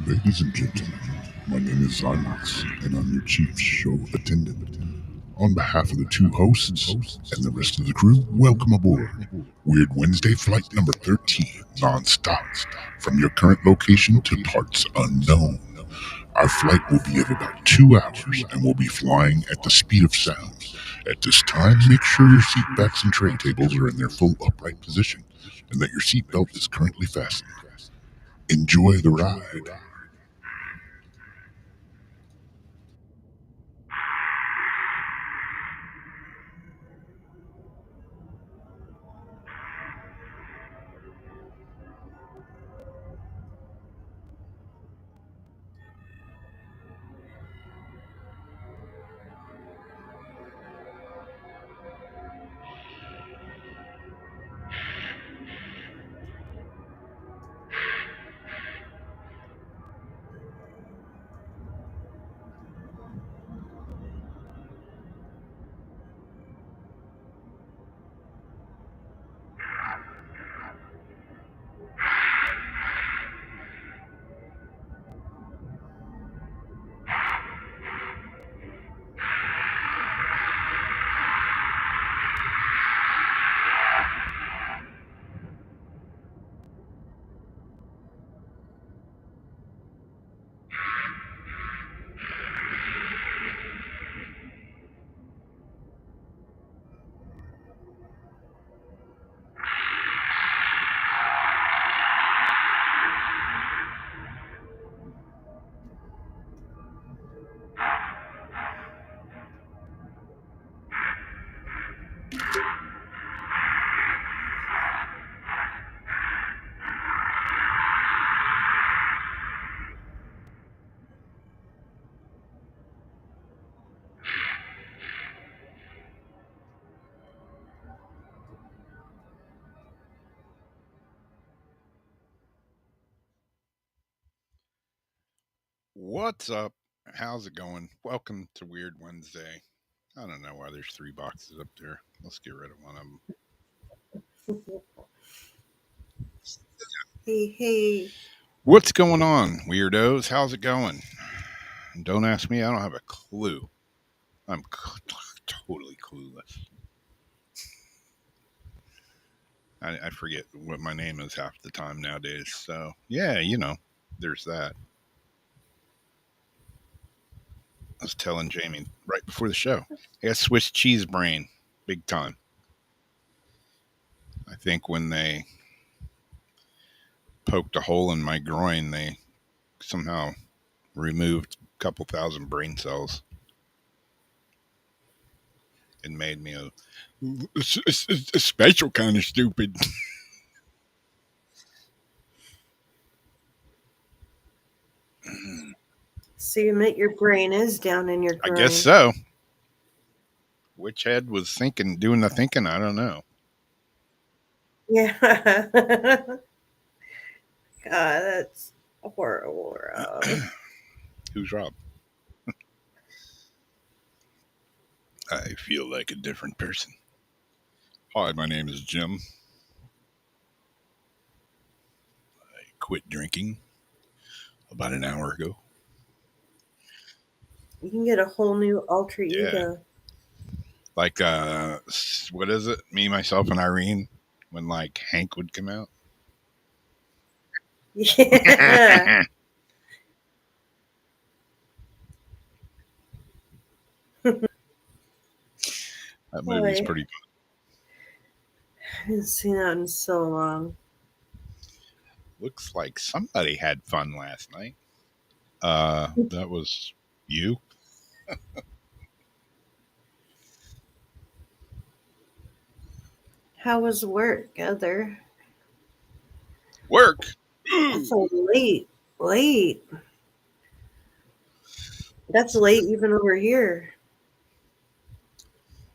Ladies and gentlemen, my name is Zymox, and I'm your chief show attendant. On behalf of the two hosts and the rest of the crew, welcome aboard Weird Wednesday Flight number 13, non-stop, from your current location to parts unknown. Our flight will be of about 2 hours, and we'll be flying at the speed of sound. At this time, make sure your seatbacks and tray tables are in their full upright position, and that your seatbelt is currently fastened. Enjoy the ride. What's up? How's it going? Welcome to Weird Wednesday. I don't know why there's three boxes up there. Let's get rid of one of them. Hey. What's going on, weirdos? How's it going? Don't ask me. I don't have a clue. I'm totally clueless. I forget what my name is half the time nowadays. So, yeah, there's that. I was telling Jamie right before the show. I got Swiss cheese brain, big time. I think when they poked a hole in my groin, they somehow removed a couple thousand brain cells and made me a special kind of stupid. So you admit your brain is down in your I groin. guess so. Which head was doing the thinking? I don't know. Yeah. God, that's horrible, Rob. Who's Rob? I feel like a different person. Hi, my name is Jim. I quit drinking about an hour ago. You can get a whole new alter Yeah. ego. Like, what is it? Me, myself, and Irene, when like Hank would come out. Yeah. That movie's pretty good. I haven't seen that in so long. Looks like somebody had fun last night. That was you. How was work, Other? Work. That's so late. Late. That's late even over here.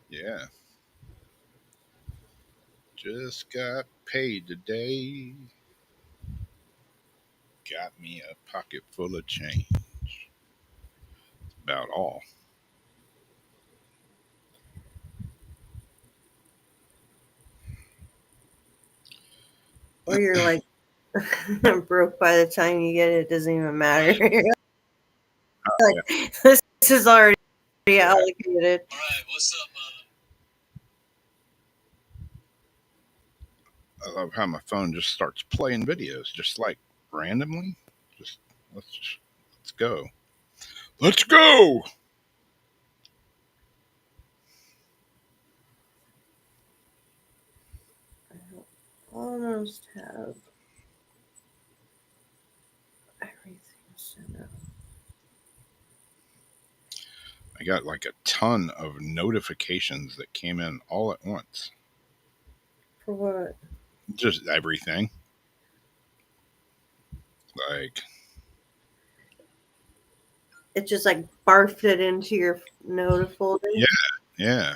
Yeah. Just got paid today. Got me a pocket full of change. About all. Or you're like broke by the time you get it. It doesn't even matter. Yeah. This is already allocated. I love how my phone just starts playing videos, just like randomly. Just let's go. Let's go. Almost have everything set up. I got like a ton of notifications that came in all at once. For what? Just everything. Like, It just like barfed it into your Nota folder. yeah, yeah.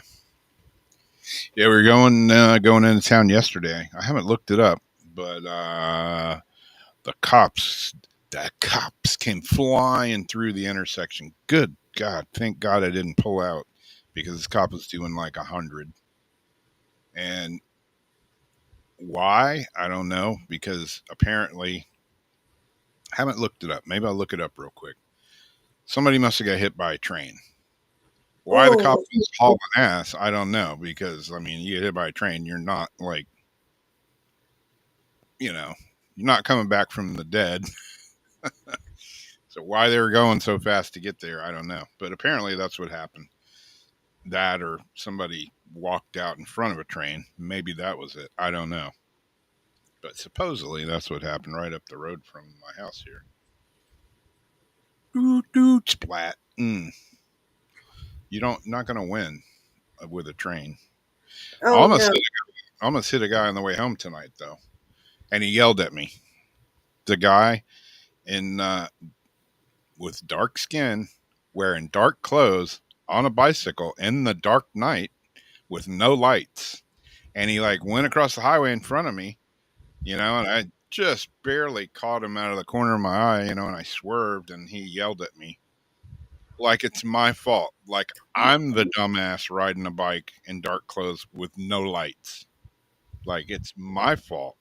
Yeah, we were going into town yesterday. I haven't looked it up, but the cops came flying through the intersection. Good God, thank God I didn't pull out because this cop was doing like 100. And why? I don't know, because apparently I haven't looked it up. Maybe I'll look it up real quick. Somebody must have got hit by a train. Why the cop Oh, was hauling ass, I don't know, because I mean, you get hit by a train, you're not like, you're not coming back from the dead. So why they were going so fast to get there, I don't know. But apparently that's what happened. That or somebody walked out in front of a train. Maybe that was it. I don't know. But supposedly that's what happened right up the road from my house here. Doot doot splat. Not gonna win with a train. I oh no. almost hit a guy on the way home tonight though, and he yelled at me. The guy in with dark skin, wearing dark clothes, on a bicycle in the dark night with no lights, and he like went across the highway in front of me, and I just barely caught him out of the corner of my eye, and I swerved, and he yelled at me like it's my fault, like I'm the dumbass riding a bike in dark clothes with no lights, like it's my fault.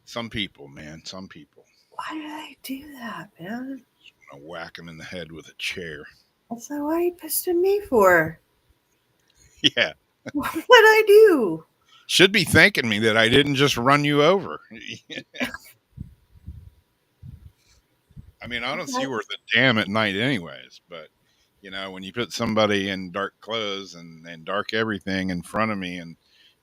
Some people, man, some people. Why do they do that, man? I whack him in the head with a chair. It's like, what are you pissed at me for? Yeah. What did I do? Should be thanking me that I didn't just run you over. I mean, I don't see worth a damn at night anyways, but when you put somebody in dark clothes and dark everything in front of me and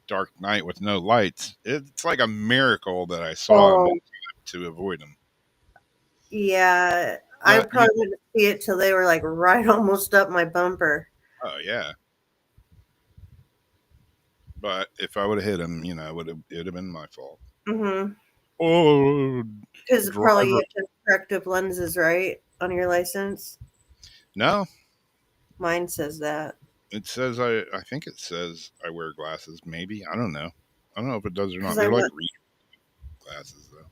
dark night with no lights, it's like a miracle that I saw him Oh, to avoid him. yeah. I But probably didn't see it till they were like right almost up my bumper. oh yeah. But if I would have hit him, it'd have been my fault. Mm-hmm. Oh, Because probably you driver. have to have corrective lenses, right, on your license. No, Mine says that. it says I think it says I wear glasses. Maybe I don't know. I don't know if it does or not. Because They're like reading glasses though.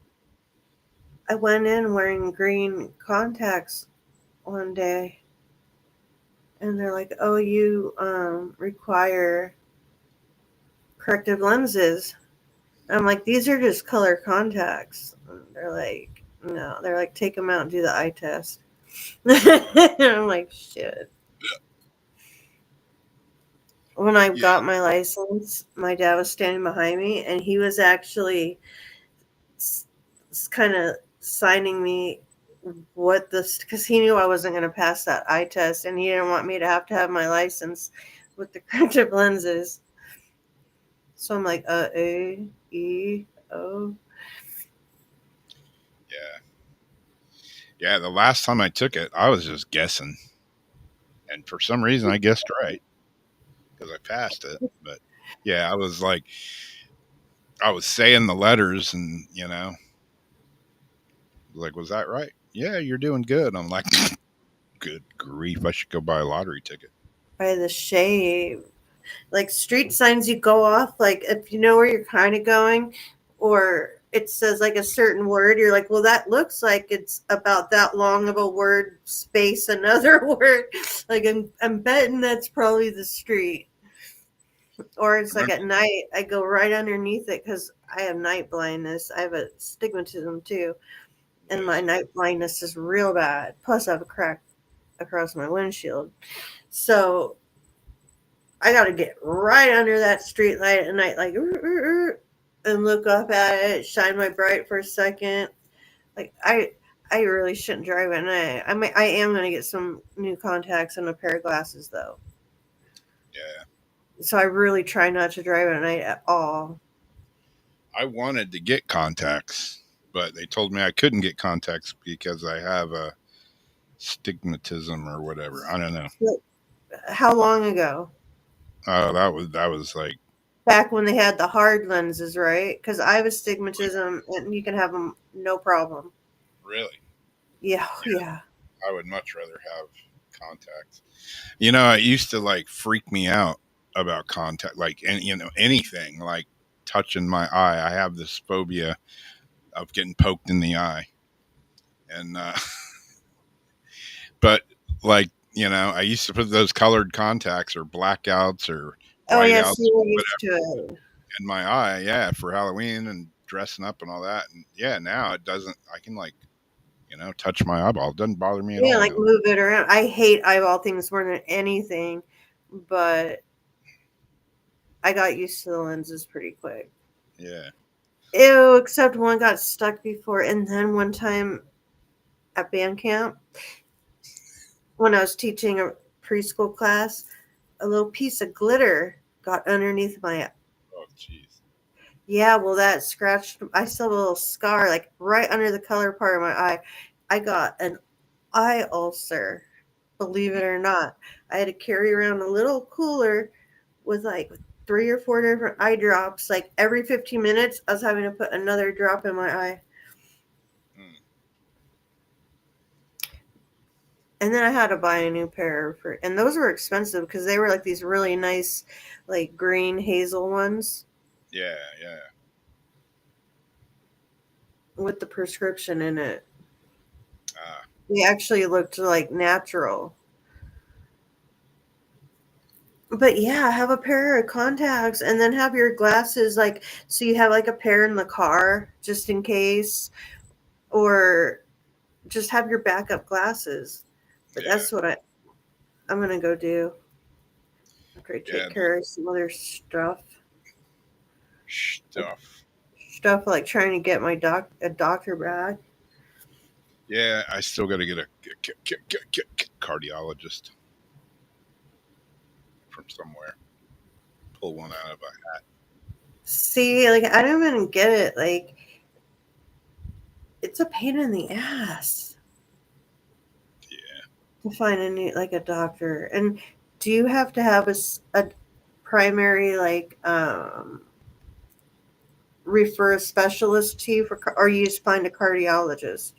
I went in wearing green contacts one day, and they're like, "Oh, you require corrective lenses." I'm like, "These are just color contacts." And they're like, "No." They're like, "Take them out and do the eye test." I'm like, "Shit." When I Yeah, got my license, my dad was standing behind me, and he was actually kind of signing me what this, because he knew I wasn't going to pass that eye test, and he didn't want me to have my license with the corrective lenses. So I'm like, A, E, O. yeah, yeah. The last time I took it, I was just guessing, and for some reason, I guessed right because I passed it. But yeah, I was like, I was saying the letters, and like, was that right? Yeah, you're doing good. I'm like, good grief, I should go buy a lottery ticket. By the shave. Like street signs, you go off, like if you know where you're kind of going, or it says like a certain word, you're like, well, that looks like it's about that long of a word, space another word. Like I'm betting that's probably the street. Or it's like Remember? at night, I go right underneath it because I have night blindness. I have a stigmatism too, and my Yes. night blindness is real bad. Plus, I have a crack across my windshield. So I got to get right under that street light at night, like, and look up at it, shine my bright for a second. Like, I really shouldn't drive at night. I am going to get some new contacts and a pair of glasses, though. Yeah. So I really try not to drive at night at all. I wanted to get contacts, but they told me I couldn't get contacts because I have a stigmatism or whatever. I don't know. How long ago? Oh, that was like Back when they had the hard lenses, right? Because I have astigmatism, and you can have them no problem. really. Yeah, Yeah, yeah. I would much rather have contacts. You know, it used to like freak me out about contact, like and anything like touching my eye. I have this phobia of getting poked in the eye, and but like I used to put those colored contacts or blackouts or Oh, yes, whiteouts you were used to it. in my eye, yeah, for Halloween and dressing up and all that. And yeah, now it doesn't. I can like touch my eyeball. It doesn't bother me at Yeah, all like now. move it around. I hate eyeball things more than anything, but I got used to the lenses pretty quick. Yeah. Ew, except one got stuck before, and then one time at band camp, when I was teaching a preschool class, a little piece of glitter got underneath my. Oh, jeez. Yeah, well, that scratched. I still have a little scar, like right under the color part of my eye. I got an eye ulcer, believe it or not. I had to carry around a little cooler with like 3 or 4 different eye drops. Like every 15 minutes, I was having to put another drop in my eye. Hmm. And then I had to buy a new pair for, and those were expensive because they were like these really nice, like green hazel ones Yeah, yeah. with the prescription in it. Ah, They actually looked like natural. But yeah, have a pair of contacts and then have your glasses like so you have like a pair in the car just in case, or just have your backup glasses. But yeah, that's what I'm gonna go do after I yeah. take The care of some other stuff. Like stuff. stuff like trying to get my a doctor back. Yeah, I still got to get a cardiologist from somewhere. Pull one out of a hat. See, like I don't even get it. Like it's a pain in the ass Yeah. to find a new like a doctor. And do you have to have a primary like refer a specialist to you for, or you just find a cardiologist?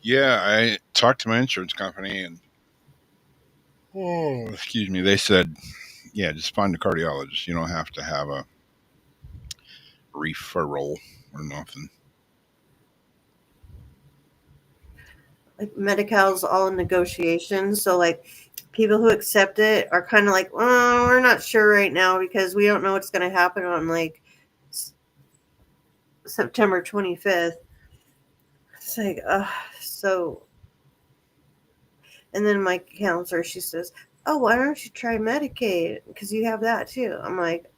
Yeah, I talked to my insurance company and excuse me, they said, yeah, just find a cardiologist. You don't have to have a referral or nothing. Like Medi-Cal's all in negotiations, so like people who accept it are kind of like, oh, we're not sure right now because we don't know what's going to happen on like September 25th. It's like, so. And then my counselor, she says, "Oh, why don't you try Medicaid? Because you have that too." I'm like,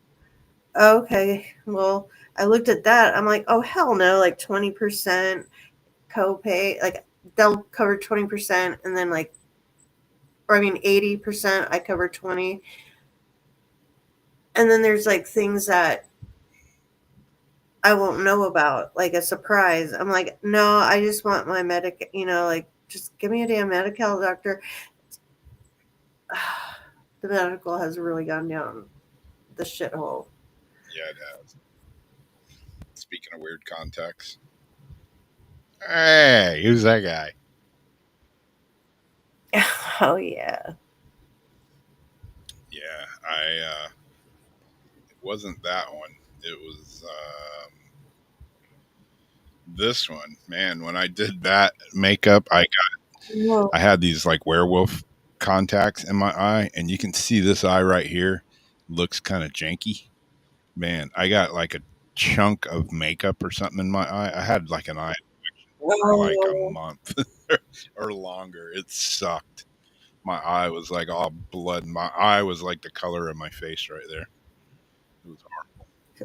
"Okay, well." I looked at that. I'm like, "Oh hell no!" Like 20% copay, like they'll cover 20%, and then like, or I mean 80%. I cover 20, and then there's like things that I won't know about, like a surprise. I'm like, no, I just want my medic. Like just give me a damn medical doctor. The medical has really gone down the shithole. Yeah, it has. Speaking of weird contacts. Hey, who's that guy? Oh yeah. Yeah, it wasn't that one. It was this one. Man, when I did that makeup, No. I had these like werewolf contacts in my eye, and you can see this eye right here. looks kind of janky. Man, I got like a chunk of makeup or something in my eye. I had like an eye for like a Oh, month or longer. It sucked. My eye was like all blood. My eye was like the color of my face right there. It was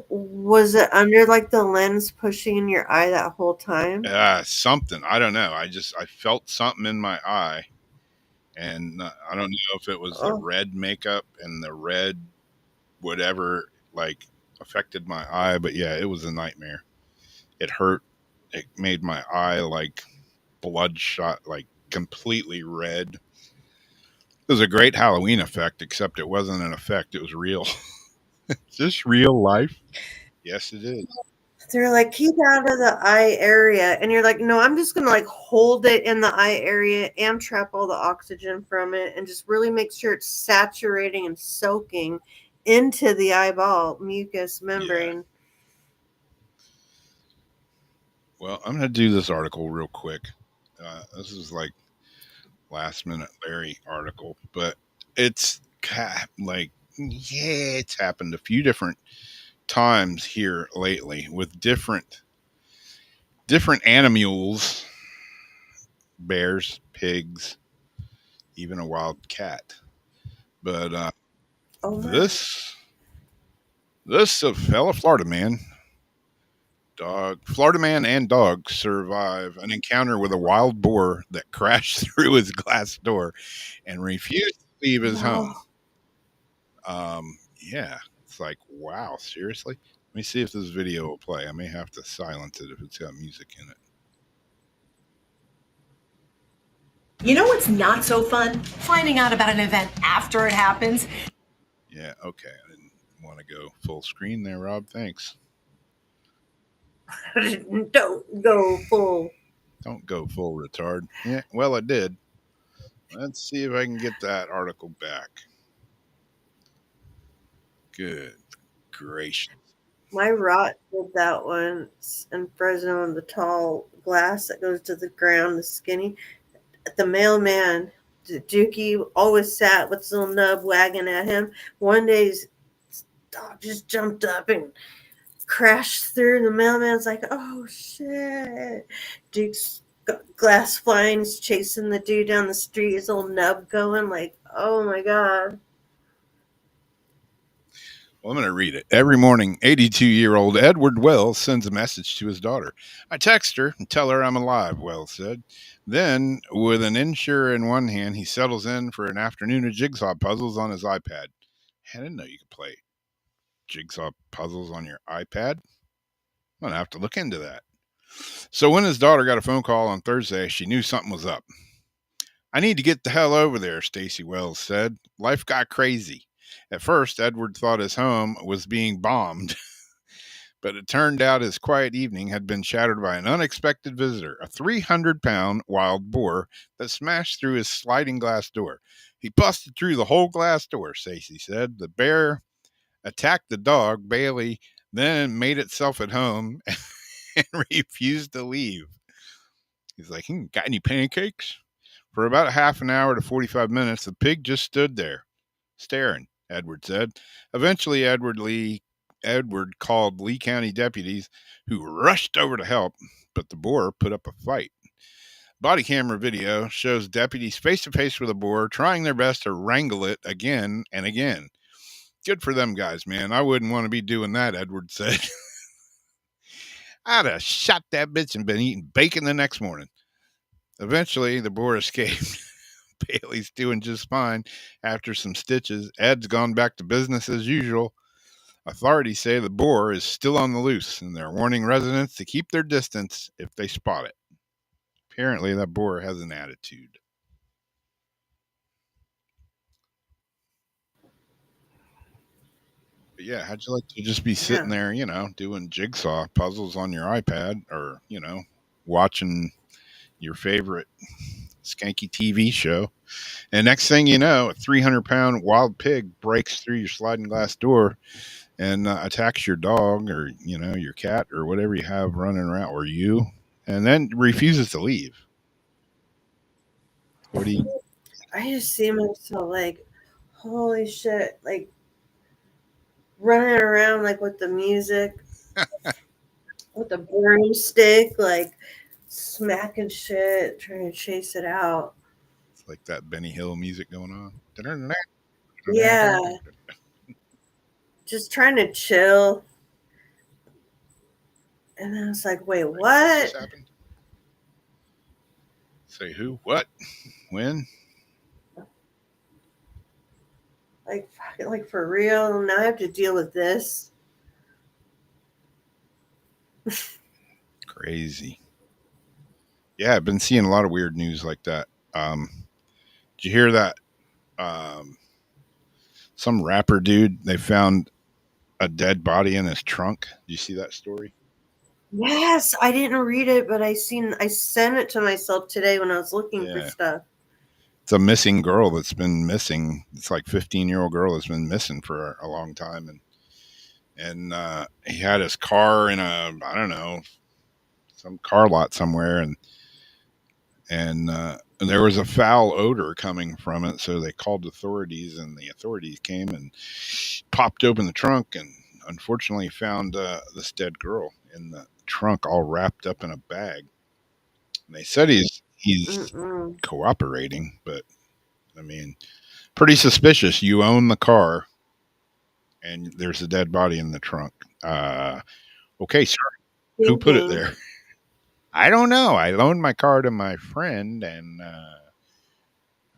was it under like the lens pushing in your eye that whole time? something. I don't know. I felt something in my eye, and I don't know if it was the Oh, red makeup and the red whatever like affected my eye. But yeah, it was a nightmare. It hurt. It made my eye like bloodshot, like completely red. It was a great Halloween effect, except it wasn't an effect. It was real. Is this real life? Yes, it is. they're like, keep out of the eye area. And you're like, no, I'm just going to like hold it in the eye area and trap all the oxygen from it and just really make sure it's saturating and soaking into the eyeball mucous Yeah. membrane. Well, I'm going to do this article real quick. This is like last minute Larry article, but it's like, yeah, it's happened a few different times here lately with different animals, bears, pigs, even a wild cat. But Oh my. this this fellow Florida man, Florida man and dog survive an encounter with a wild boar that crashed through his glass door and refused to leave his home. No. Yeah, it's like wow, seriously. Let me see if this video will play. I may have to silence it if it's got music in it. You know what's not so fun? Finding out about an event after it happens. Yeah, okay. I didn't want to go full screen there, Rob. Thanks. Don't go full. Don't go full retard. Yeah, well, I did. Let's see if I can get that article back. Good gracious. My rot did that once in Fresno, the tall glass that goes to the ground, the skinny. The mailman, Dookie, always sat with his little nub wagging at him. One day, his dog just jumped up and crashed through. The mailman's like, oh shit. Duke's glass flying, he's chasing the dude down the street, his little nub going, like, oh my god. Well, I'm going to read it. Every morning, 82-year-old Edward Wells sends a message to his daughter. I text her and tell her I'm alive, Wells said. Then, with an insurer in one hand, he settles in for an afternoon of jigsaw puzzles on his iPad. I didn't know you could play jigsaw puzzles on your iPad. I'm going to have to look into that. So when his daughter got a phone call on Thursday, she knew something was up. I need to get the hell over there, Stacy Wells said. Life got crazy. At first, Edward thought his home was being bombed, but it turned out his quiet evening had been shattered by an unexpected visitor, a 300-pound wild boar that smashed through his sliding glass door. He busted through the whole glass door, Stacy said. The bear attacked the dog, Bailey, then made itself at home and refused to leave. He's like, got any pancakes? For about a half an hour to 45 minutes, the pig just stood there, staring, Edward said. Eventually, Edward called Lee County deputies who rushed over to help, but the boar put up a fight. Body camera video shows deputies face to face with a boar trying their best to wrangle it again and again. Good for them guys, man. I wouldn't want to be doing that, Edward said. I'd have shot that bitch and been eating bacon the next morning. Eventually, the boar escaped. Bailey's doing just fine after some stitches. Ed's gone back to business as usual. Authorities say the boar is still on the loose, and they're warning residents to keep their distance if they spot it. Apparently, that boar has an attitude. But yeah, how'd you like to just be sitting Yeah. there, doing jigsaw puzzles on your iPad or, watching your favorite skanky TV show? And next thing you know, a 300-pound wild pig breaks through your sliding glass door and attacks your dog or, your cat or whatever you have running around or you, and then refuses to leave. What do you? I just see myself like, holy shit, like running around like with the music, with a broomstick, like smacking shit, trying to chase it out. It's like that Benny Hill music going on. Yeah, just trying to chill. And I was like, wait, What just what? happened? Say who? What? When? Like for real? Now I have to deal with this. Crazy. Yeah, I've been seeing a lot of weird news like that. Did you hear that? Um, some rapper dude, they found a dead body in his trunk. Did you see that story? Yes, I didn't read it, but I sent it to myself today when I was looking for Yeah. stuff. It's a missing girl that's been missing. It's like 15-year-old girl that's been missing for a long time, and he had his car in a, I don't know, some car lot somewhere, and there was a foul odor coming from it. So they called authorities, and the authorities came and popped open the trunk, and unfortunately found this dead girl in the trunk, all wrapped up in a bag. And they said he's Mm-mm. cooperating, but I mean, pretty suspicious. You own the car, and there's a dead body in the trunk. Okay, sir. Who put it Thinking there? I don't know. I loaned my car to my friend, and I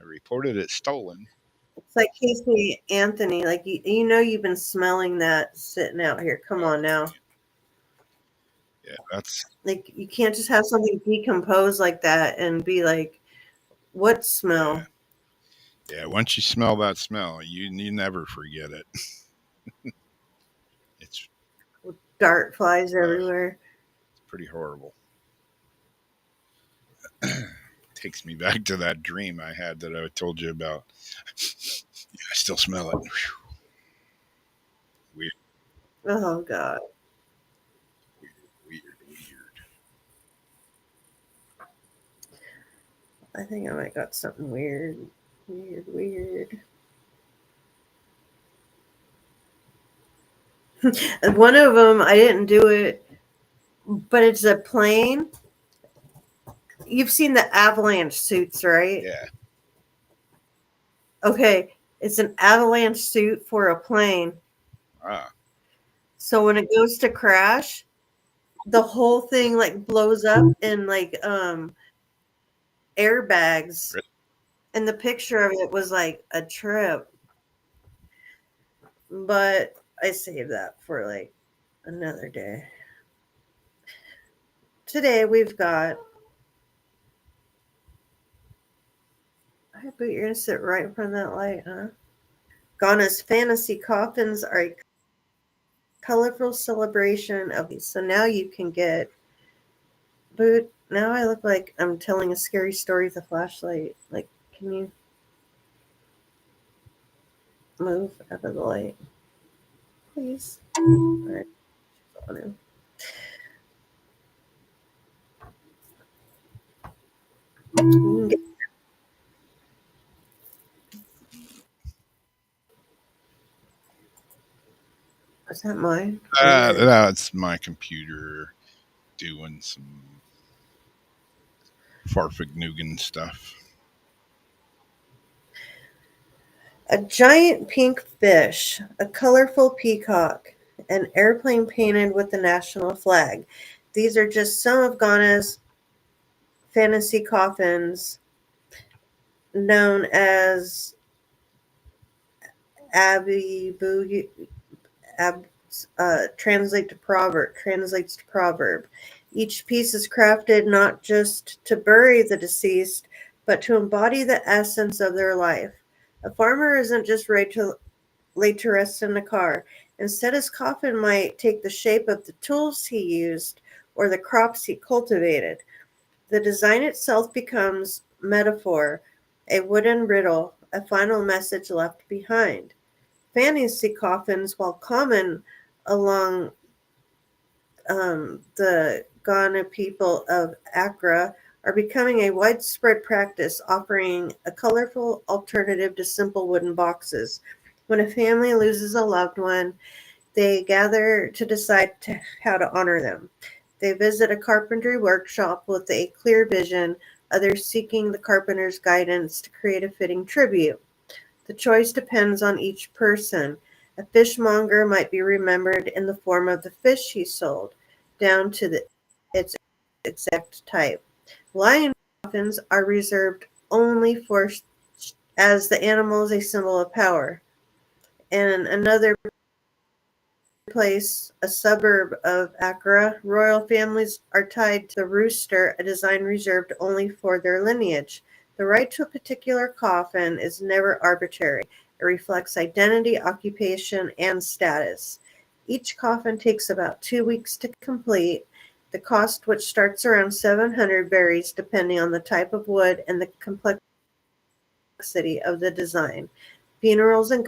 reported it stolen. it's like Casey Anthony, like you know you've been smelling that sitting out here. Come on now. Yeah, that's Like you can't just have something decompose like that and be like, what yeah, smell? yeah. Once you smell that smell, you never forget it. It's With dart flies uh, everywhere. it's pretty horrible. Takes me back to that dream I had that I told you about. Yeah, I still smell it. Weird, Oh god. weird, weird. I think I might got something weird. Weird, weird. And one of them, I didn't do it, but it's a plane. You've seen the avalanche suits, right? Yeah. Okay, it's an avalanche suit for a plane. Ah. So when it goes to crash, the whole thing like blows up in like airbags. Really? And the picture of it was like a trip. But I saved that for like another day. Today we've got. I bet you're gonna sit right in front of that light, huh? Ghana's fantasy coffins are a colorful celebration of these. So now you can get. But now I look like I'm telling a scary story with a flashlight. Like, can you move out of the light, please? All right, on in. You can get. Is that mine or yours? That's my computer doing some Farfignugan stuff. A giant pink fish, a colorful peacock, an airplane painted with the national flag. These are just some of Ghana's fantasy coffins known as Abibu, ab, translates to proverb. Each piece is crafted not just to bury the deceased, but to embody the essence of their life. A farmer isn't just laid to rest in a car. Instead, his coffin might take the shape of the tools he used or the crops he cultivated. The design itself becomes metaphor, a wooden riddle, a final message left behind. Fantasy coffins, while common along the Ghana people of Accra, are becoming a widespread practice, offering a colorful alternative to simple wooden boxes. When a family loses a loved one, They gather to decide how to honor them. They visit a carpentry workshop with a clear vision, others seeking the carpenter's guidance to create a fitting tribute. The choice depends on each person. A fishmonger might be remembered in the form of the fish he sold, down to its exact type. Lion coffins are reserved only for as the animal is a symbol of power. In another place, a suburb of Accra, royal families are tied to the rooster, a design reserved only for their lineage. The right to a particular coffin is never arbitrary. It reflects identity, occupation, and status. Each coffin takes about 2 weeks to complete. The cost, which starts around 700, varies depending on the type of wood and the complexity of the design. Funerals and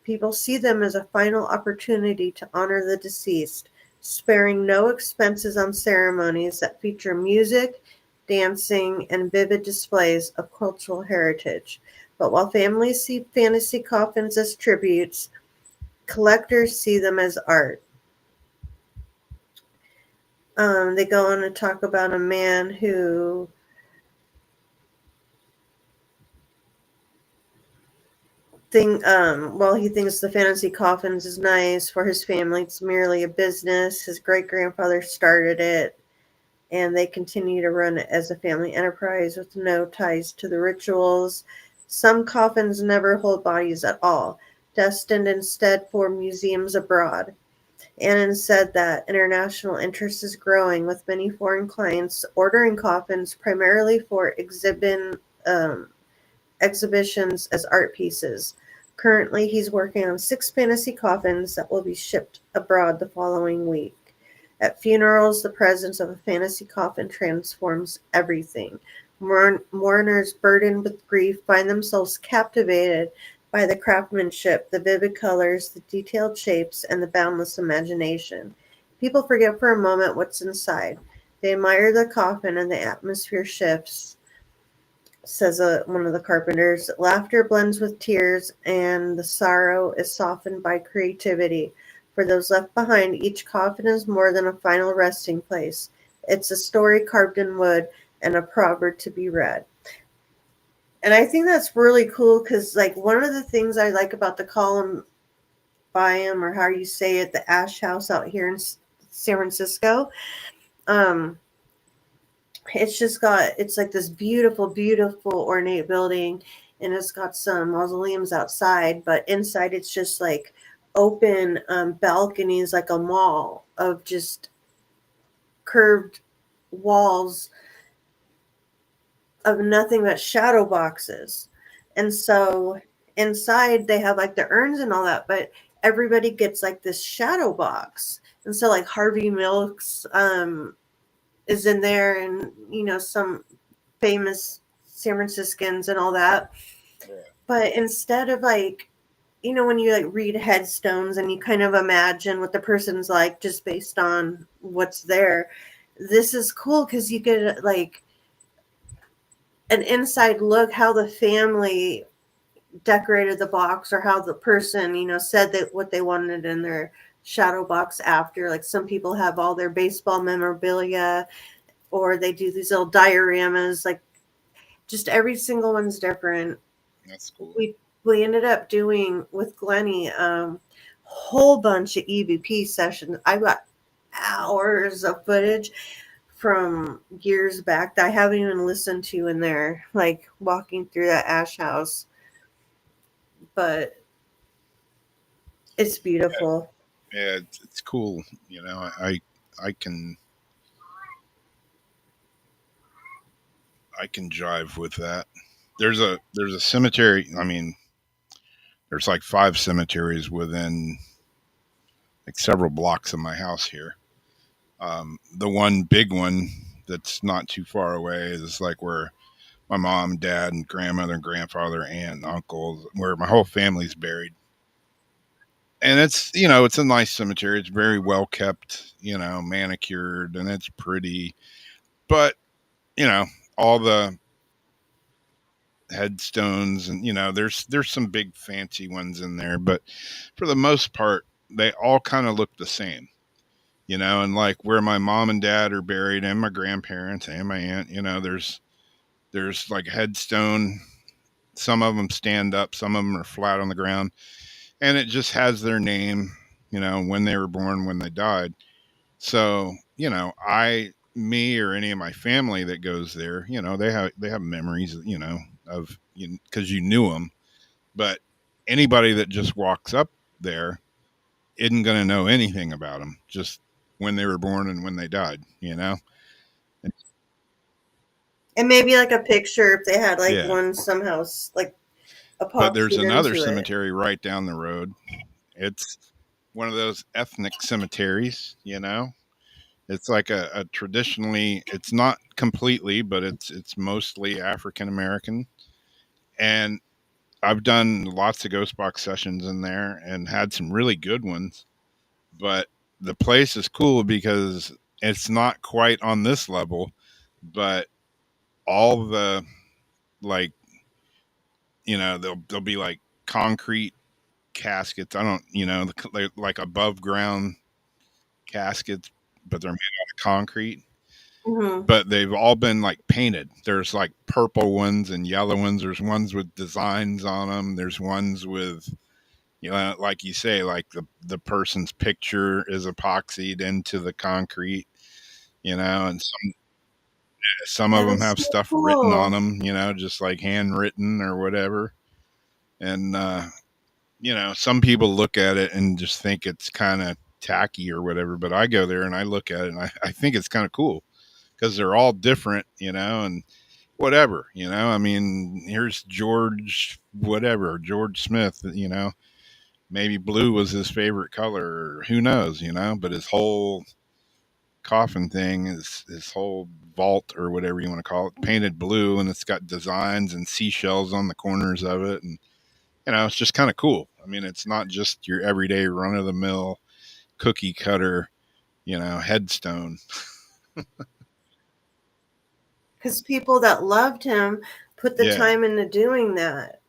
people see them as a final opportunity to honor the deceased, sparing no expenses on ceremonies that feature music, dancing, and vivid displays of cultural heritage. But while families see fantasy coffins as tributes, collectors see them as art. They go on to talk about a man who while he thinks the fantasy coffins is nice for his family, it's merely a business. His great grandfather started it, and they continue to run it as a family enterprise with no ties to the rituals. Some coffins never hold bodies at all, destined instead for museums abroad. Annan said that international interest is growing, with many foreign clients ordering coffins primarily for um, exhibitions as art pieces. Currently, he's working on 6 fantasy coffins that will be shipped abroad the following week. At funerals, the presence of a fantasy coffin transforms everything. Mourners burdened with grief find themselves captivated by the craftsmanship, the vivid colors, the detailed shapes, and the boundless imagination. People forget for a moment what's inside. They admire the coffin, and the atmosphere shifts, says one of the carpenters. Laughter blends with tears, and the sorrow is softened by creativity. For those left behind, each coffin is more than a final resting place. It's a story carved in wood and a proverb to be read. And I think that's really cool because, like, one of the things I like about the Columbine, or how you say it, the Ash House out here in San Francisco, um, it's like this beautiful, beautiful ornate building, and it's got some mausoleums outside, but inside it's just like open balconies, like a mall of just curved walls of nothing but shadow boxes. And so inside they have like the urns and all that, but everybody gets like this shadow box. And so like Harvey Milk's is in there, and some famous San Franciscans and all that. Yeah. But instead of like, when you like read headstones and you kind of imagine what the person's like just based on what's there, this is cool because you get like an inside look how the family decorated the box, or how the person, said that what they wanted in their shadow box after. Like some people have all their baseball memorabilia, or they do these little dioramas. Like just every single one's different. That's cool. We ended up doing with Glennie whole bunch of EVP sessions. I got hours of footage from years back that I haven't even listened to in there, like walking through that ash house. But it's beautiful. Yeah, it's cool. I can jive with that. There's a cemetery. I mean, there's like 5 cemeteries within like several blocks of my house here. The one big one that's not too far away is like where my mom, dad, and grandmother and grandfather, aunt, and uncles, where my whole family's buried. And it's a nice cemetery. It's very well kept, manicured, and it's pretty. But you know, all the headstones, and there's some big fancy ones in there, but for the most part, they all kind of look the same, and like where my mom and dad are buried and my grandparents and my aunt, there's like a headstone. Some of them stand up, some of them are flat on the ground, and it just has their name, when they were born, when they died. So, me or any of my family that goes there, they have memories, of, because you knew them. But anybody that just walks up there isn't going to know anything about them, just when they were born and when they died. And maybe like a picture if they had like Yeah. one somehow like But there's epoxied another into it. cemetery right down the road. It's one of those ethnic cemeteries. It's like a traditionally, it's not completely, but it's mostly African American. And I've done lots of ghost box sessions in there and had some really good ones. But the place is cool because it's not quite on this level, but all the, like, there'll be like concrete caskets. I don't, they're like above ground caskets, but they're made out of concrete. Mm-hmm. But they've all been like painted. There's like purple ones and yellow ones. There's ones with designs on them. There's ones with, like you say, like the person's picture is epoxied into the concrete, and some of That them is have so stuff written on cool. them, just like handwritten or whatever. And some people look at it and just think it's kind of tacky or whatever, but I go there and I look at it and I think it's kind of cool because they're all different, and whatever, I mean, here's George, whatever, George Smith, maybe blue was his favorite color, or who knows, but his whole coffin thing is his whole vault or whatever you want to call it, painted blue, and it's got designs and seashells on the corners of it. And, it's just kind of cool. I mean, it's not just your everyday run of the mill cookie cutter, headstone. Because people that loved him put the Yeah. time into doing that.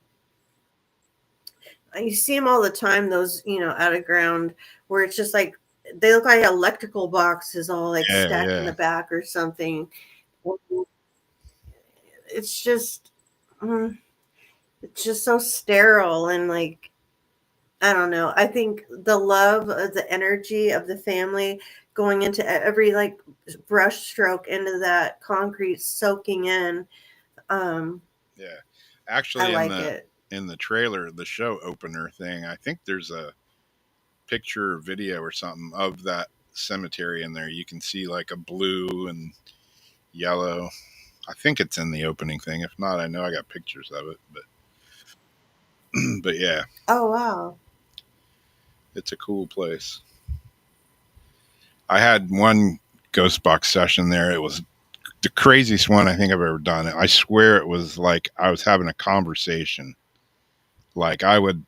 You see them all the time, those, out of ground, where it's just like they look like electrical boxes all like Yeah. stacked in Yeah. the back or something. It's just, mm, it's just so sterile and like, I don't know. I think the love, the energy of the family going into every like brush stroke into that concrete soaking in. Um, Yeah. I Actually, in like the it. in the trailer, the show opener thing, I think there's a picture or video or something of that cemetery in there. You can see like a blue and yellow. I think it's in the opening thing. If not, I know I got pictures of it. But but yeah, Oh wow. it's a cool place. I had one ghost box session there. It was the craziest one I think I've ever done. I swear it was like I was having a conversation. Like I would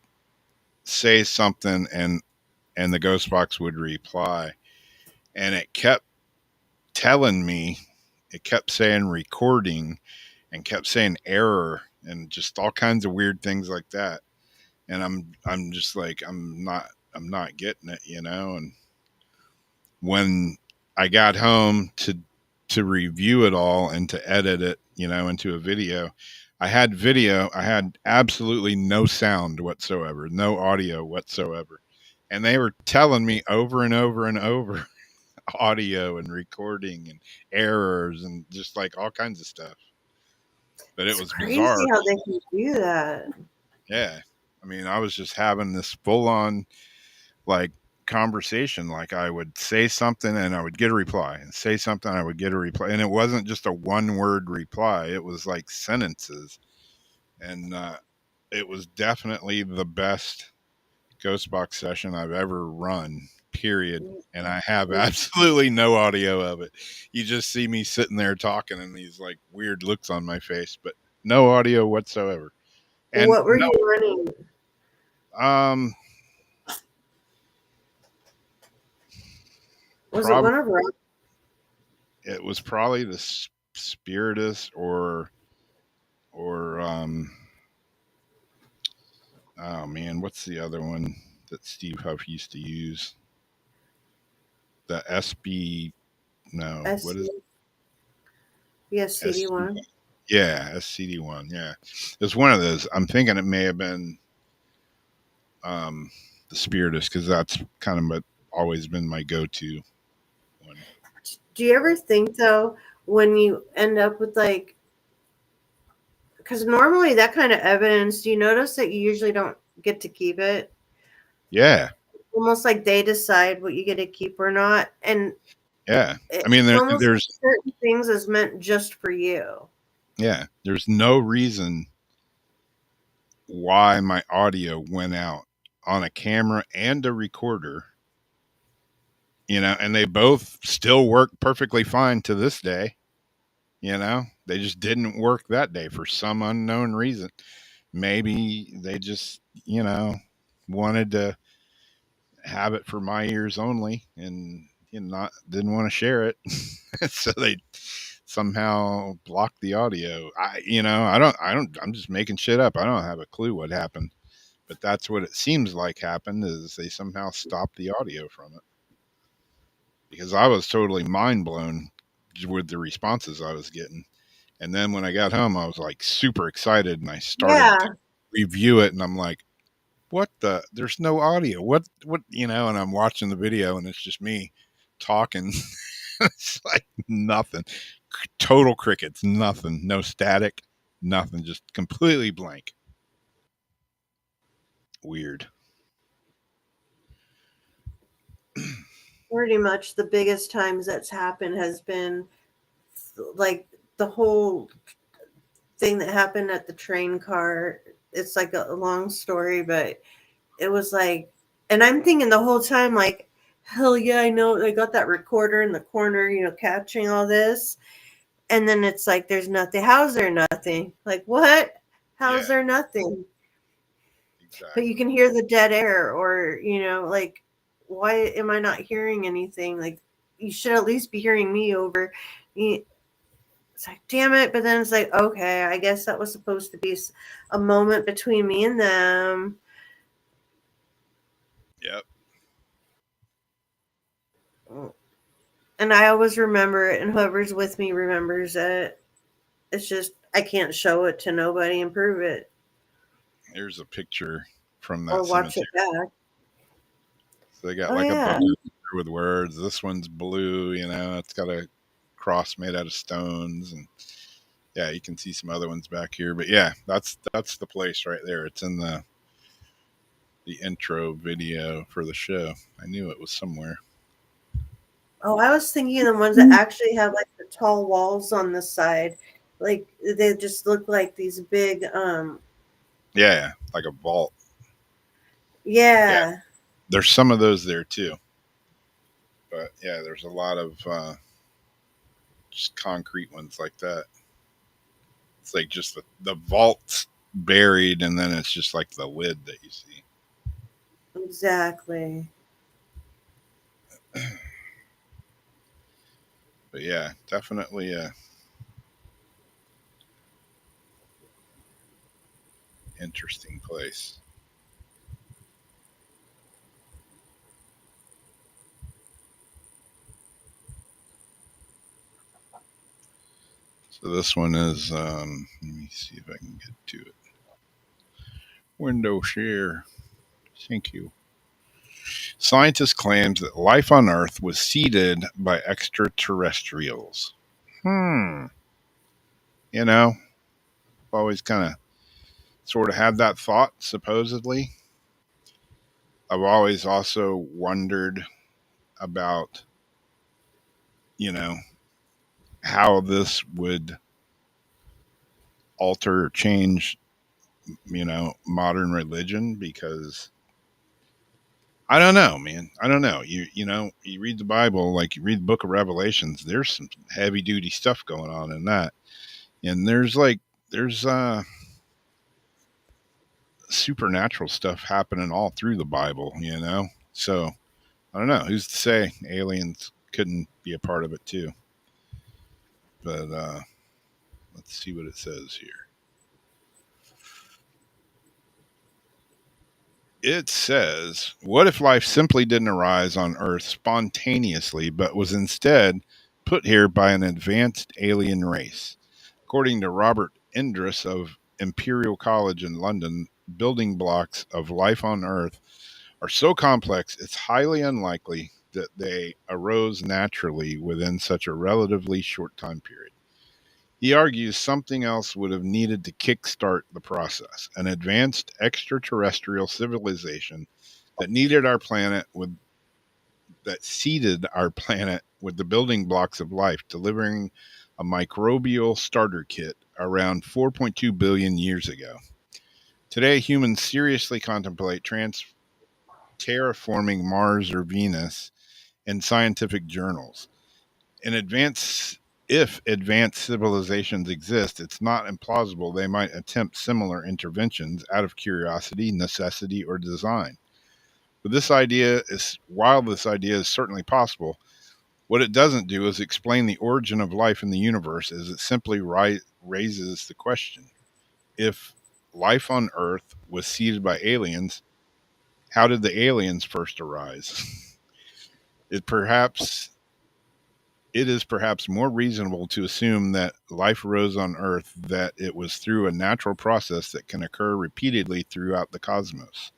say something and the ghost box would reply, and it kept telling me, it kept saying recording and kept saying error and just all kinds of weird things like that. And I'm just like, I'm not getting it. And when I got home to review it all and to edit it, into a video, I had absolutely no sound whatsoever, no audio whatsoever. And they were telling me over and over and over audio and recording and errors and just like all kinds of stuff. But it It's was bizarre. crazy how they can do that. Yeah. I mean, I was just having this full on like conversation. Like I would say something and I would get a reply, and say something, I would get a reply. And it wasn't just a one word reply, it was like sentences. And it was definitely the best ghost box session I've ever run, period. And I have absolutely no audio of it. You just see me sitting there talking and these like weird looks on my face, but no audio whatsoever. And What were you running? um Was it prob one of rock? it was probably the Spiritus or oh man, what's the other one? that Steve Huff used to use. The SB, no, what is Yes, CD SC? one. Yeah, SCD1. Yeah, it's one of those. I'm thinking it may have been um, the Spiritus because that's kind of always been my go-to one. Do you ever think though when you end up with like, because normally that kind of evidence, do you notice that you usually don't get to keep it? Yeah, Almost like they decide what you get to keep or not, and yeah. I mean, it's almost like there's certain things is meant just for you. yeah, there's no reason why my audio went out on a camera and a recorder. And they both still work perfectly fine to this day. They just didn't work that day for some unknown reason. Maybe they just, wanted to have it for my ears only and not didn't want to share it. So they somehow blocked the audio. I'm just making shit up. I don't have a clue what happened, but that's what it seems like happened is they somehow stopped the audio from it because I was totally mind blown with the responses I was getting. And then when I got home, I was like super excited and I started to Yeah, review it and I'm like, what there's no audio. What, and I'm watching the video and it's just me talking. It's like nothing. Total crickets, nothing. No static, nothing. Just completely blank. Weird. pretty much the biggest times that's happened has been like the whole thing that happened at the train car. It's like a long story, but it was like, and I'm thinking the whole time, like, hell yeah, I know I got that recorder in the corner, catching all this. And then it's like, there's nothing. How's there nothing? Like, what? How's Yeah, there nothing? But you exactly. can hear the dead air, or, like, why am I not hearing anything? Like, you should at least be hearing me over. It's like, damn it. But then it's like, okay, I guess that was supposed to be a moment between me and them. Yep. And I always remember it, and whoever's with me remembers it. It's just, I can't show it to nobody and prove it Here's a picture from or that watch cemetery. it back. So they got Oh, like a yeah. book with words. This one's blue, it's got a cross made out of stones and yeah, you can see some other ones back here. But yeah, that's the place right there. It's in the intro video for the show. I knew it was somewhere. Oh, I was thinking the ones that actually have like the tall walls on the side. Like they just look like these big, Yeah, like a vault. Yeah, yeah, there's some of those there too. But yeah, there's a lot of just concrete ones like that. It's like just the vault's buried, and then it's just like the lid that you see. exactly. But yeah, definitely a interesting place. So this one is let me see if I can get to it. Window share. Thank you. Scientists claimed that life on Earth was seeded by extraterrestrials. Hmm. I've always kind of sort of had that thought, supposedly. I've always also wondered about, you know, how this would alter or change, modern religion because I don't know, man. I don't know. You read the Bible, like you read the book of Revelations, there's some heavy duty stuff going on in that. And there's supernatural stuff happening all through the Bible. So I don't know. Who's to say aliens couldn't be a part of it too? But let's see what it says here. It says, what if life simply didn't arise on Earth spontaneously, but was instead put here by an advanced alien race? According to Robert Indris of Imperial College in London, building blocks of life on Earth are so complex it's highly unlikely that they arose naturally within such a relatively short time period. He argues something else would have needed to kickstart the process, an advanced extraterrestrial civilization that needed our planet with that seeded our planet with the building blocks of life, delivering a microbial starter kit around 4.2 billion years ago. Today, humans seriously contemplate terraforming Mars or Venus in scientific journals. In advance, if advanced civilizations exist, it's not implausible they might attempt similar interventions out of curiosity, necessity, or design. But while this idea is certainly possible, what it doesn't do is explain the origin of life in the universe, as it simply raises the question: if life on Earth was seeded by aliens, how did the aliens first arise? it perhaps it is perhaps more reasonable to assume that life arose on Earth, that it was through a natural process that can occur repeatedly throughout the cosmos.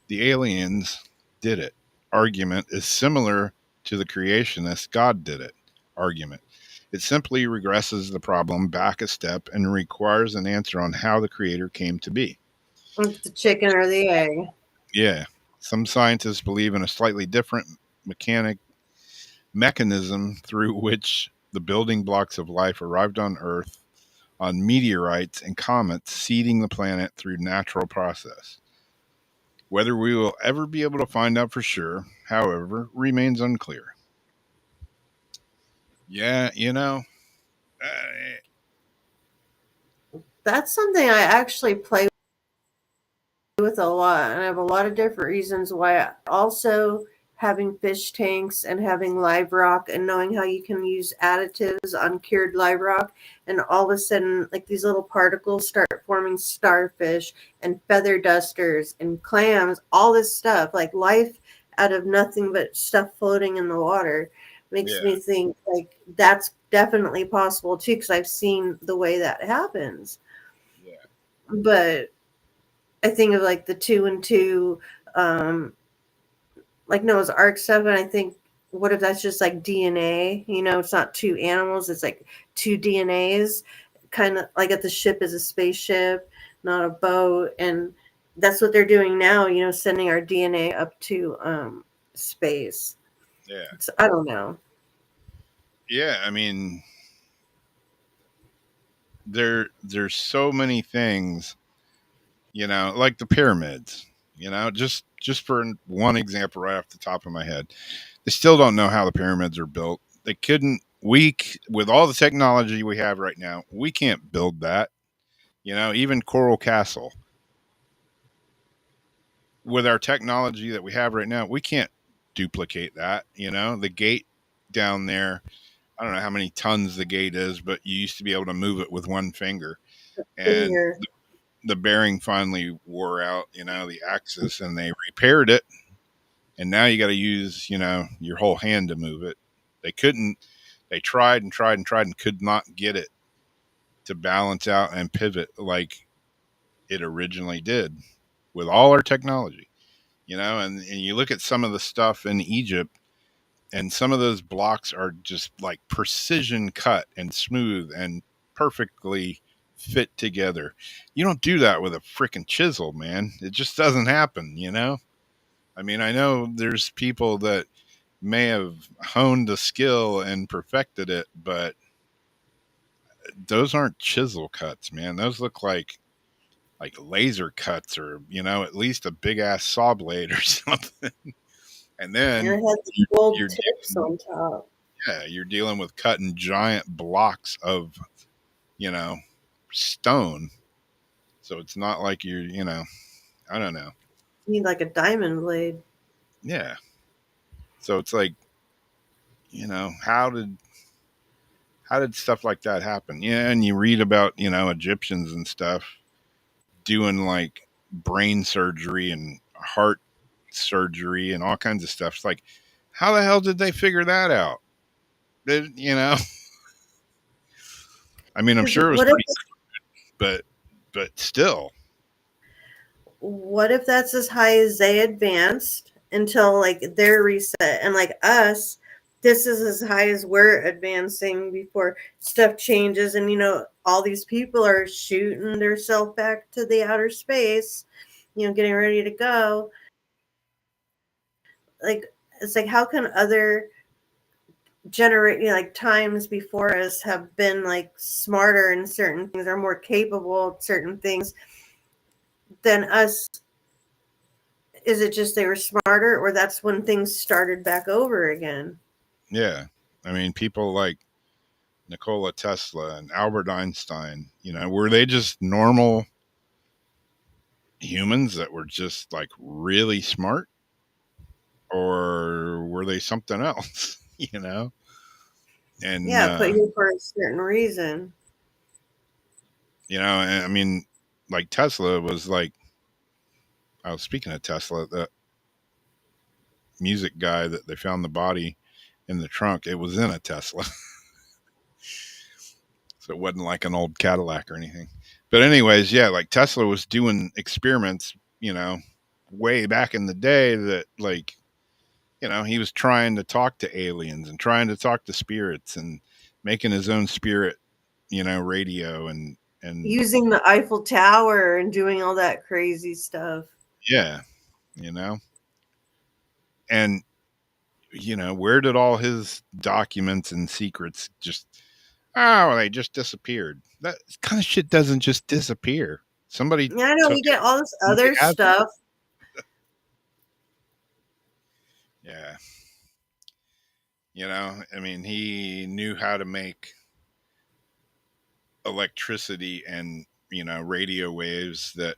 The aliens did it argument is similar to the creationist God did it argument. It simply regresses the problem back a step and requires an answer on how the creator came to be. It's the chicken or the egg. Yeah. Some scientists believe in a slightly different mechanism through which the building blocks of life arrived on Earth on meteorites and comets seeding the planet through natural process. Whether we will ever be able to find out for sure, however, remains unclear. Yeah, That's something I actually play with a lot, and I have a lot of different reasons why. Also, having fish tanks and having live rock and knowing how you can use additives on cured live rock, and all of a sudden, like these little particles start forming starfish and feather dusters and clams, all this stuff, like life out of nothing but stuff floating in the water, makes yeah, me think like that's definitely possible too, because I've seen the way that happens. yeah, But I think of like the two and two, um, like Noah's Ark stuff, and I think, what if that's just like DNA? It's not two animals; it's like two DNAs, kind of like at the ship is a spaceship, not a boat, and that's what they're doing now. Sending our DNA up to space. yeah, I don't know. yeah. I mean, there's so many things, like the pyramids. Just for one example, right off the top of my head, they still don't know how the pyramids are built. They couldn't. With all the technology we have right now, we can't build that. Even Coral Castle, with our technology that we have right now, we can't duplicate that. The gate down there, I don't know how many tons the gate is, but you used to be able to move it with one finger. And Finger. the bearing finally wore out, the axis, and they repaired it. And now you got to use, your whole hand to move it. They tried and tried and tried and could not get it to balance out and pivot like it originally did with all our technology. And you look at some of the stuff in Egypt, and some of those blocks are just like precision cut and smooth and perfectly fit together. You don't do that with a freaking chisel, man. It just doesn't happen. I mean, I know there's people that may have honed the skill and perfected it, but those aren't chisel cuts, man. Those look like laser cuts, or at least a big ass saw blade or something. And And then it has the gold you're tips on top. yeah, you're dealing with cutting giant blocks of, you know, stone. So it's not like I don't know. You need like a diamond blade. Yeah. So it's like, how did stuff like that happen? Yeah, and you read about, Egyptians and stuff doing like brain surgery and heart surgery and all kinds of stuff. It's like, how the hell did they figure that out? You know, I mean, I'm Because sure it was pretty, but still, what if that's as high as they advanced until like they're reset, and like us, this is as high as we're advancing before stuff changes, and all these people are shooting themselves back to the outer space, getting ready to go. Like, it's like, how can other like times before us have been like smarter in certain things or more capable of certain things than us? Is it just they were smarter, or that's when things started back over again? yeah. I mean, people like Nikola Tesla and Albert Einstein, were they just normal humans that were just like really smart, or were they something else? And Yeah, put here for a certain reason. and I mean, like Tesla was like, I was speaking of Tesla, the music guy that they found the body in the trunk, it was in a Tesla. So it wasn't like an old Cadillac or anything. But anyways, yeah, like Tesla was doing experiments, way back in the day that like, he was trying to talk to aliens and trying to talk to spirits and making his own spirit, radio and Using the Eiffel Tower and doing all that crazy stuff. yeah, and where did all his documents and secrets just, oh, they just disappeared? That kind of shit doesn't just disappear. Somebody Yeah, I know, took we get it. all this Somebody other has it. stuff. Yeah. I mean, he knew how to make electricity and, radio waves that,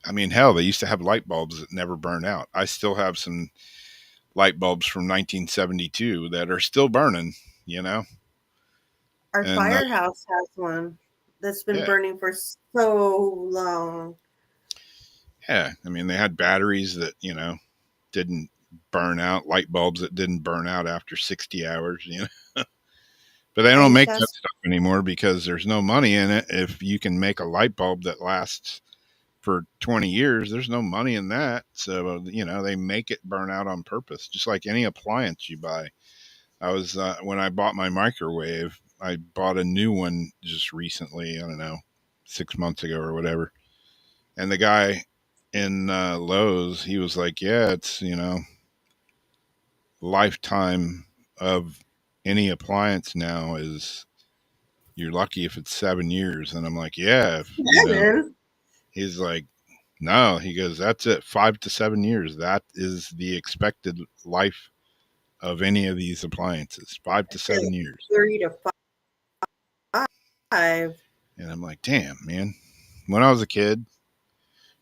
I mean, hell, they used to have light bulbs that never burn out. I still have some light bulbs from 1972 that are still burning, Our and firehouse has one that's been yeah, burning for so long. yeah. I mean, they had batteries that, didn't burn out, light bulbs that didn't burn out after 60 hours, But they I don't used make to that ask, stuff anymore because there's no money in it. If you can make a light bulb that lasts for 20 years, there's no money in that. So, they make it burn out on purpose, just like any appliance you buy. I was, when I bought my microwave, I bought a new one just recently, I don't know, 6 months ago or whatever. And the guy in Lowe's, he was like, yeah, it's, lifetime of any appliance now is, you're lucky if it's 7 years. And I'm like, yeah, Seven? he's like, no, he goes, that's it, 5 to 7 years. That is the expected life of any of these appliances, five I to say seven like years. 3 to 5. And I'm like, damn, man. When I was a kid,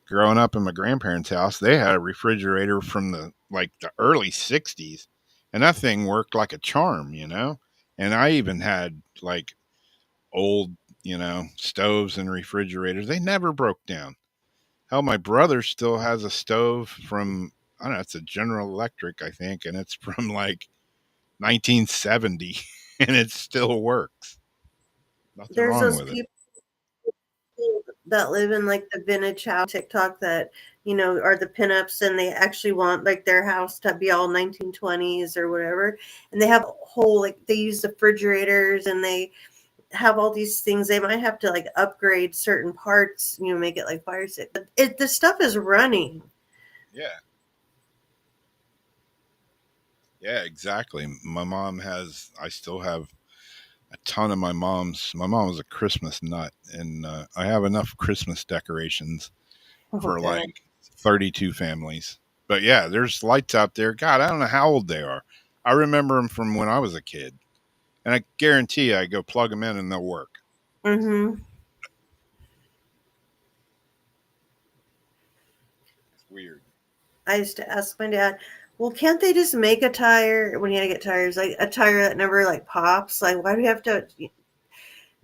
growing up in my grandparents' house, they had a refrigerator from the early 60s, and that thing worked like a charm, And I even had like old, stoves and refrigerators. They never broke down. Hell, my brother still has a stove from, I don't know, it's a General Electric, I think, and it's from like 1970 and it still works. Nothing There's wrong those with it. people that live in like the vintage house TikTok that, are the pinups, and they actually want like their house to be all 1920s or whatever. And they have a whole, like, they use the refrigerators, and they have all these things. They might have to like upgrade certain parts, make it like fire safe. But the stuff is running. Yeah. Yeah, exactly. I still have a ton of my mom was a Christmas nut, and I have enough Christmas decorations Oh, for good. like 32 families. But yeah, there's lights out there. God, I don't know how old they are. I remember them from when I was a kid, and I guarantee you, I go plug them in and they'll work. Mm-hmm. It's weird. I used to ask my dad, well, can't they just make a tire when you had to get tires, like a tire that never like pops? Like, why do we have to? And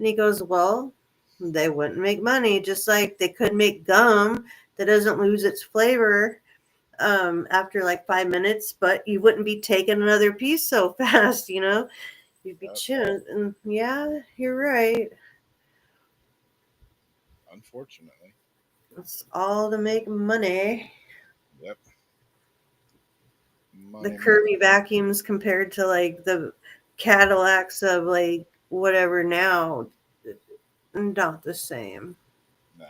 he goes, well, they wouldn't make money, just like they could make gum that doesn't lose its flavor after like 5 minutes, but you wouldn't be taking another piece so fast, you know? You'd be Yep. chewing. And yeah, you're right. Unfortunately. It's all to make money. Yep. The Money, money. Kirby vacuums compared to like the Cadillacs of like whatever now, not the same. No.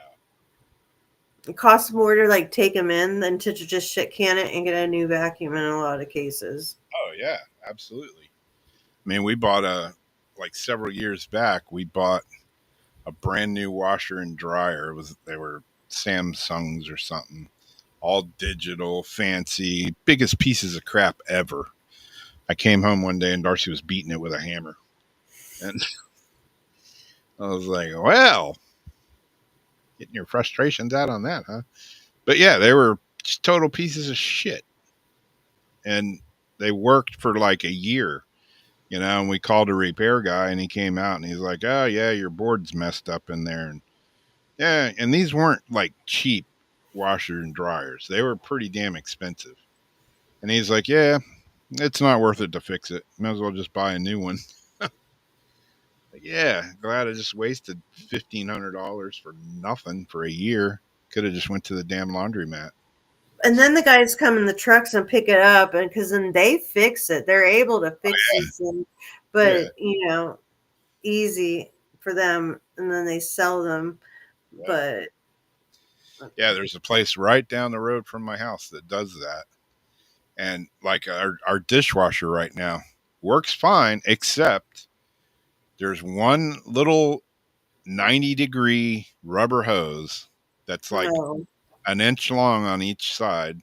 It costs more to like take them in than to just shit can it and get a new vacuum in a lot of cases. Oh yeah, absolutely. I mean, we bought like several years back. We bought a brand new washer and dryer. They were Samsungs or something, all digital, fancy, biggest pieces of crap ever. I came home one day and Darcy was beating it with a hammer, and I was like, "Well, getting your frustrations out on that, huh?" But yeah, they were just total pieces of shit, and they worked for like a year. And we called a repair guy and he came out and he's like, "Oh yeah, your board's messed up in there." And yeah, and these weren't like cheap washers and dryers. They were pretty damn expensive. And he's like, "Yeah, it's not worth it to fix it. Might as well just buy a new one." Like, yeah, glad I just wasted $1,500 for nothing for a year. Could have just went to the damn laundromat. And then the guys come in the trucks and pick it up, and because then they fix it, they're able to fix these things, Yeah, but easy for them, and then they sell them. right. But Yeah, there's a place right down the road from my house that does that. And like our dishwasher right now works fine, except there's one little 90-degree rubber hose that's like no, an inch long on each side.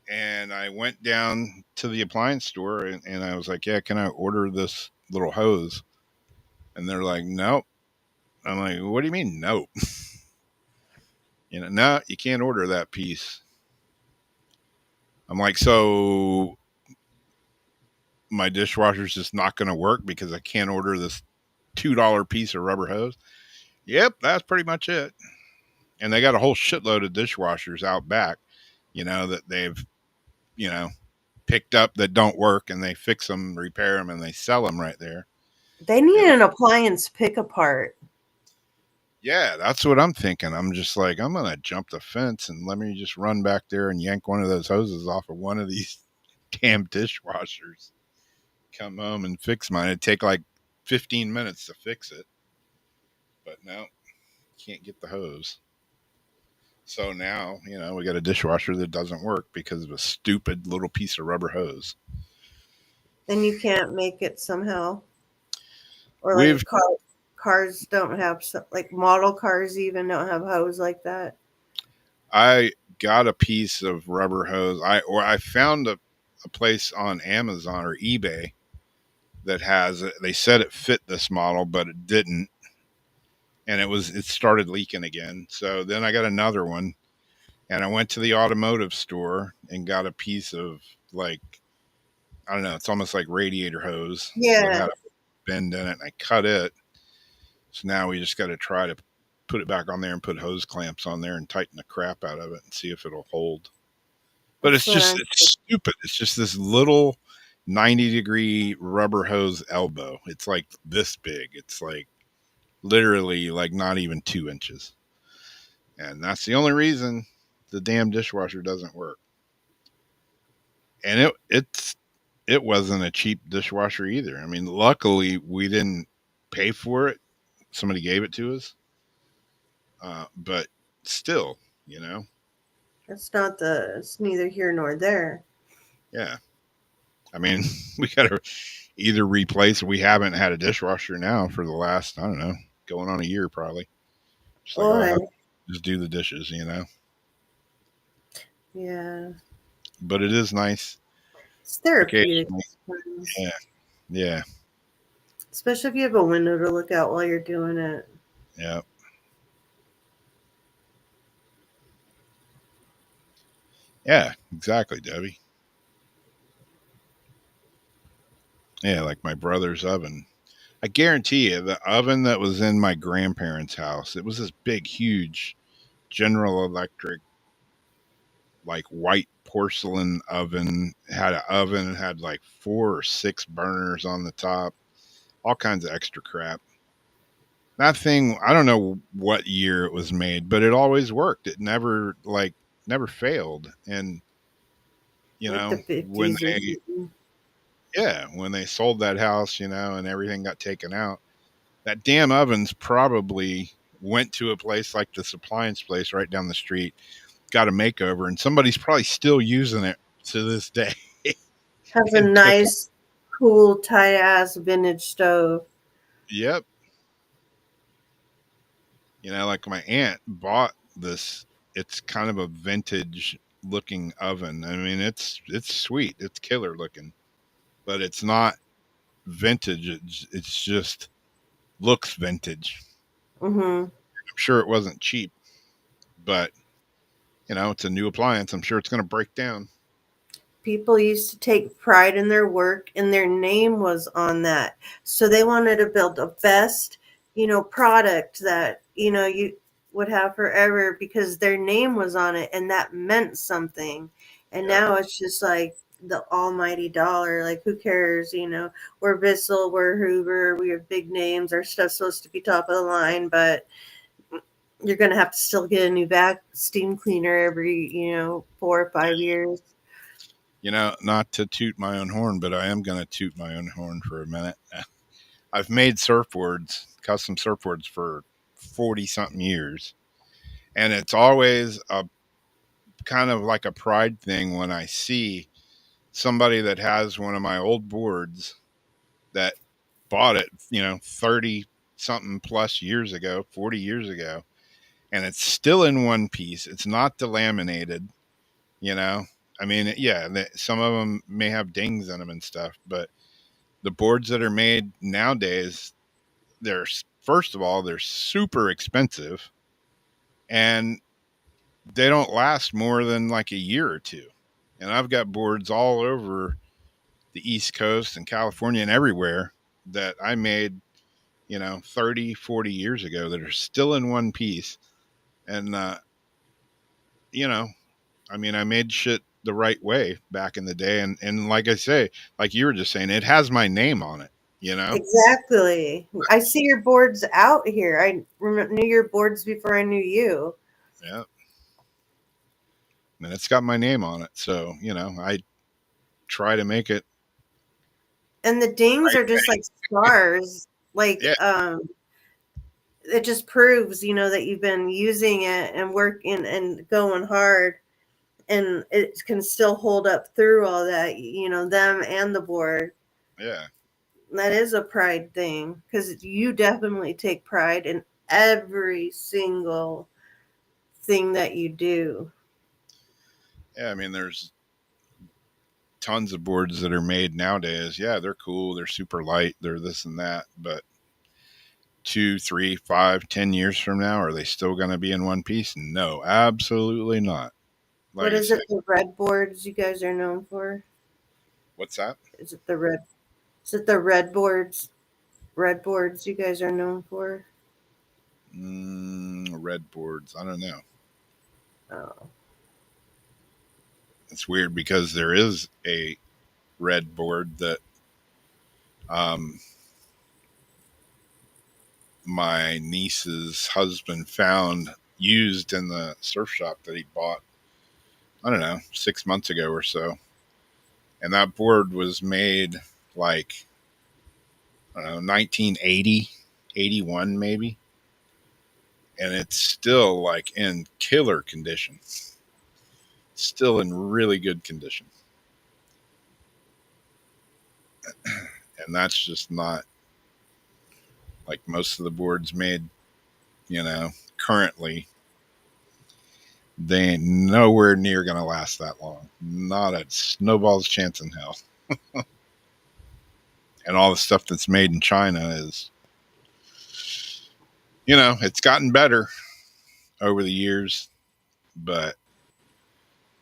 And I went down to the appliance store and I was like, "Yeah, can I order this little hose?" And they're like, "Nope." I'm like, "What do you mean, nope?" No, you can't order that piece. I'm like, "So my dishwasher's just not going to work because I can't order this $2 piece of rubber hose?" Yep, that's pretty much it. And they got a whole shitload of dishwashers out back, that they've, you know, picked up that don't work and they fix them, repair them, and they sell them right there. they need And an appliance pick apart. yeah, that's what I'm thinking. I'm just like, I'm going to jump the fence and let me just run back there and yank one of those hoses off of one of these damn dishwashers. Come home and fix mine. It'd take like 15 minutes to fix it. But no, can't get the hose. So now, we got a dishwasher that doesn't work because of a stupid little piece of rubber hose. And you can't make it somehow, or We've like cars don't have like model cars even don't have hose like that. I got a piece of rubber hose. I found a place on Amazon or eBay that has it. They said it fit this model, but it didn't. And it started leaking again. So then I got another one and I went to the automotive store and got a piece of like, I don't know, it's almost like radiator hose that Yeah, had a bend in it, and I cut it. So now we just got to try to put it back on there and put hose clamps on there and tighten the crap out of it and see if it'll hold. But that's what I'm. it's stupid. It's just this little 90-degree rubber hose elbow. It's like this big. It's like literally like not even 2 inches. And that's the only reason the damn dishwasher doesn't work. And it wasn't a cheap dishwasher either. I mean, luckily we didn't pay for it. Somebody gave it to us. But still, It's neither here nor there. yeah. I mean, we got to either replace. We haven't had a dishwasher now for the last, I don't know, going on a year probably. Just like, oh, I Boy, have to just do the dishes. yeah, But it is nice it's therapeutic. occasionally. Sometimes. Yeah, yeah, Especially if you have a window to look out while you're doing it. yeah, yeah. Exactly, Debbie. Yeah, like my brother's oven. I guarantee you, the oven that was in my grandparents' house, it was this big, huge General Electric, like white porcelain oven. Had an oven, had like 4 or 6 burners on the top, all kinds of extra crap. That thing, I don't know what year it was made, but it always worked. It never failed. And Like the when 50s or they something. yeah, when they sold that house, and everything got taken out, that damn ovens probably went to a place like this appliance place right down the street, got a makeover, and somebody's probably still using it to this day. Has a And took nice, cool, tight ass vintage stove. Yep. Like my aunt bought this. It's kind of a vintage looking oven. I mean, it's sweet. It's killer looking, but it's not vintage. It's just looks vintage. Hmm. I'm sure it wasn't cheap, but it's a new appliance. I'm sure it's going to break down. People used to take pride in their work and their name was on that. So they wanted to build a best, product that, you would have forever because their name was on it and that meant something. And Yep. now it's just like the almighty dollar. Like, who cares? We're Bissell, we're Hoover, we have big names. Our stuff's supposed to be top of the line, but you're going to have to still get a new steam cleaner every, 4 or 5 years. Not to toot my own horn, but I am going to toot my own horn for a minute. I've made surfboards, custom surfboards for 40 something years. And it's always a kind of like a pride thing when I see somebody that has one of my old boards that bought it, 30 something plus years ago, 40 years ago, and it's still in one piece. It's not delaminated, you know. I mean, yeah, some of them may have dings in them and stuff, but the boards that are made nowadays, they're first of all, they're super expensive and they don't last more than like a year or two. And I've got boards all over the East Coast and California and everywhere that I made, 30, 40 years ago that are still in one piece. And, you know, I mean, I made shit the right way back in the day. And like I say, like you were just saying, it has my name on it, you know? Exactly. I see your boards out here. I knew your boards before I knew you. Yeah. And it's got my name on it. So, I try to make it And the dings right. are just like stars. Like, Yeah. it just proves, that you've been using it and working and going hard, and it can still hold up through all that, them and the board. Yeah. That is a pride thing because you definitely take pride in every single thing that you do. Yeah. I mean, there's tons of boards that are made nowadays. Yeah, they're cool. They're super light. They're this and that. But 2, 3, 5, 10 years from now, are they still going to be in one piece? No, absolutely not. What Like I is say, it, the red boards you guys are known for? what's that? Is it the red? Is it the red boards? Red boards you guys are known for? Red boards. I don't know. Oh, It's weird because there is a red board that um, my niece's husband found used in the surf shop that he bought, I don't know, 6 months ago or so. And that board was made like, I don't know, 1980, 81 maybe. And it's still like in killer condition, still in really good condition. And that's just not like most of the boards made, currently. They ain't nowhere near going to last that long. Not a snowball's chance in hell. And all the stuff that's made in China is, it's gotten better over the years, but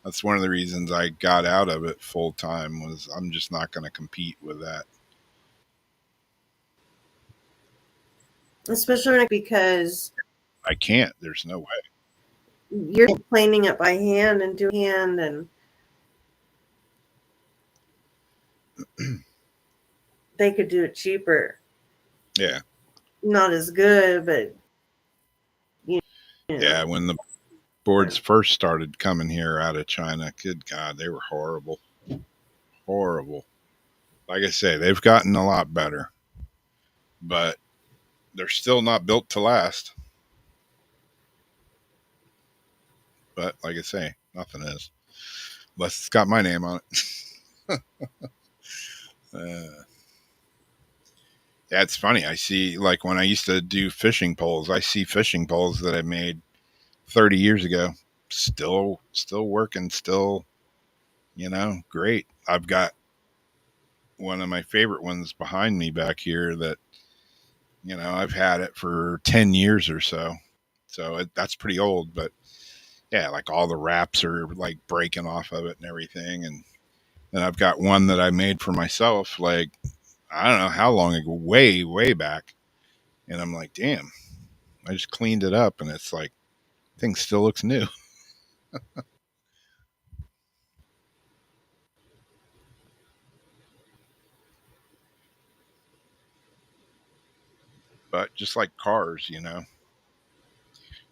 that's one of the reasons I got out of it full time was I'm just not going to compete with that. especially because I can't. There's no way. you're planing it by hand and doing hand, and they could do it cheaper. Yeah. Not as good, but you Yeah. know. When the boards first started coming here out of China, good God, they were horrible. Horrible. Like I say, they've gotten a lot better, but they're still not built to last. But like I say, nothing is. Unless it's got my name on it. Yeah, it's funny. I see, like, when I used to do fishing poles, I see fishing poles that I made 30 years ago still working, still, great. I've got one of my favorite ones behind me back here that, I've had it for 10 years or so. So that's pretty old, but yeah, like all the wraps are like breaking off of it and everything. And then I've got one that I made for myself, like, I don't know how long ago, way back. And I'm like, damn, I just cleaned it up and it's like, thing still looks new. But just like cars,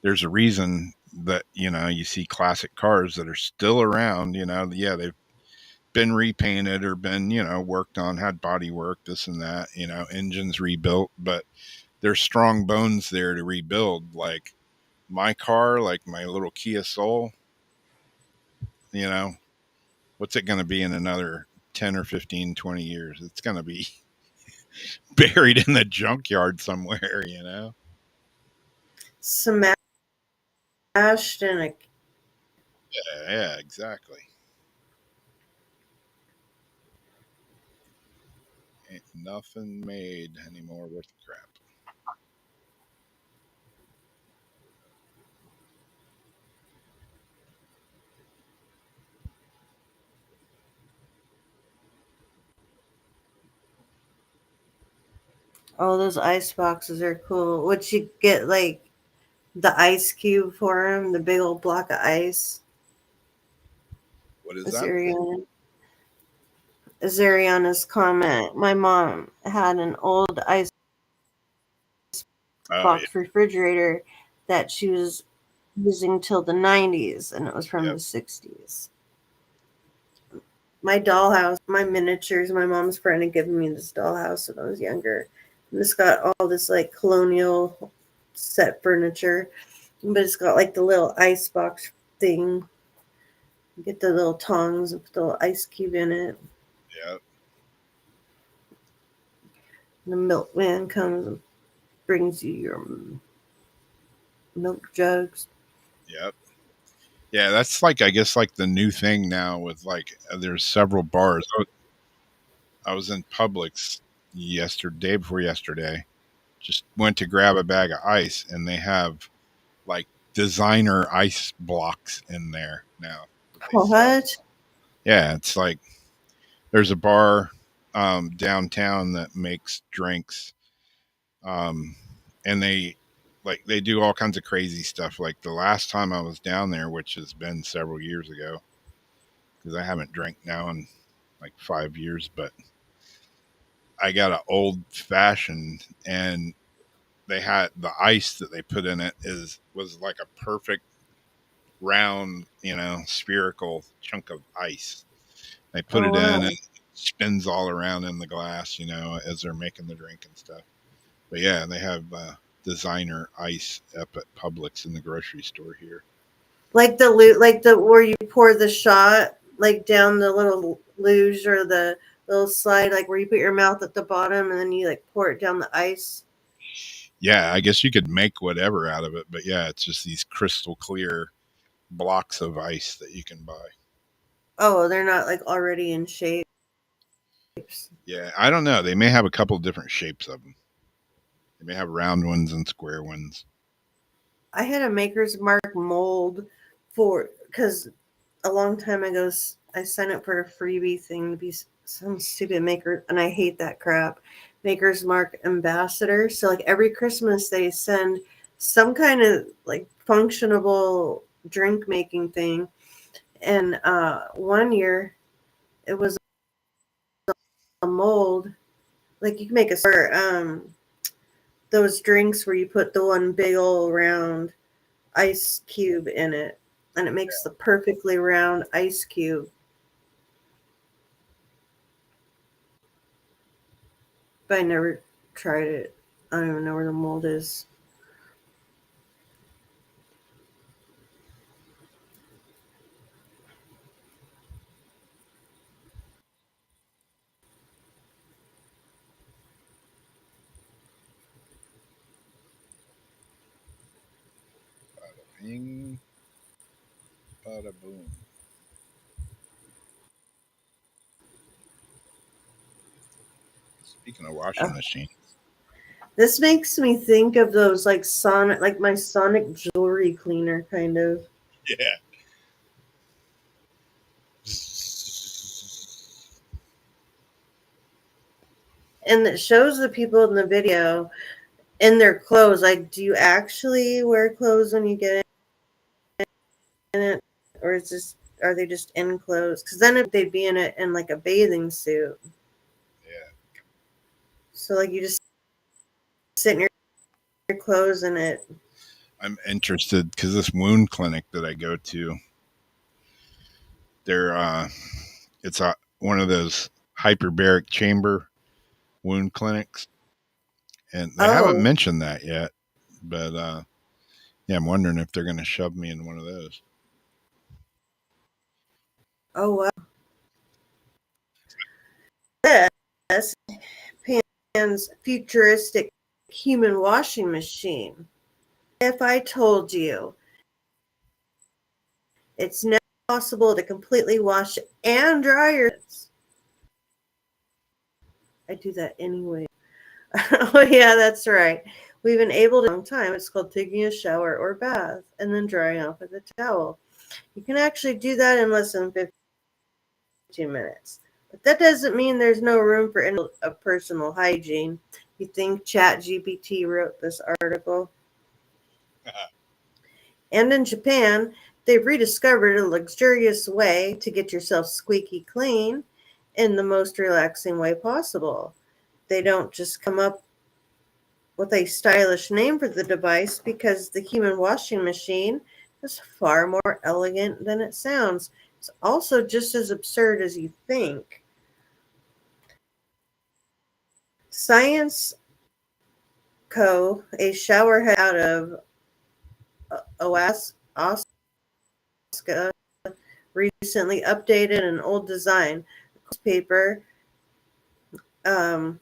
there's a reason that, you see classic cars that are still around, yeah, they've been repainted or been, worked on, had body work, this and that, engines rebuilt, but there's strong bones there to rebuild. Like my car, like my little Kia Soul, you know, what's it going to be in another 10 or 15, 20 years? It's going to be buried in the junkyard somewhere, Smashed in a. Yeah, exactly. Ain't nothing made anymore worth the crap. Oh, those ice boxes are cool. Would you get like the ice cube for him, the big old block of ice? What is that? Azariana. Azariana's comment. My mom had an old ice Oh, yeah. box refrigerator that she was using till the 90s, and it was from Yep. the 60s. My dollhouse, my miniatures, my mom's friend had given me this dollhouse when I was younger. And it's got all this like colonial set furniture, but it's got like the little ice box thing. You get the little tongs and put the little ice cube in it. Yep. And the milkman comes and brings you your milk jugs. Yep. Yeah, that's like, I guess, like the new thing now with like, there's several bars. I was in Publix day before yesterday. Just went to grab a bag of ice, and they have like designer ice blocks in there now that they sell. What? Yeah, it's like there's a bar downtown that makes drinks, um, and they do all kinds of crazy stuff. Like the last time I was down there, which has been several years ago, because I haven't drank now in like 5 years, but I got an old fashioned, and they had the ice that they put in it was like a perfect round, spherical chunk of ice. They put Oh, it in wow. and it spins all around in the glass, as they're making the drink and stuff. But yeah, they have designer ice up at Publix in the grocery store here. Like the where you pour the shot like down the little luge or the little slide, like where you put your mouth at the bottom and then you like pour it down the ice. Yeah, I guess you could make whatever out of it, but yeah, it's just these crystal clear blocks of ice that you can buy. Oh, they're not like already in shapes. Yeah, I don't know. They may have a couple different shapes of them. They may have round ones and square ones. I had a Maker's Mark mold for because a long time ago I signed up for a freebie thing to be some stupid maker, and I hate that crap. Maker's Mark ambassador. So like every Christmas they send some kind of like functionable drink making thing. And one year it was a mold. Like you can make those drinks where you put the one big old round ice cube in it, and it makes the perfectly round ice cube. But I never tried it. I don't even know where the mold is. Bing, bada boom. Speaking of washing machine, This makes me think of those like Sonic, like my Sonic jewelry cleaner, kind of. yeah. And it shows the people in the video in their clothes. Like, do you actually wear clothes when you get in it, or is just are they just in clothes? Because then if they'd be in it in like a bathing suit, Yeah. so like you just sit in your clothes in it. I'm interested because this wound clinic that I go to, it's one of those hyperbaric chamber wound clinics, and they haven't Oh, mentioned that yet. But yeah, I'm wondering if they're going to shove me in one of those. oh wow. This Pan's futuristic human washing machine. If I told you it's now possible to completely wash and dry your clothes. I do that anyway. Oh yeah, that's right. We've been able to a long time. It's called taking a shower or bath and then drying off with a towel. You can actually do that in less than 15 minutes. But that doesn't mean there's no room for any of personal hygiene. You think ChatGPT wrote this article? And in Japan, they've rediscovered a luxurious way to get yourself squeaky clean in the most relaxing way possible. They don't just come up with a stylish name for the device because the human washing machine is far more elegant than it sounds. It's also just as absurd as you think. Science Co., a showerhead out of Osaka, recently updated an old design. Paper, um,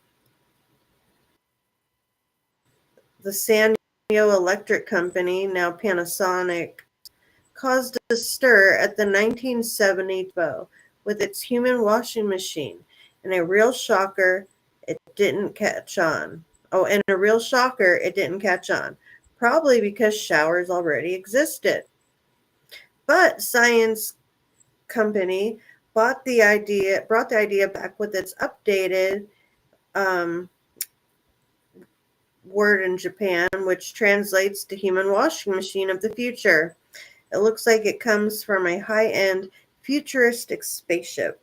the Sanyo Electric Company, now Panasonic, caused a stir at the 1970 Expo with its human washing machine. And a real shocker, it didn't catch on. Oh, and a real shocker, it didn't catch on. Probably because showers already existed. But Science Company brought the idea back with its updated um, word in Japan, which translates to human washing machine of the future. It looks like it comes from a high-end futuristic spaceship.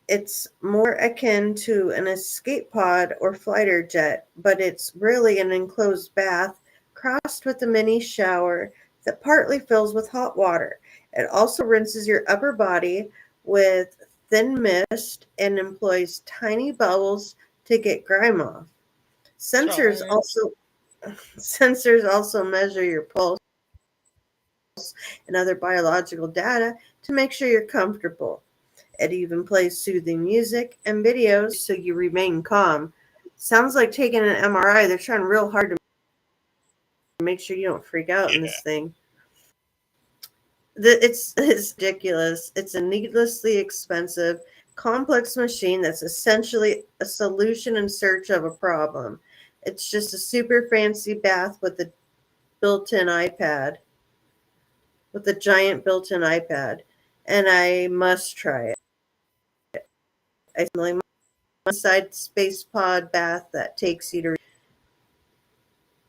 It's more akin to an escape pod or fighter jet, but it's really an enclosed bath crossed with a mini shower that partly fills with hot water. It also rinses your upper body with thin mist and employs tiny bubbles to get grime off. Sensors Try. also sensors also measure your pulse and other biological data to make sure you're comfortable. It even plays soothing music and videos so you remain calm. Sounds like taking an MRI. They're trying real hard to make sure you don't freak out in Yeah. this thing. It's ridiculous. It's a needlessly expensive, complex machine that's essentially a solution in search of a problem. It's just a super fancy bath with a built-in iPad, with a giant built-in iPad, and I must try it. I like my side space pod bath that takes you to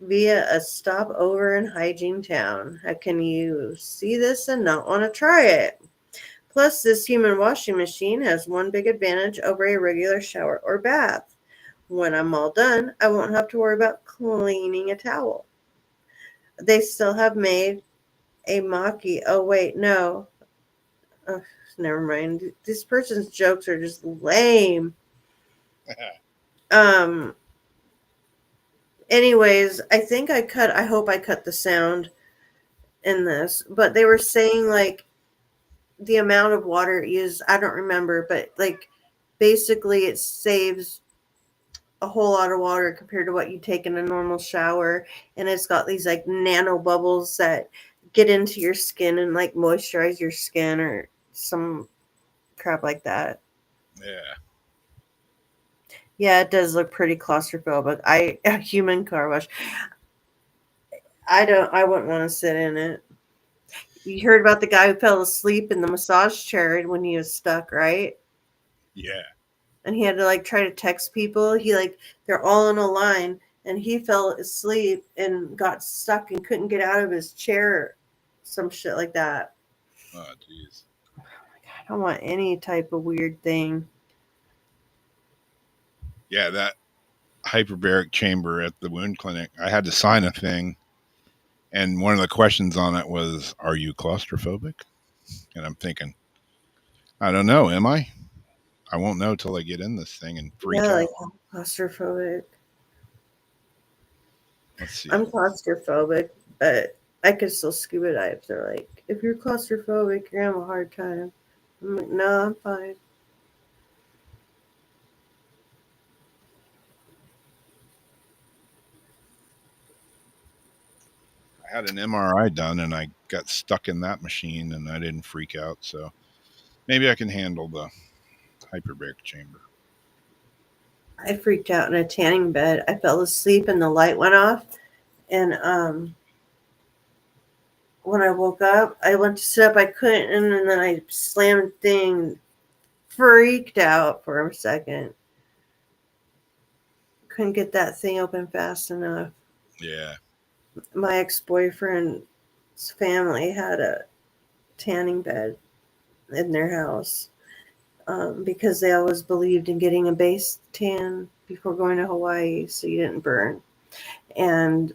via a stopover in Hygiene Town. How can you see this and not want to try it? Plus, this human washing machine has one big advantage over a regular shower or bath. When I'm all done, I won't have to worry about cleaning a towel. They still have made a maki. Oh, wait, no. Oh, never mind. This person's jokes are just lame. Um, anyways, I hope I cut the sound in this, but they were saying like the amount of water it uses, I don't remember, but like basically it saves a whole lot of water compared to what you take in a normal shower, and it's got these like nano bubbles that get into your skin and like moisturize your skin or some crap like that. Yeah. Yeah, it does look pretty claustrophobic. A human car wash. I wouldn't want to sit in it. You heard about the guy who fell asleep in the massage chair when he was stuck, right? Yeah. And he had to like try to text people. They're all in a line, and he fell asleep and got stuck and couldn't get out of his chair. Some shit like that. Oh, jeez. I don't want any type of weird thing. Yeah, that hyperbaric chamber at the wound clinic, I had to sign a thing, and one of the questions on it was, "Are you claustrophobic?" And I'm thinking, I don't know. Am I? I won't know till I get in this thing and freak Yeah, like out. I'm claustrophobic. Let's see. I'm claustrophobic, but I could still scuba dive. They're like, if you're claustrophobic, you're gonna have a hard time. I'm like, no, I'm fine. I had an MRI done, and I got stuck in that machine, and I didn't freak out. So maybe I can handle the hyperbaric chamber. I freaked out in a tanning bed. I fell asleep and the light went off, and when I woke up, I went to sit up, I couldn't, and then I slammed the thing, freaked out for a second. Couldn't get that thing open fast enough. Yeah. My ex-boyfriend's family had a tanning bed in their house because they always believed in getting a base tan before going to Hawaii so you didn't burn. And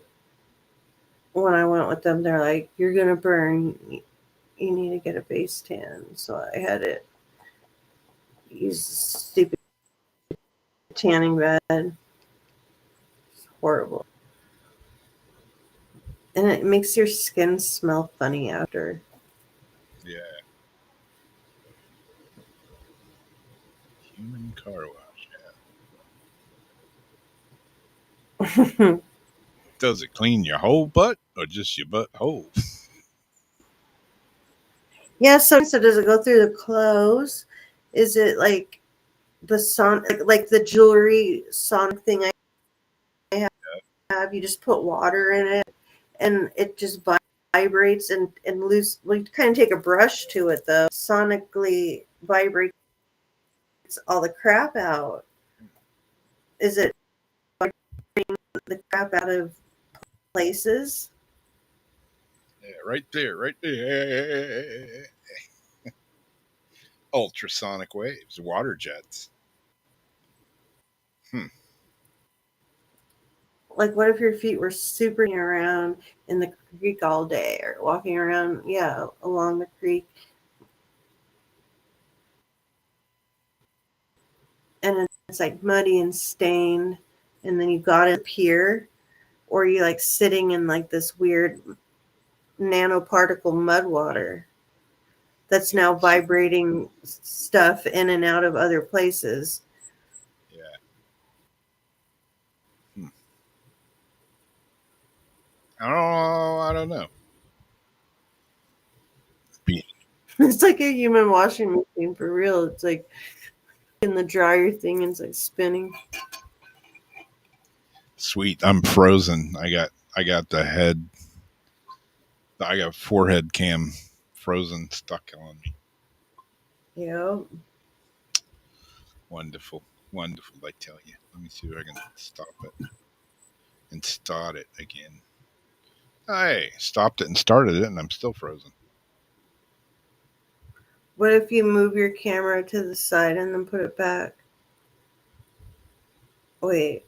when I went with them, they're like, "You're gonna burn. You need to get a base tan." So I had to use the stupid tanning bed. It's horrible, and it makes your skin smell funny after. Yeah. Human car wash. Yeah, Does it clean your whole butt or just your butt hole? so does it go through the clothes? Is it like the like the jewelry sonic thing I have? You just put water in it, and it just vibrates and loose. We kind of take a brush to it though. Sonically vibrates all the crap out. Is it the crap out of places? Yeah, right there, right there. Ultrasonic waves, water jets. Hmm. Like, what if your feet were super around in the creek all day or walking around, yeah, along the creek, and it's like muddy and stained, and then you got a pier, or you like sitting in like this weird nanoparticle mud water that's now vibrating stuff in and out of other places. Yeah. Hmm. I don't know. Be It's like a human washing machine for real. It's like in the dryer thing, and it's like spinning. sweet. I'm frozen. I got the head. I got forehead cam frozen, stuck on me. Yeah. Wonderful, wonderful. I tell you. Let me see if I can stop it. and start it again. Hey, stopped it and started it, and I'm still frozen. What if you move your camera to the side and then put it back? Wait.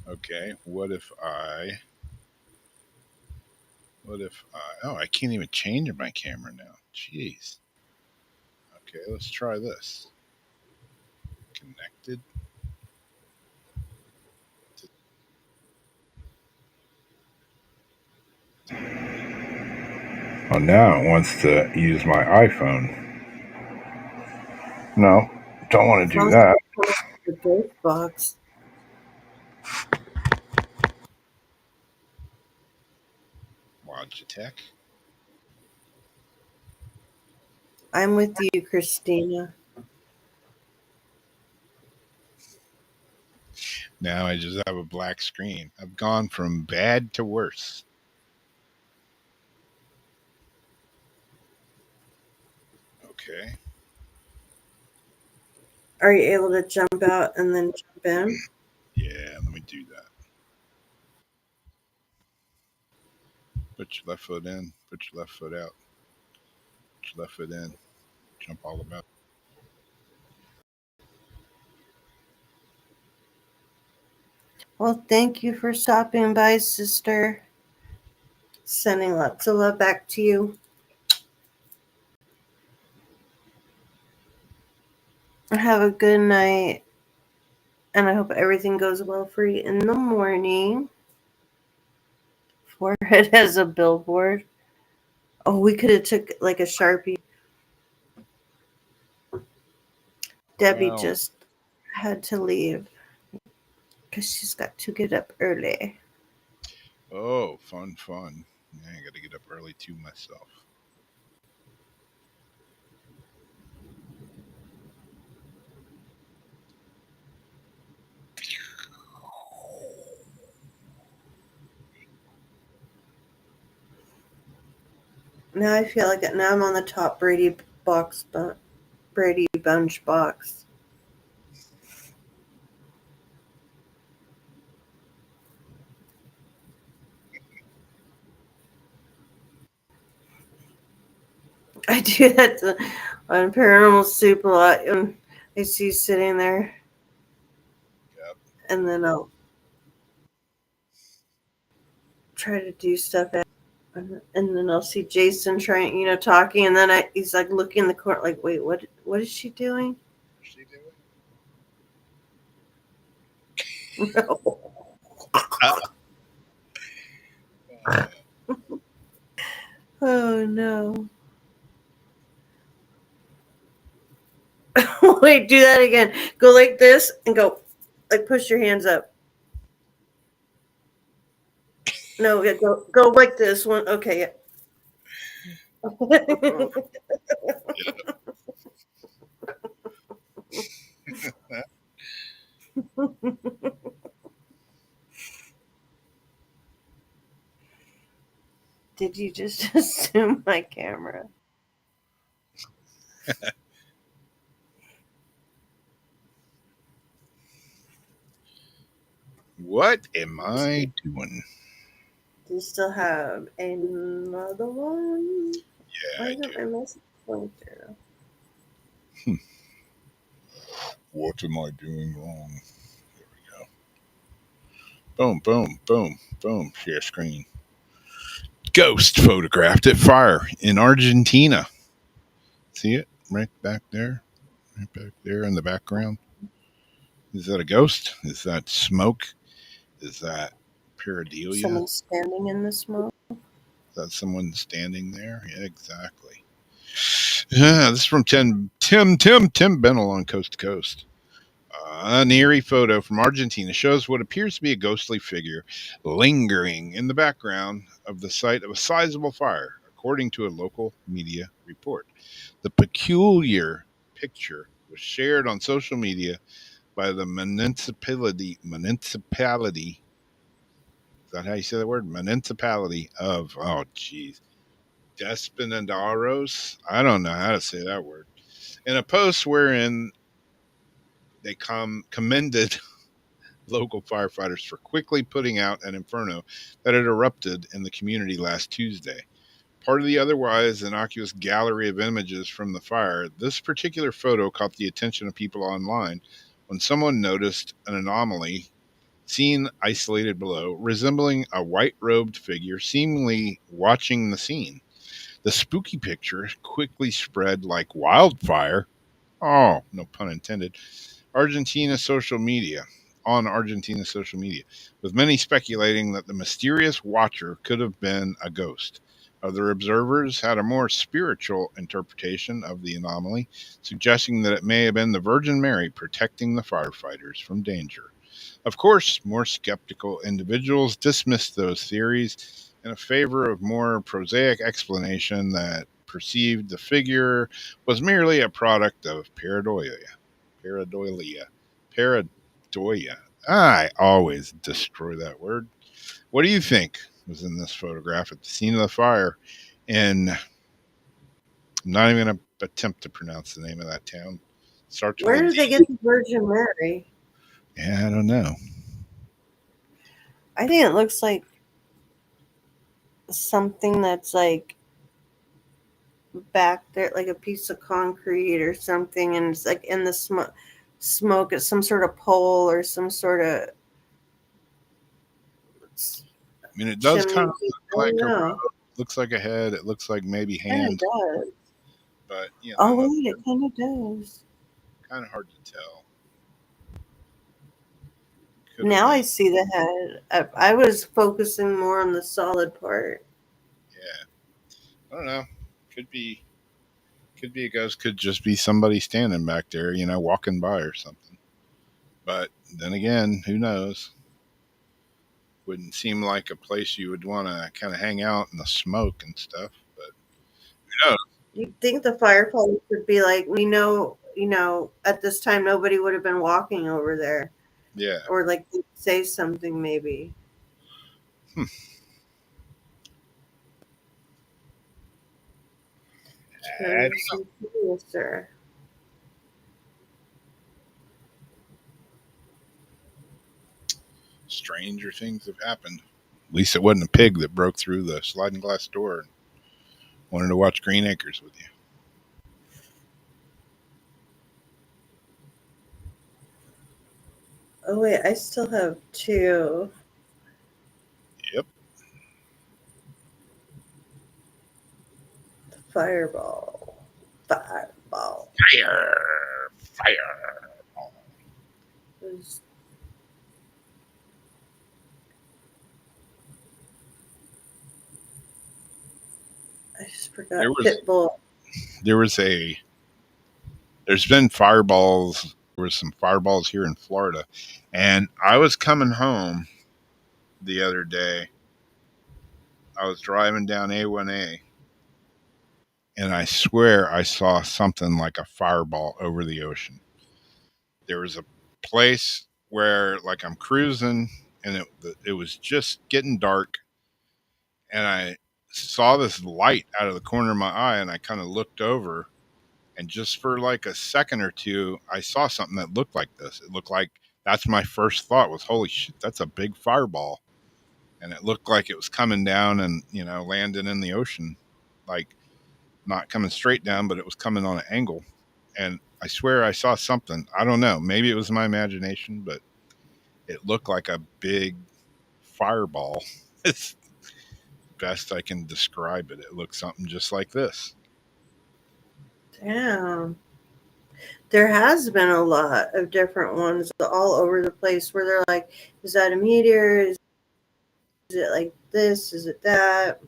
Okay, what if I. What if I. Oh, I can't even change my camera now. Jeez. Okay, let's try this. Connected. Oh, now it wants to use my iPhone. No, don't want to do Sounds that. like the ghost box. Logitech. I'm with you, Christina. Now I just have a black screen. I've gone from bad to worse. Okay. Are you able to jump out and then jump in? Yeah, let me do that. Put your left foot in, put your left foot out, put your left foot in, jump all about. Well, thank you for stopping by, sister. Sending lots of love back to you. Have a good night. And I hope everything goes well for you in the morning. Forehead has a billboard. Oh, we could have took like a Sharpie. Debbie Well, just had to leave because she's got to get up early. oh, fun, fun. Yeah, I got to get up early too myself. Now I feel like now I'm on the top Brady Bunch box. I do that on Paranormal Soup a lot. And I see you sitting there, Yep. and then I'll try to do stuff, and then I'll see Jason trying, talking, and then he's like looking in the corner, like, wait, what is she doing? What's she doing? No. Oh no. Wait, do that again. Go like this and go, like push your hands up. No, yeah, go like this one. Okay, yeah. Did you just assume my camera? What am I doing? Do you still have another one? Yeah, Why I isn't do. my message going through? What am I doing wrong? Here we go. Boom, boom, boom, boom. Share screen. Ghost photographed at fire in Argentina. See it right back there? Right back there in the background. Is that a ghost? Is that smoke? Is that pareidolia? Someone standing in the smoke. Is that someone standing there? Yeah, exactly. Yeah, this is from Tim Bennell on Coast to Coast. An eerie photo from Argentina shows what appears to be a ghostly figure lingering in the background of the site of a sizable fire, according to a local media report. The peculiar picture was shared on social media by the municipality. Is that how you say that word? Municipality of, oh geez, Despinados. I don't know how to say that word. In a post wherein they commended local firefighters for quickly putting out an inferno that had erupted in the community last Tuesday. Part of the otherwise innocuous gallery of images from the fire, this particular photo caught the attention of people online when someone noticed an anomaly seen isolated below, resembling a white robed figure seemingly watching the scene. The spooky picture quickly spread like wildfire. Oh, no pun intended. Argentina social media on Argentina social media, with many speculating that the mysterious watcher could have been a ghost. Other observers had a more spiritual interpretation of the anomaly, suggesting that it may have been the Virgin Mary protecting the firefighters from danger. Of course, more skeptical individuals dismissed those theories in favor of more prosaic explanation that perceived the figure was merely a product of pareidolia. Pareidolia. Pareidolia. I always destroy that word. What do you think was in this photograph at the scene of the fire? And I'm not even going to attempt to pronounce the name of that town. Starts with Where a did D. they get the Virgin Mary? Yeah, I don't know. I think it looks like something that's like back there, like a piece of concrete or something, and it's like in the smoke. It's some sort of pole or some sort of I mean, it does chimney. kind of I look like don't know. looks like a head. It looks like maybe Kind of hand, does. but Oh wait, it kind of does. kind of hard to tell. Could Now I been, see the head. I was focusing more on the solid part. yeah. I don't know. Could be, could be a ghost. Could just be somebody standing back there, walking by or something. But then again, who knows? Wouldn't seem like a place you would want to kind of hang out in the smoke and stuff. But who knows? You'd think the firefighters would be like, we know, at this time nobody would have been walking over there, Yeah. or like say something maybe. I Curious and curiouser. Stranger things have happened. At least it wasn't a pig that broke through the sliding glass door and wanted to watch Green Acres with you. Oh wait, I still have two. Yep. Fireball. Fireball. Fire. Fire. There's- I just forgot There was Pitbull. there was a there's been fireballs. There was some fireballs here in Florida, and I was coming home the other day. I was driving down A1A, and I swear I saw something like a fireball over the ocean. There was a place where, like, I'm cruising, and it was just getting dark, and I saw this light out of the corner of my eye, and I kind of looked over, and just for like a second or two, I saw something that looked like this. It looked like that's my first thought was, holy shit, that's a big fireball. And it looked like it was coming down and, landing in the ocean, like not coming straight down, but it was coming on an angle. And I swear I saw something. I don't know. Maybe it was my imagination, but it looked like a big fireball. It's best I can describe it. It looked something just like this. Damn. There has been a lot of different ones all over the place where they're like, is that a meteor? Is it like this? Is it that?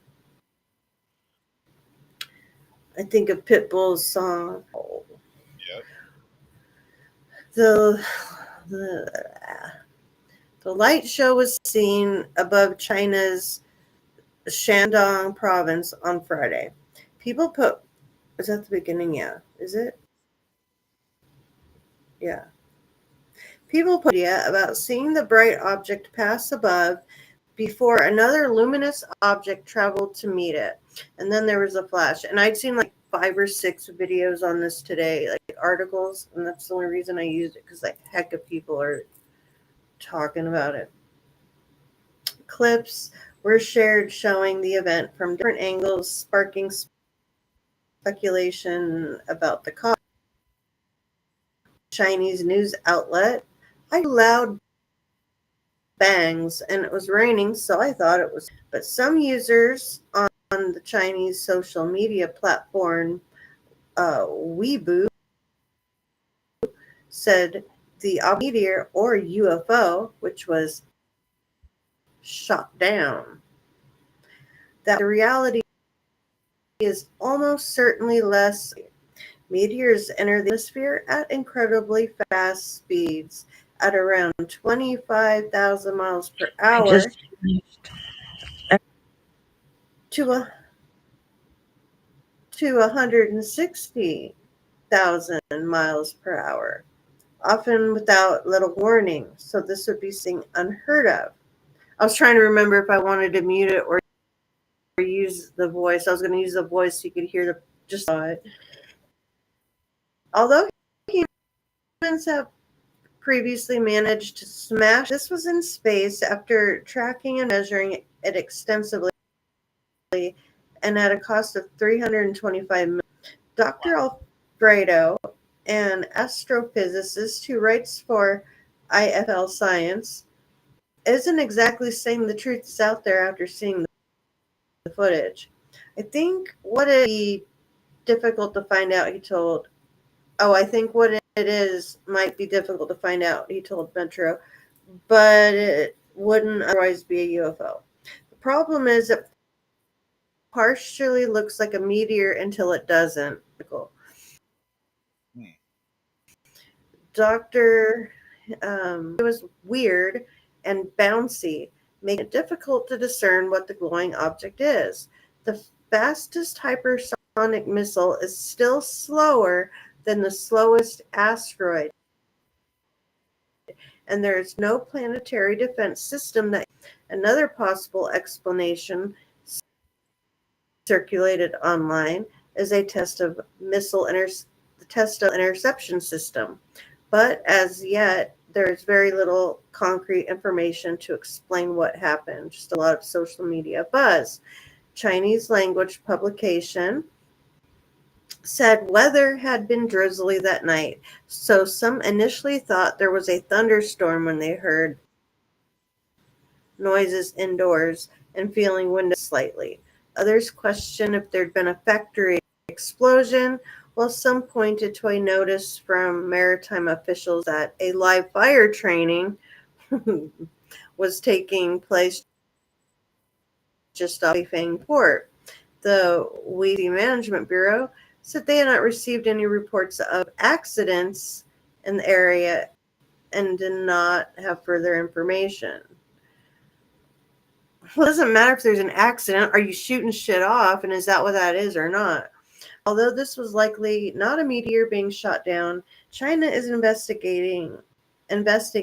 I think of Pitbull's song. Yep. The the light show was seen above China's Shandong province on Friday. People put is that the beginning? Yeah. Is it? Yeah. People put about seeing the bright object pass above before another luminous object traveled to meet it. And then there was a flash. And I'd seen like 5 or 6 videos on this today, like articles, and that's the only reason I used it because like heck of people are talking about it. Clips were shared showing the event from different angles, sparking speculation about the cause. Chinese news outlet. I loud bangs and it was raining, so I thought it was. But some users on the Chinese social media platform Weibo said the meteor or UFO, which was shot down, that the reality is almost certainly less. Meteors enter the atmosphere at incredibly fast speeds, at around 25,000 miles per hour to a to 160,000 miles per hour, often without little warning. So this would be something unheard of. I was trying to remember if I wanted to mute it or use the voice. I was going to use the voice so you could hear the just it. Although humans have previously managed to smash, this was in space after tracking and measuring it extensively and at a cost of $325 million. Dr. Alfredo, an astrophysicist who writes for IFL Science, isn't exactly saying the truth is out there after seeing the footage. I think what it be difficult to find out, he told. Oh, I think what it is might be difficult to find out, he told Metro, but it wouldn't otherwise be a UFO. The problem is it partially looks like a meteor until it doesn't. Doctor, it was weird and bouncy, making it difficult to discern what the glowing object is. The fastest hypersonic missile is still slower than the slowest asteroid, and there is no planetary defense system that. Another possible explanation circulated online is a test of interception system, but as yet there is very little concrete information to explain what happened. Just a lot of social media buzz. Chinese language publication said weather had been drizzly that night, so some initially thought there was a thunderstorm when they heard noises indoors and feeling winded slightly. Others questioned if there'd been a factory explosion, while some pointed to a notice from maritime officials that a live fire training was taking place just off Fang Port. The Weedy Management Bureau said they had not received any reports of accidents in the area and did not have further information. Well, it doesn't matter if there's an accident. Are you shooting shit off? And is that what that is or not? Although this was likely not a meteor being shot down, China is investing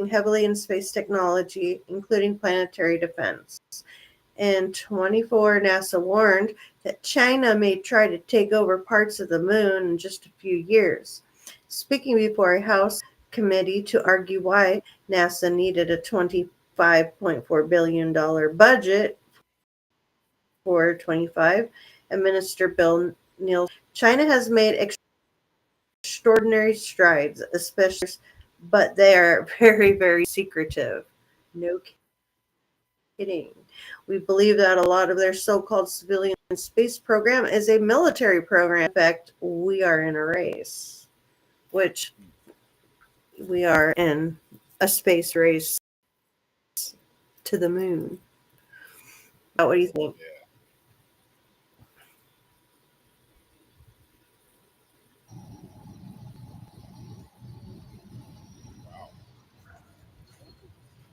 heavily in space technology, including planetary defense. In 24, NASA warned that China may try to take over parts of the moon in just a few years. Speaking before a House committee to argue why NASA needed a $25.4 billion budget for 25, and Minister Bill Neal, China has made extraordinary strides, especially, but they are very, very secretive. No kidding. We believe that a lot of their so-called civilian space program is a military program. In fact, we are in a race, which we are in a space race to the moon. What do you think?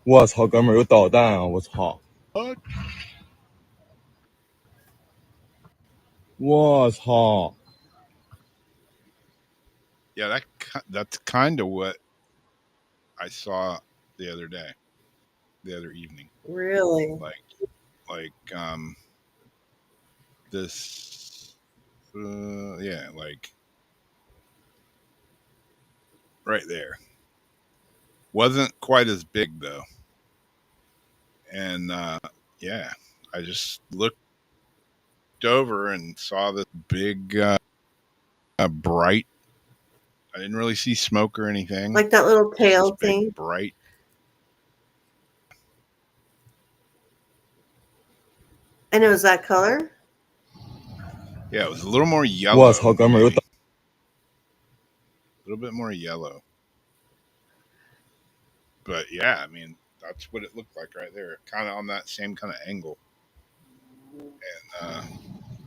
我操，哥们儿有导弹啊！我操！ What? 我操！ Yeah, that's kind of what I saw the other evening. Really? Like this Yeah, like right there. Wasn't quite as big though, and yeah, I just looked over and saw this big, bright. I didn't really see smoke or anything. Like that little Just this tail big, thing. bright. And it was that color? Yeah, it was a little more 我 yellow, 操，哥们儿有 maybe 导 a little bit more yellow. But yeah, I mean, that's what it looked like right there, kind of on that same kind of angle.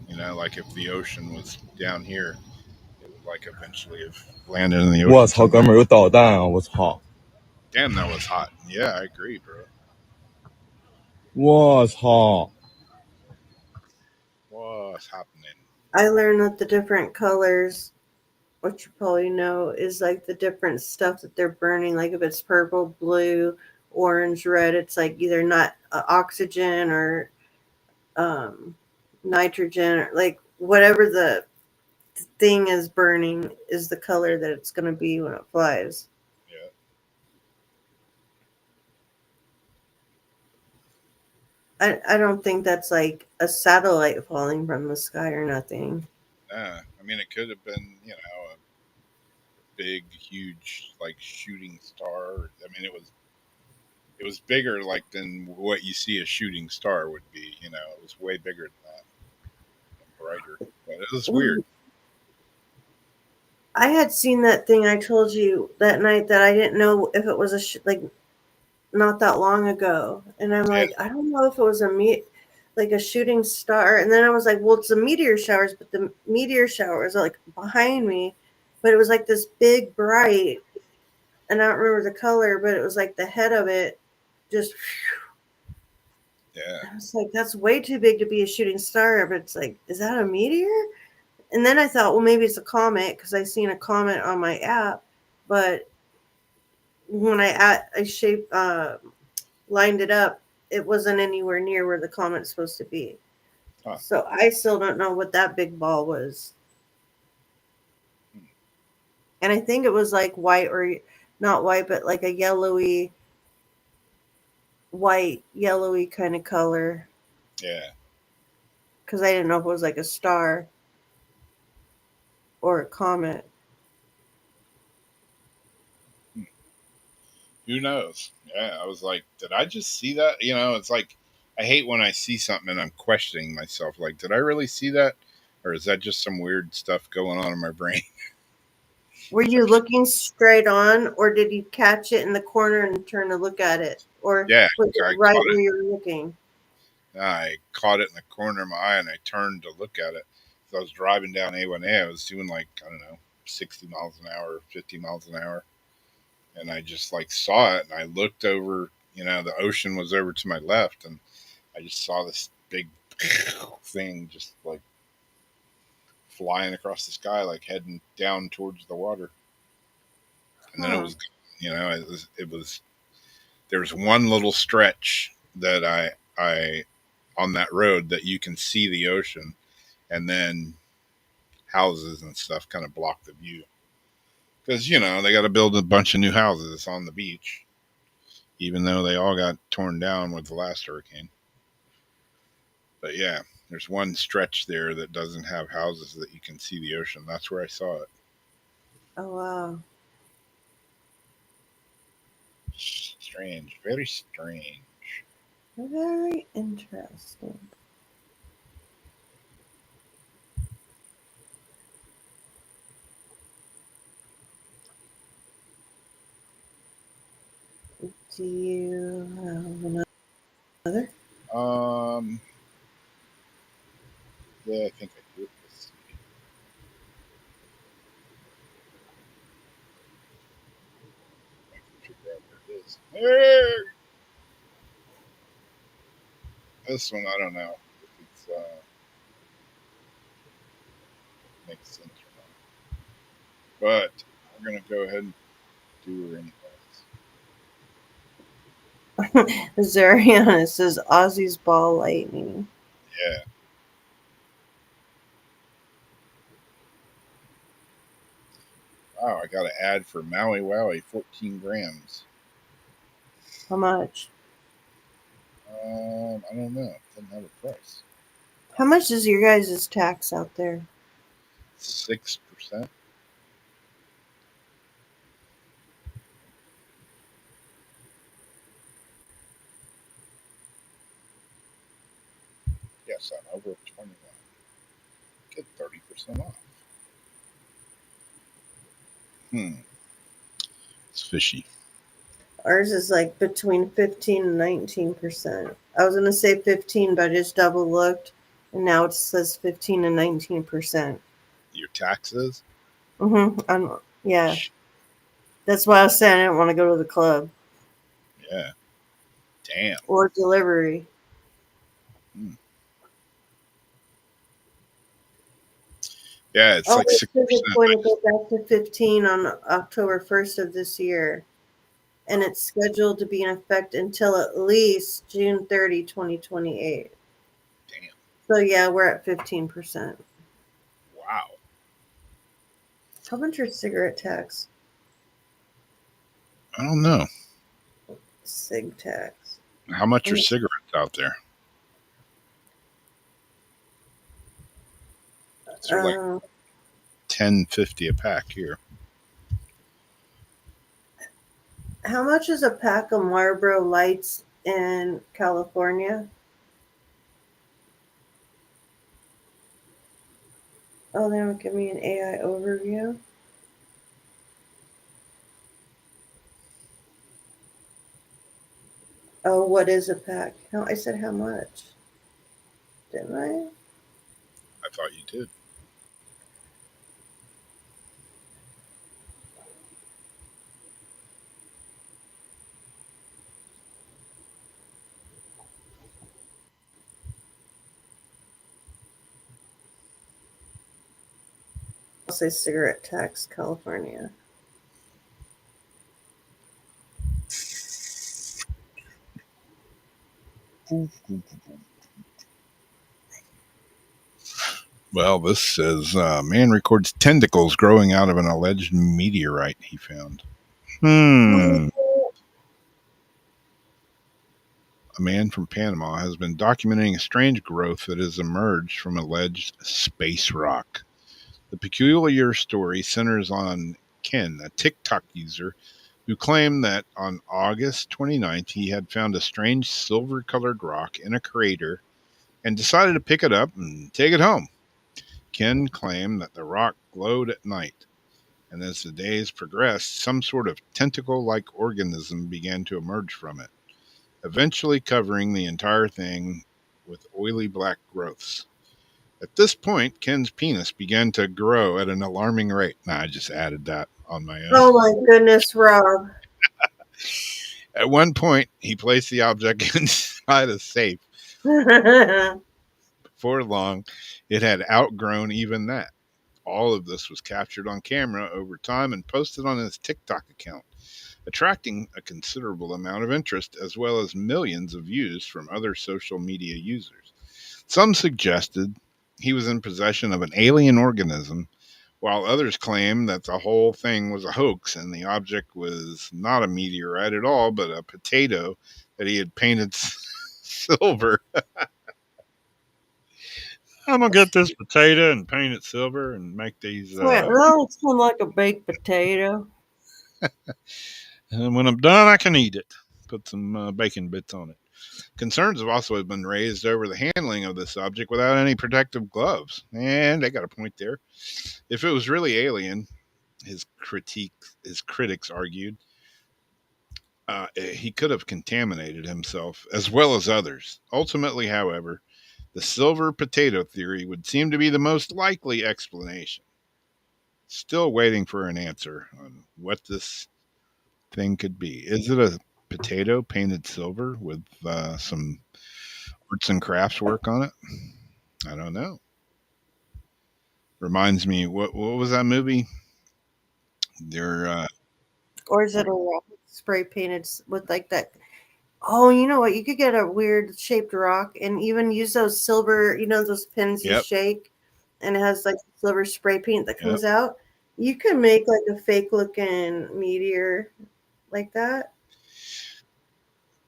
And like if the ocean was down here, it would like eventually have landed in the 我 ocean 操，哥 somewhere. 们儿有导弹啊！我操！ Damn, that was hot. Yeah, I agree, bro. 我操！ What's happening? I learned that the different colors, what you probably know, is like the different stuff that they're burning. Like if it's purple, blue, orange, red, it's like either not oxygen or um, nitrogen, or like whatever the thing is burning is the color that it's going to be when it flies. Yeah. I don't think that's like a satellite falling from the sky or nothing. Yeah. I mean, it could have been, a big, huge, like shooting star. I mean, it was bigger, like than what you see a shooting star would be. It was way bigger than that, and brighter. But it was weird. I had seen that thing I told you that night that I didn't know if it was like not that long ago, and I'm Yeah. like, I don't know if it was like a shooting star, and then I was like, well, it's the meteor showers, but the meteor showers are like behind me, but it was like this big bright, and I don't remember the color, but it was like the head of it just. Yeah. I was like, that's way too big to be a shooting star, but it's like, is that a meteor? And then I thought, well, maybe it's a comet because I seen a comet on my app, but when lined it up, it wasn't anywhere near where the comet's supposed to be. Huh. So I still don't know what that big ball was. And I think it was like white or not white, but like a yellowy kind of color. Yeah. Because I didn't know if it was like a star or a comet. Who knows? Yeah, I was like, did I just see that? It's like I hate when I see something and I'm questioning myself. Like, did I really see that, or is that just some weird stuff going on in my brain? Were you looking straight on, or did you catch it in the corner and turn to look at it? Or Yeah, was I it right caught where it. you were looking? I caught it in the corner of my eye, and I turned to look at it. So I was driving down A1A. I was doing like, I don't know, 60 miles an hour, 50 miles an hour, and I just like saw it, and I looked over. The ocean was over to my left, and I just saw this big thing just like flying across the sky, like heading down towards the water. And then it Huh. was, there was one little stretch that I on that road that you can see the ocean, and then houses and stuff kind of block the view because they got to build a bunch of new houses on the beach, even though they all got torn down with the last hurricane. But yeah, there's one stretch there that doesn't have houses that you can see the ocean. That's where I saw it. Oh, wow. Strange, very strange. Very interesting. Do you have another? Yeah, I think I do. Let's see. I can figure out where it is. Hey! This one, I don't know if it's makes sense or not. But we're gonna go ahead and do her anyways. Zariana says Ozzy's ball lightning. Yeah. I got an ad for Maui Wowie, 14 grams. How much? I don't know. It doesn't have a price. How much is your guys' tax out there? 6%. Yes, I'm over 21. Get 30% off. It's fishy. Ours is like between 15 and 19%. I was gonna say 15, but I just double looked, and now it says 15 and 19%. Your taxes? Yeah, that's why I was saying I didn't want to go to the club Yeah. Damn. or delivery. Yeah, it's Oh, like it 6%. says it's going to go back to 15 on October 1st of this year, and it's scheduled to be in effect until at least June 30, 2028. Damn. So yeah, we're at 15%. Wow. How much are cigarette tax? I don't know. Cig tax. How much are cigarettes out there? They're like $10.50 a pack here. How much is a pack of Marlboro Lights in California? Oh, they don't give me an AI overview. Oh, what is a pack? No, I said how much. Didn't I? I thought you did. I'll say cigarette tax, California. Well, this says man records tentacles growing out of an alleged meteorite he found. A man from Panama has been documenting a strange growth that has emerged from alleged space rock. The peculiar story centers on Ken, a TikTok user who claimed that on August 29th he had found a strange silver colored rock in a crater and decided to pick it up and take it home. Ken claimed that the rock glowed at night, and as the days progressed, some sort of tentacle like organism began to emerge from it, eventually covering the entire thing with oily black growths. At this point, Ken's penis began to grow at an alarming rate. Nah, I just added that on my own. Oh my goodness, Rob. At one point, he placed the object inside a safe. Before long, it had outgrown even that. All of this was captured on camera over time and posted on his TikTok account, attracting a considerable amount of interest as well as millions of views from other social media users. Some suggested he was in possession of an alien organism, while others claimed that the whole thing was a hoax and the object was not a meteorite at all, but a potato that he had painted silver. I'm gonna get this potato and paint it silver and make these. That looks like a baked potato. And when I'm done, I can eat it. Put some bacon bits on it. Concerns have also been raised over the handling of this object without any protective gloves, and they got a point there. If it was really alien, his critics argued, he could have contaminated himself as well as others. Ultimately, however, the silver potato theory would seem to be the most likely explanation. Still waiting for an answer on what this thing could be. Is it a potato painted silver with some arts and crafts work on it? I don't know. Reminds me, what was that movie? They're Or is it a rock spray painted with like that? Oh, you know what? You could get a weird shaped rock and even use those silver, those pins you Yep. shake and it has like silver spray paint that comes out. You could make like a fake looking meteor like that.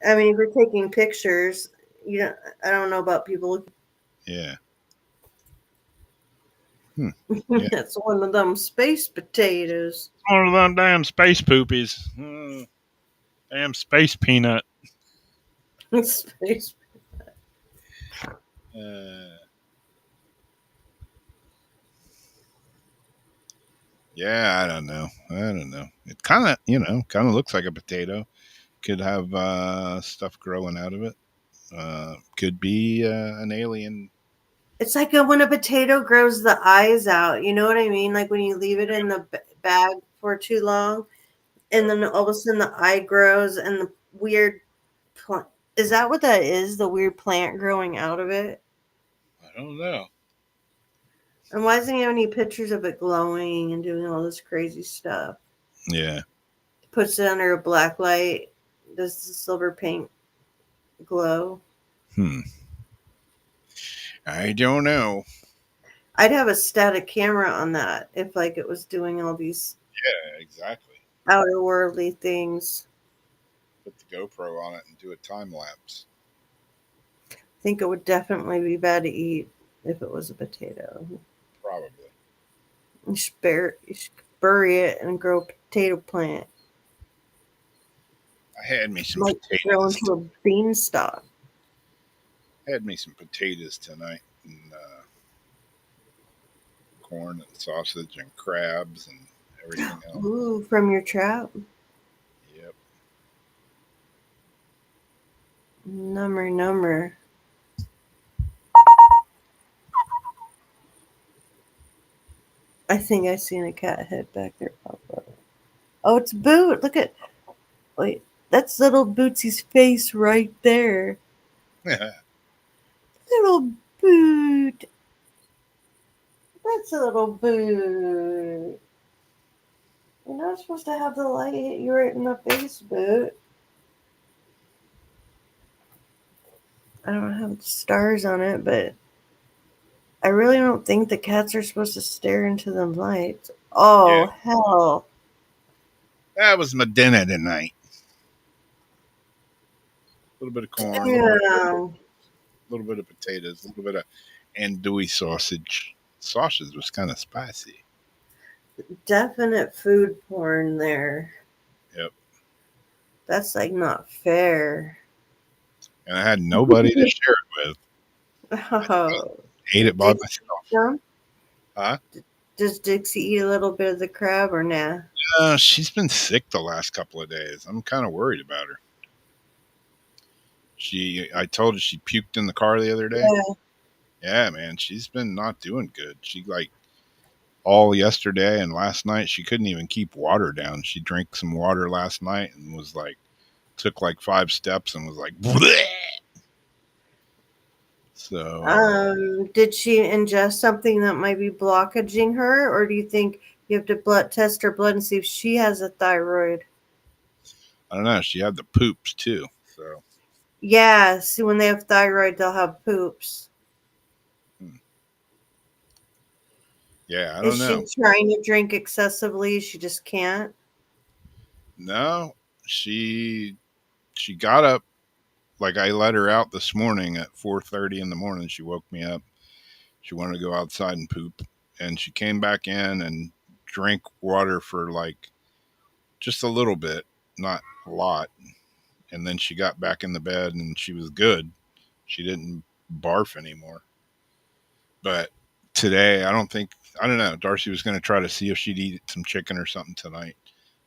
I mean, if you're taking pictures, you don't, I don't know about people. Yeah. Hmm. Yeah. That's one of them space potatoes. One of them damn space poopies. Damn space peanut. Space. Uh, yeah, I don't know. I don't know. It kind of, kind of looks like a potato. Could have stuff growing out of it. Could be an alien. It's like when a potato grows the eyes out. You know what I mean? Like when you leave it in the bag for too long, and then all of a sudden the eye grows and the weird plant. Is that what that is? The weird plant growing out of it? I don't know. And why doesn't he have any pictures of it glowing and doing all this crazy stuff? Yeah. Puts it under a black light. Does the silver paint glow? Hmm. I don't know. I'd have a static camera on that if like it was doing all these Yeah, exactly. outer worldly things. Put the GoPro on it and do a time lapse. I think it would definitely be bad to eat if it was a potato. Probably. You should bury it and grow a potato plant. I had me some Might grow potatoes. into a beanstalk. Had me some potatoes tonight, and corn and sausage and crabs and everything else. Ooh, from your trap. Yep. Number. I think I seen a cat head back there pop up. Oh, it's Boot. Look at. Wait, that's little Bootsy's face right there. Little Boot. That's a little Boot. You're not supposed to have the light hit you right in the face, Boot. I don't have stars on it, but I really don't think the cats are supposed to stare into the lights. Oh, Yeah. hell. That was my dinner tonight. A little bit of corn, Damn. little bit of potatoes, a little bit of andouille sausage. Sausage was kind of spicy. Definite food porn there. Yep. That's like not fair. And I had nobody to share it with. Oh. Ate it by myself. Some? Huh? Does Dixie eat a little bit of the crab or nah? She's been sick the last couple of days. I'm kind of worried about her. I told her she puked in the car the other day. Yeah. Yeah, man, she's been not doing good. She like all yesterday and last night she couldn't even keep water down. She drank some water last night and was like took like 5 steps and was like bleh! So Did she ingest something that might be blockaging her, or do you think you have to blood test her blood and see if she has a thyroid? I don't know. She had the poops too. So Yeah, see, when they have thyroid, they'll have poops. yeah, I Is don't she know. trying to drink excessively? She just can't. No, she got up like I let her out this morning at 4:30 in the morning. She woke me up. She wanted to go outside and poop, and she came back in and drank water for like just a little bit, not a lot. And then she got back in the bed and she was good. She didn't barf anymore. But today, I don't know. Darcy was going to try to see if she'd eat some chicken or something tonight.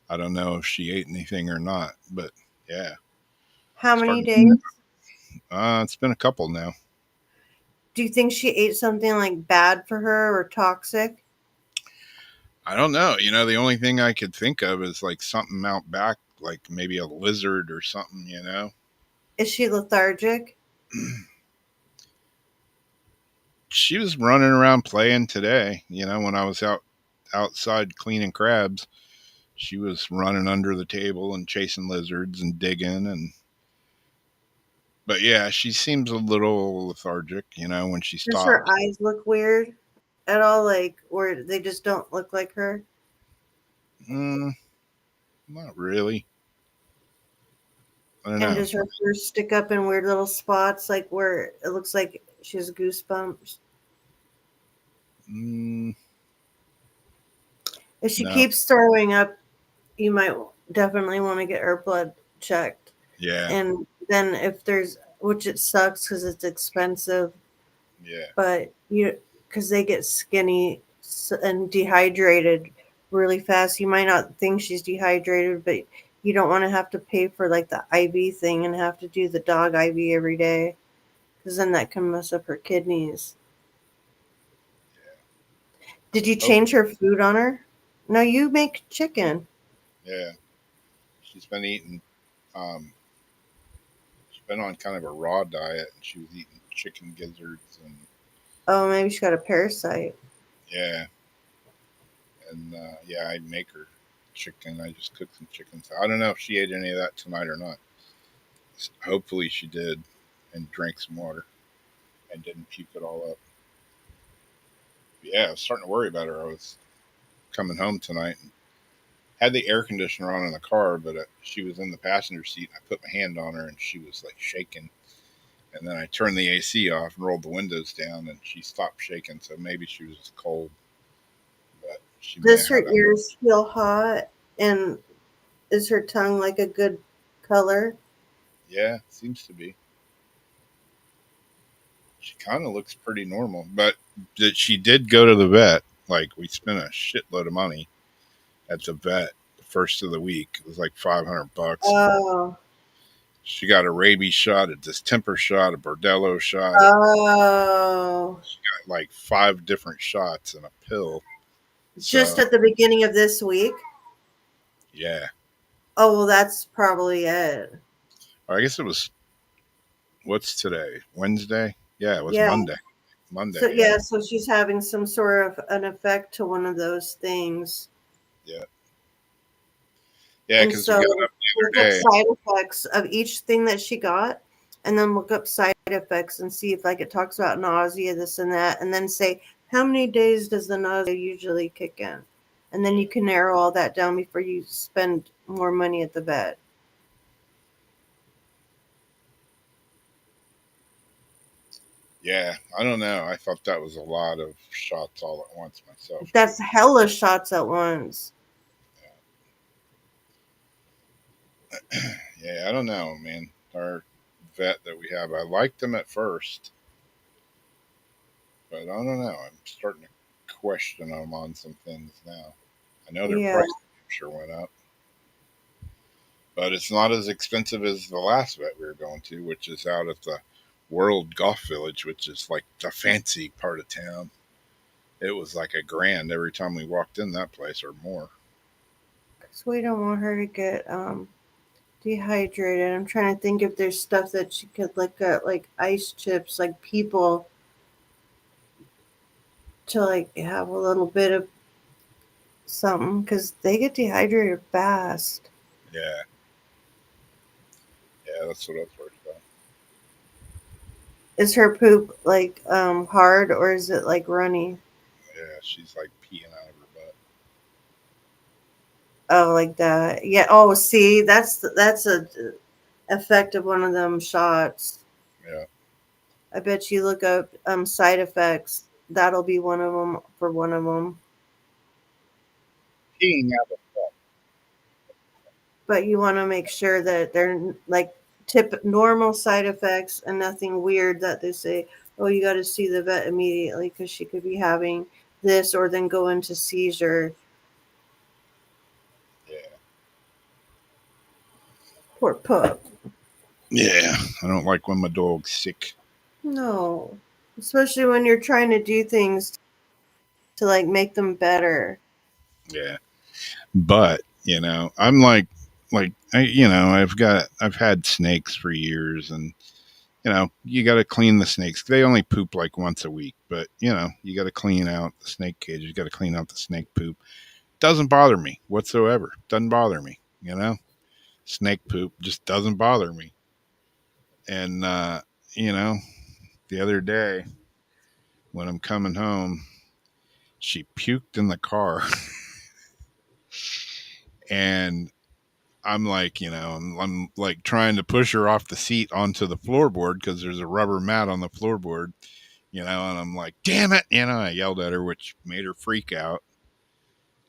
I don't know if she ate anything or not, but yeah. How many Starting, days? it's been a couple now. Do you think she ate something like bad for her or toxic? I don't know. The only thing I could think of is like something out back, like maybe a lizard or something. Is she lethargic? She was running around playing today, when I was outside cleaning crabs. She was running under the table and chasing lizards and digging but yeah, she seems a little lethargic, when she Does her stops. eyes look weird at all? Like, or they just don't look like her? Mm, not really. I don't And know. does her fur stick up in weird little spots, like where it looks like she has goosebumps? Mm, If she no. keeps throwing up, you might definitely want to get her blood checked. Yeah. And then if there's, which it sucks because it's expensive, Yeah. but because they get skinny and dehydrated really fast, you might not think she's dehydrated, but you don't want to have to pay for like the IV thing and have to do the dog IV every day because then that can mess up her kidneys. Did you Oh, change her food on her? No, you make chicken. yeah. She's been eating. Um, she's been on kind of a raw diet, and she was eating chicken gizzards and Oh, maybe she got a parasite. yeah, and yeah, I make her chicken. I just cooked some chicken. So I don't know if she ate any of that tonight or not. Hopefully she did, and drank some water and didn't puke it all up. But yeah, I was starting to worry about her. I was coming home tonight and had the air conditioner on in the car, but she was in the passenger seat. And I put my hand on her, and she was like shaking. And then I turned the AC off and rolled the windows down, and she stopped shaking. So maybe she was just cold, but she may Does have her had a ears feel hot? And is her tongue like a good color? yeah. Seems to be. She kind of looks pretty normal, but she did go to the vet. Like we spent a shitload of money at the vet the first of the week. It was like $500. Oh, She got a rabies shot, a distemper shot, a bordello shot. oh. She got like 5 different shots and a pill. Just So at the beginning of this week? yeah, Oh, well, that's probably it. or I guess it was what's today? Wednesday? Yeah, it was Yeah. Monday. So, Monday, yeah, yeah, so she's having some sort of an effect to one of those things. yeah, yeah. And Because we got so up look the up other day. side effects of each thing that she got, and then look up side effects and see if like it talks about nausea, this and that, and then say how many days does the nausea usually kick in, and then you can narrow all that down before you spend more money at the vet. Yeah, I don't know. I thought that was a lot of shots all at once myself. That's hella shots at once. Yeah, I don't know, man. Our vet that we have, I liked him at first, but I don't know. I'm starting to question them on some things now. I know their Yeah, price sure went up, but it's not as expensive as the last vet we were going to, which is out at the World Golf Village, which is like the fancy part of town. It was like a grand every time we walked in that place or more. because we don't want her to get dehydrated. I'm trying to think if there's stuff that she could look at, like ice chips, like people to like have a little bit of something because they get dehydrated fast. Yeah, yeah, that's what I was worried about. Is her poop like hard or is it like runny? Yeah, she's like peeing out of her butt. Oh, like that. Yeah. Oh, see, that's a effect of one of them shots. Yeah, I bet you look up side effects. That'll be one of them for one of them. peeing out of But you want to make sure that they're like tip normal side effects and nothing weird that they say, oh, you got to see the vet immediately because she could be having this or then go into seizure. yeah. Poor pup. Yeah, I don't like when my dog's sick. No, especially when you're trying to do things to like make them better. Yeah, but I'm like I've had snakes for years, and you got to clean the snakes. They only poop like once a week, but you got to clean out the snake cage. You got to clean out the snake poop. Doesn't bother me whatsoever. Doesn't bother me. Snake poop just doesn't bother me. And you know, the other day when I'm coming home, she puked in the car. And I'm like, I'm like trying to push her off the seat onto the floorboard because there's a rubber mat on the floorboard, and I'm like, damn it, I yelled at her, which made her freak out.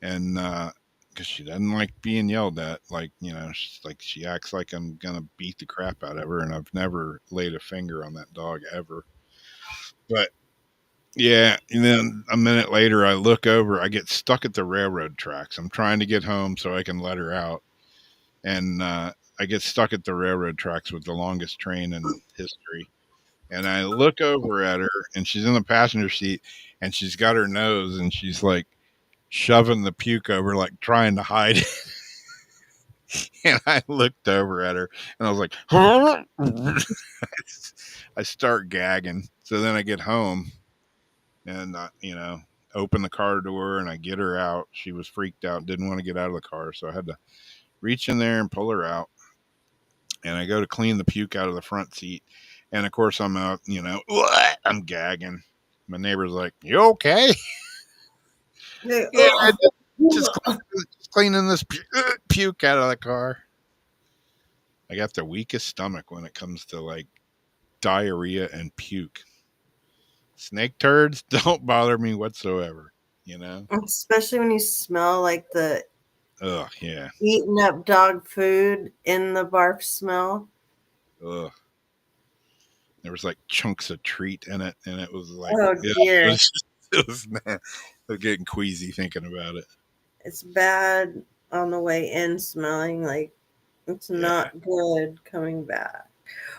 And, because she doesn't like being yelled at, like, she's like, she acts like I'm going to beat the crap out of her. And I've never laid a finger on that dog ever. But yeah, and then a minute later, I look over, I get stuck at the railroad tracks. I'm trying to get home so I can let her out. And I get stuck at the railroad tracks with the longest train in history. And I look over at her, and she's in the passenger seat, and she's got her nose, and she's like shoving the puke over, like trying to hide it. And I looked over at her, and I was like, huh? I start gagging. So then I get home, and open the car door, and I get her out. She was freaked out, didn't want to get out of the car, so I had to reach in there and pull her out. And I go to clean the puke out of the front seat, and of course I'm out. What? I'm gagging. My neighbor's like, "You okay?" They, Yeah, ugh. just cleaning this puke out of the car. I got the weakest stomach when it comes to like diarrhea and puke. Snake turds don't bother me whatsoever. Especially when you smell like the Ugh, yeah. eaten up dog food in the barf smell. Ugh. There was like chunks of treat in it, and it was like, Oh yeah, dear. it was I'm getting queasy thinking about it. It's bad on the way in, smelling like it's Yeah. not good coming back.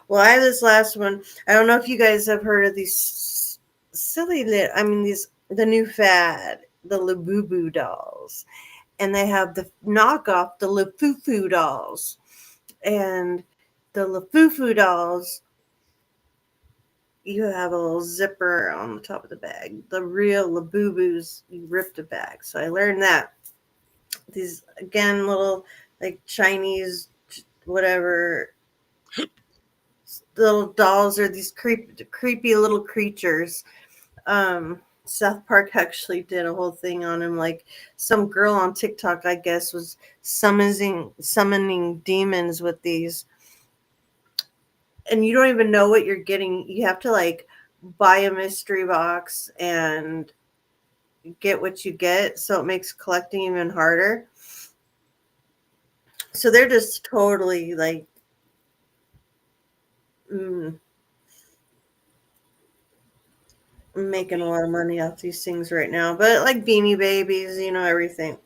Well, I have this last one. I don't know if you guys have heard of these silly these the new fad, the Labubu dolls. And they have the knockoff, the Lafufu dolls. And the Lafufu dolls, you have a little zipper on the top of the bag. The real Labubus, you rip the bag. So I learned that. These, again, little like Chinese, whatever, little dolls are these creepy little creatures. South Park actually did a whole thing on him. Like some girl on TikTok, I guess, was summoning demons with these, and you don't even know what you're getting. You have to like buy a mystery box and get what you get, so it makes collecting even harder. So they're just totally like making a lot of money off these things right now. But like Beanie Babies, everything.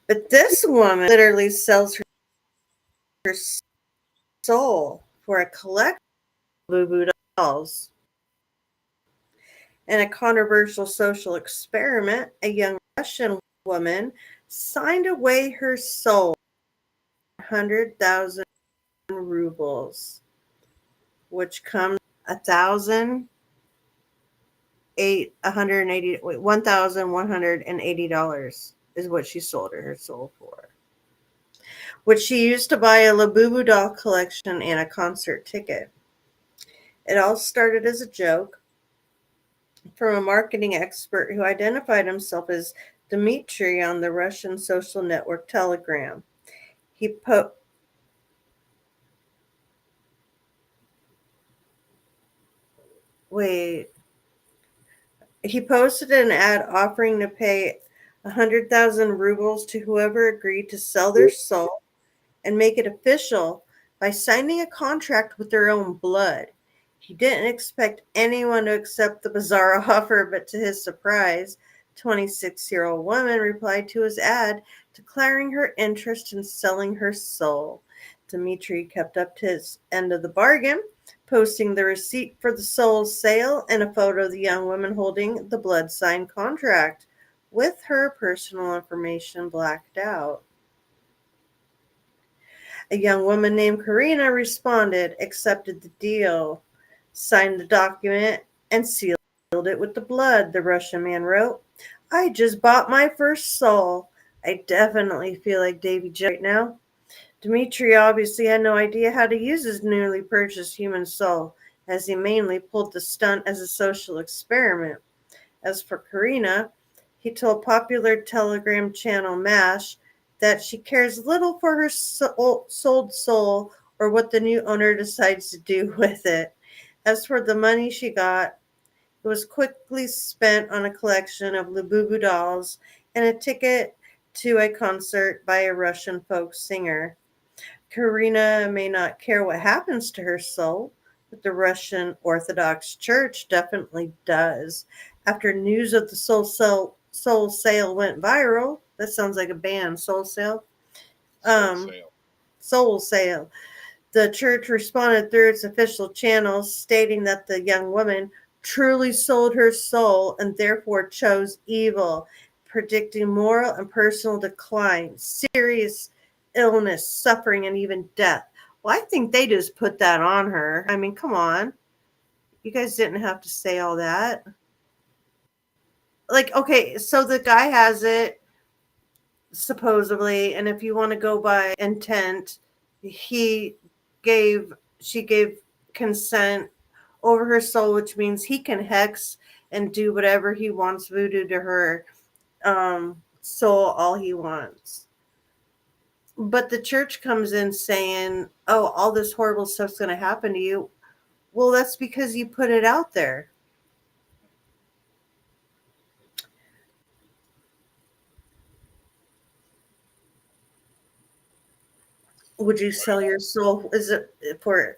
But this woman literally sells her soul for a collection of Boo Boo dolls. In a controversial social experiment, a young Russian woman signed away her soul for 100,000 rubles, which comes $1,180 is what she sold her soul for, which she used to buy a Labubu doll collection and a concert ticket. It all started as a joke from a marketing expert who identified himself as Dmitry on the Russian social network Telegram. He He posted an ad offering to pay 100,000 rubles to whoever agreed to sell their soul and make it official by signing a contract with their own blood. He didn't expect anyone to accept the bizarre offer, but to his surprise, 26-year-old woman replied to his ad, declaring her interest in selling her soul. Dmitry kept up to his end of the bargain, posting the receipt for the soul sale and a photo of the young woman holding the blood signed contract with her personal information blacked out. A young woman named Karina responded, accepted the deal, signed the document, and sealed it with the blood, the Russian man wrote. I just bought my first soul. I definitely feel like Davy Jones right now. Dmitry obviously had no idea how to use his newly purchased human soul, as he mainly pulled the stunt as a social experiment. As for Karina, He told popular Telegram channel MASH that she cares little for her sold soul or what the new owner decides to do with it. As for the money she got, it was quickly spent on a collection of Labubu dolls and a ticket to a concert by a Russian folk singer. Karina may not care what happens to her soul, but the Russian Orthodox Church definitely does. After news of the soul sale went viral, that sounds like a band, Soul Sale. Soul Um, sale. Soul Sale. The church responded through its official channels, stating that the young woman truly sold her soul and therefore chose evil, predicting moral and personal decline, serious illness, suffering, and even death. Well, I think they just put that on her. I mean, come on. You guys didn't have to say all that. Like, okay, so the guy has it, supposedly, and if you want to go by intent, he she gave consent over her soul, which means he can hex and do whatever he wants, voodoo to her soul, all he wants. But the church comes in saying, oh, all this horrible stuff's going to happen to you. Well, that's because you put it out there. Would you sell your soul? Is it for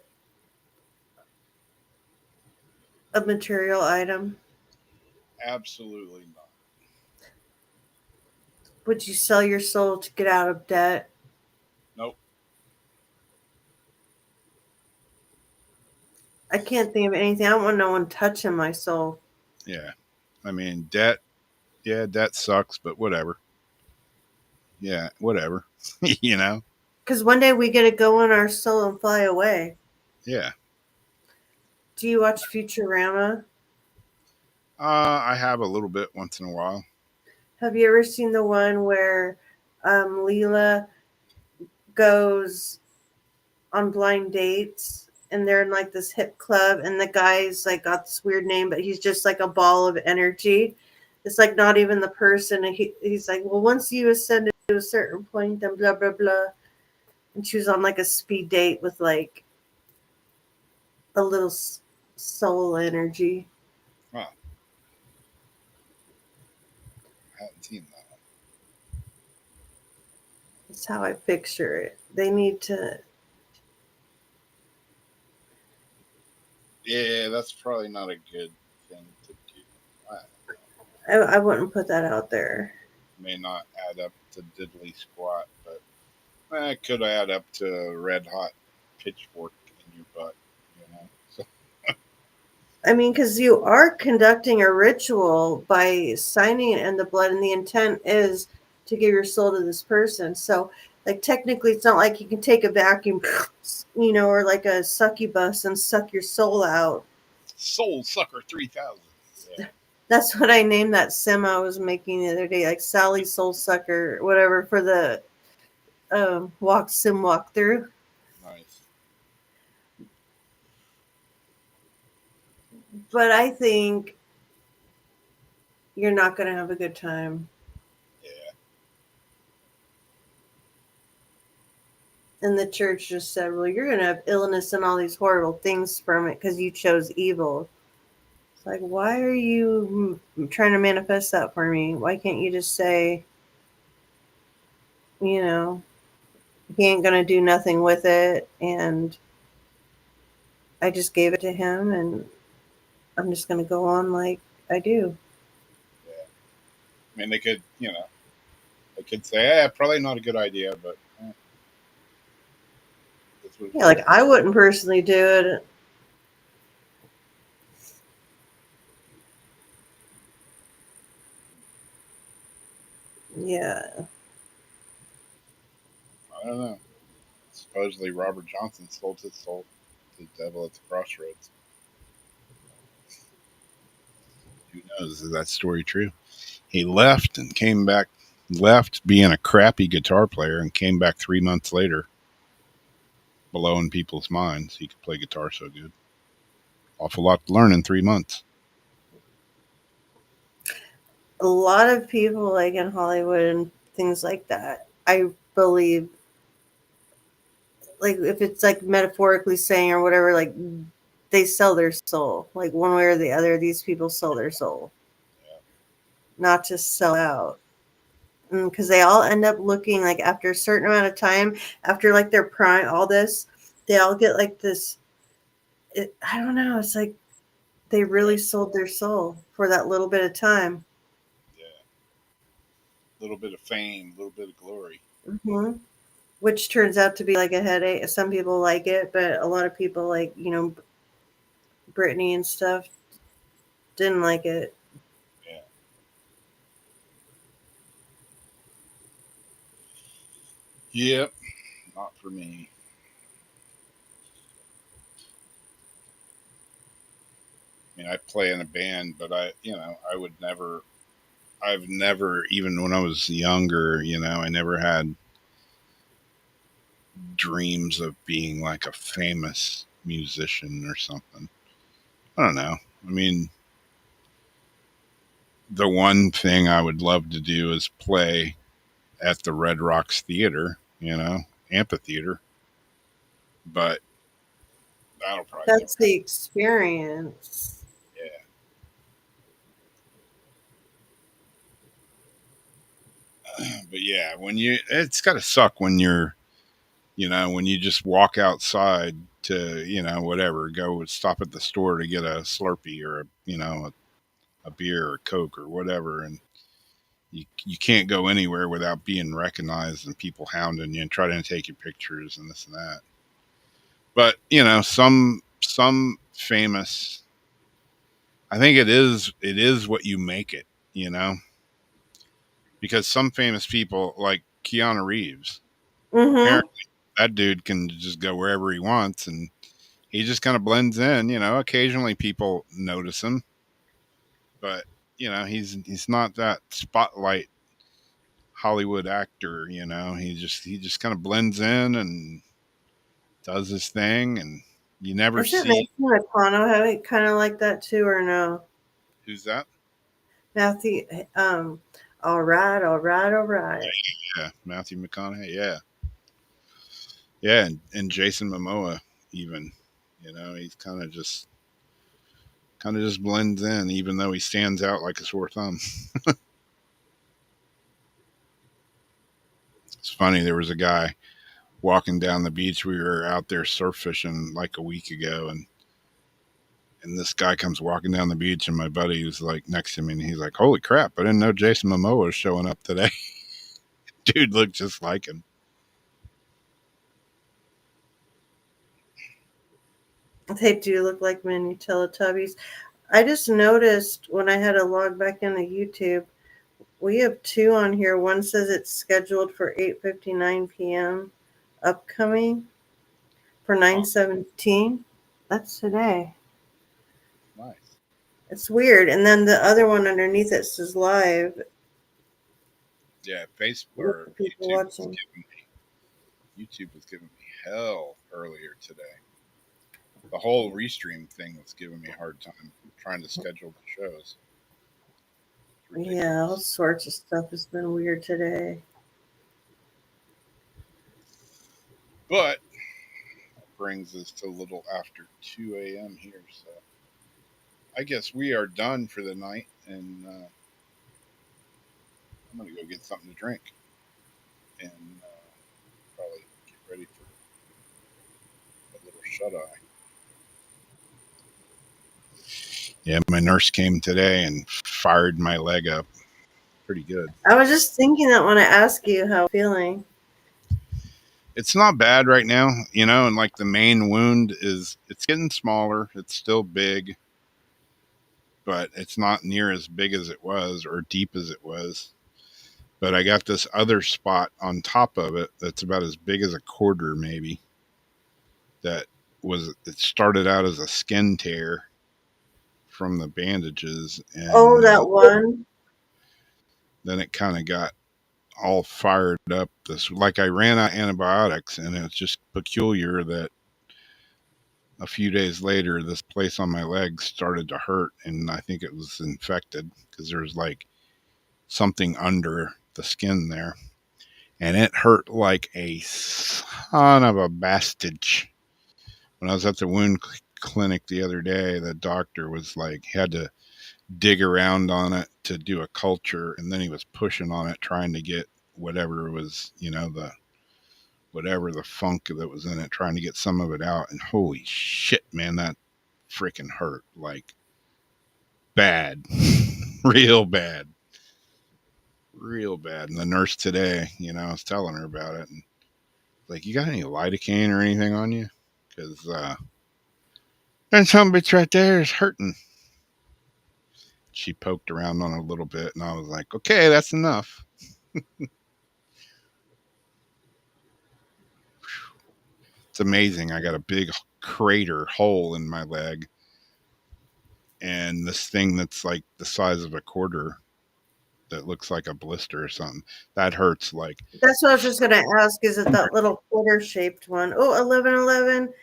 a material item? Absolutely not. Would you sell your soul to get out of debt? Nope. I can't think of anything. I don't want no one touching my soul. Yeah. I mean, debt. Yeah, debt sucks, but whatever. Yeah, whatever. You know? Because one day we get to go in our soul and fly away. Yeah. Do you watch Futurama? I have a little bit once in a while. Have you ever seen the one where Leela goes on blind dates and they're in like this hip club and the guy's like got this weird name, but he's just like a ball of energy. It's like not even the person. And he's like, well, once you ascend to a certain point, then blah, blah, blah. And she was on like a speed date with like a little soul energy. Huh. I haven't seen that one. That's how I picture it. They need to. Yeah, that's probably not a good thing to do. I wouldn't put that out there. May not add up to diddly squat, but it could add up to a red hot pitchfork in your butt, you know. So, I mean, because you are conducting a ritual by signing it in the blood, and the intent is to give your soul to this person. So, like, technically, it's not like you can take a vacuum, or like a succubus and suck your soul out. Soul Sucker 3000. Yeah. That's what I named that sim I was making the other day, like Sally Soul Sucker, whatever, for the sim walkthrough. Nice. But I think you're not going to have a good time. Yeah. And the church just said, well, you're going to have illness and all these horrible things from it because you chose evil. It's like, why are you trying to manifest that for me? Why can't you just say, he ain't going to do nothing with it, and I just gave it to him, and I'm just going to go on like I do. Yeah. I mean, they could say, probably not a good idea, but Yeah, like I wouldn't personally do it. Yeah. I don't know. Supposedly, Robert Johnson sold his soul to the devil at the crossroads. Who knows? Is that story true? He left and came back, left being a crappy guitar player and came back 3 months later, blowing people's minds. He could play guitar so good. Awful lot to learn in 3 months. a lot of people like in Hollywood and things like that, I believe, like if it's like metaphorically saying or whatever, like they sell their soul, like one way or the other. These people sell their soul, not just sell out. Because they all end up looking like after a certain amount of time, after like their prime, all this, they all get like this. I don't know. It's like they really sold their soul for that little bit of time. Yeah, a little bit of fame, a little bit of glory. hmm Which turns out to be like a headache. Some people like it, but a lot of people, like, Britney and stuff, didn't like it. Yeah. Yep. Not for me. I mean, I play in a band, but I would never. I've never, even when I was younger, I never had dreams of being like a famous musician or something. I don't know. I mean, the one thing I would love to do is play at the Red Rocks Theater, amphitheater, but that'll probably never That's happen. the experience. Yeah. But yeah, it's got to suck when when you just walk outside to, whatever, go stop at the store to get a Slurpee or a beer or Coke or whatever. And you can't go anywhere without being recognized and people hounding you and trying to take your pictures and this and that. But some famous, I think it is what you make it, because some famous people like Keanu Reeves, Mm-hmm. apparently that dude can just go wherever he wants and he just kind of blends in. Occasionally people notice him, but he's not that spotlight Hollywood actor. He just kind of blends in and does his thing, and you never Isn't see. Matthew McConaughey kind of like that too, or no? Who's that? Matthew, all right, all right, all right. Yeah, Matthew McConaughey. Yeah, yeah, and Jason Momoa even. He's kind of just blends in, even though he stands out like a sore thumb. It's funny. There was a guy walking down the beach. We were out there surf fishing like a week ago, and this guy comes walking down the beach, and my buddy was like next to me, and he's like, "Holy crap! I didn't know Jason Momoa was showing up today." Dude looked just like him. They do look like mini Teletubbies. I just noticed when I had to log back into YouTube, we have two on here. One says it's scheduled for 8:59 p.m. upcoming for Oh, 9:17. That's today. nice. It's weird. And then the other one underneath it says live Yeah, Facebook with or the people YouTube was watching. giving me hell earlier today. The whole restream thing was giving me a hard time trying to schedule the shows. It's Yeah, all ridiculous. sorts of stuff has been weird today. But that brings us to a little after 2 a.m. here, so I guess we are done for the night, and I'm gonna go get something to drink and probably get ready for a little shut eye. Yeah, my nurse came today and fired my leg up pretty good. I was just thinking that when I asked you how I'm feeling. It's not bad right now, and like the main wound it's getting smaller. It's still big, but it's not near as big as it was or deep as it was. But I got this other spot on top of it that's about as big as a quarter, maybe. That it started out as a skin tear from the bandages, Oh, and that one. then it kind of got all fired up. This like I ran out of antibiotics, and it's just peculiar that a few days later, this place on my leg started to hurt, and I think it was infected because there's like something under the skin there, and it hurt like a son of a bastard. When I was at the wound clinic the other day, the doctor was like, had to dig around on it to do a culture, and then he was pushing on it trying to get whatever was, the whatever the funk that was in it, trying to get some of it out. And holy shit, man, that freaking hurt like bad. Real bad. Real bad. And the nurse today, I was telling her about it, and like, you got any lidocaine or anything on you? Because and some bitch right there is hurting. She poked around on it a little bit, and I was like, okay, that's enough. It's amazing. I got a big crater hole in my leg, and this thing that's like the size of a quarter that looks like a blister or something. That hurts like. That's what I was just going to ask. Is it that little quarter shaped one? Oh, 1111.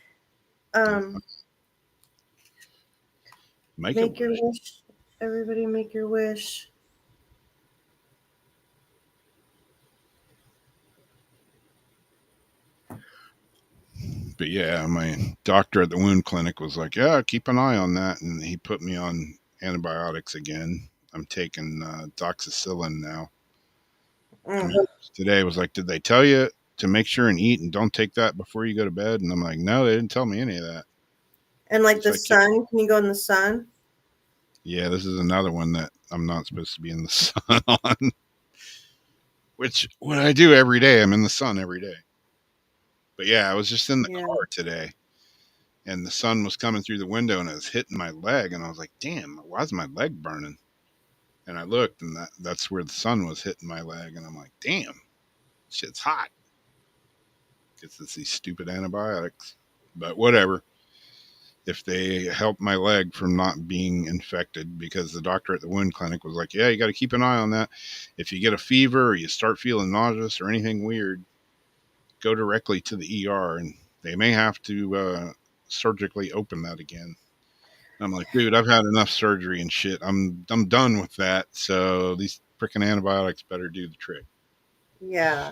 Make your wish. Everybody make your wish. But yeah, my doctor at the wound clinic was like, yeah, keep an eye on that. And he put me on antibiotics again. I'm taking doxycycline now. Today was like, did they tell you to make sure and eat and don't take that before you go to bed? And I'm like, no, they didn't tell me any of that. And like the sun, can you go in the sun? Yeah, this is another one that I'm not supposed to be in the sun on. Which, what I do every day, I'm in the sun every day. But yeah, I was just in the car today, and the sun was coming through the window, and it was hitting my leg, and I was like, damn, why is my leg burning? And I looked, and that's where the sun was hitting my leg, and I'm like, damn, shit's hot. Because it's these stupid antibiotics. But whatever. If they help my leg from not being infected, because the doctor at the wound clinic was like, yeah, you got to keep an eye on that. If you get a fever or you start feeling nauseous or anything weird, go directly to the ER, and they may have to surgically open that again. I'm like, dude, I've had enough surgery and shit. I'm done with that. So these freaking antibiotics better do the trick. Yeah.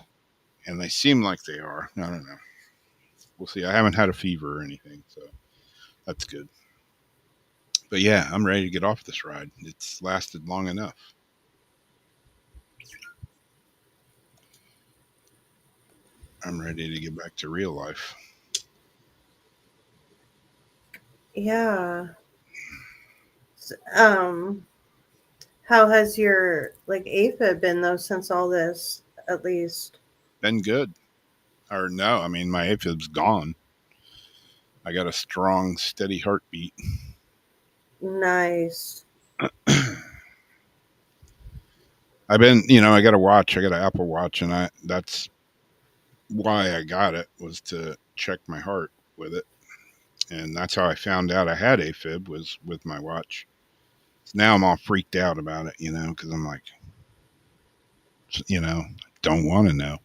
And they seem like they are. I don't know. We'll see. I haven't had a fever or anything, so that's good. But yeah, I'm ready to get off this ride. It's lasted long enough. I'm ready to get back to real life. Yeah. How has your aphid been though since all this? At least been good. Or no, I mean my aphid's gone. I got a strong, steady heartbeat. Nice. I've been, I got a watch. I got an Apple Watch, and that's why I got it, was to check my heart with it. And that's how I found out I had AFib, was with my watch. So now I'm all freaked out about it, because I'm like, don't want to know.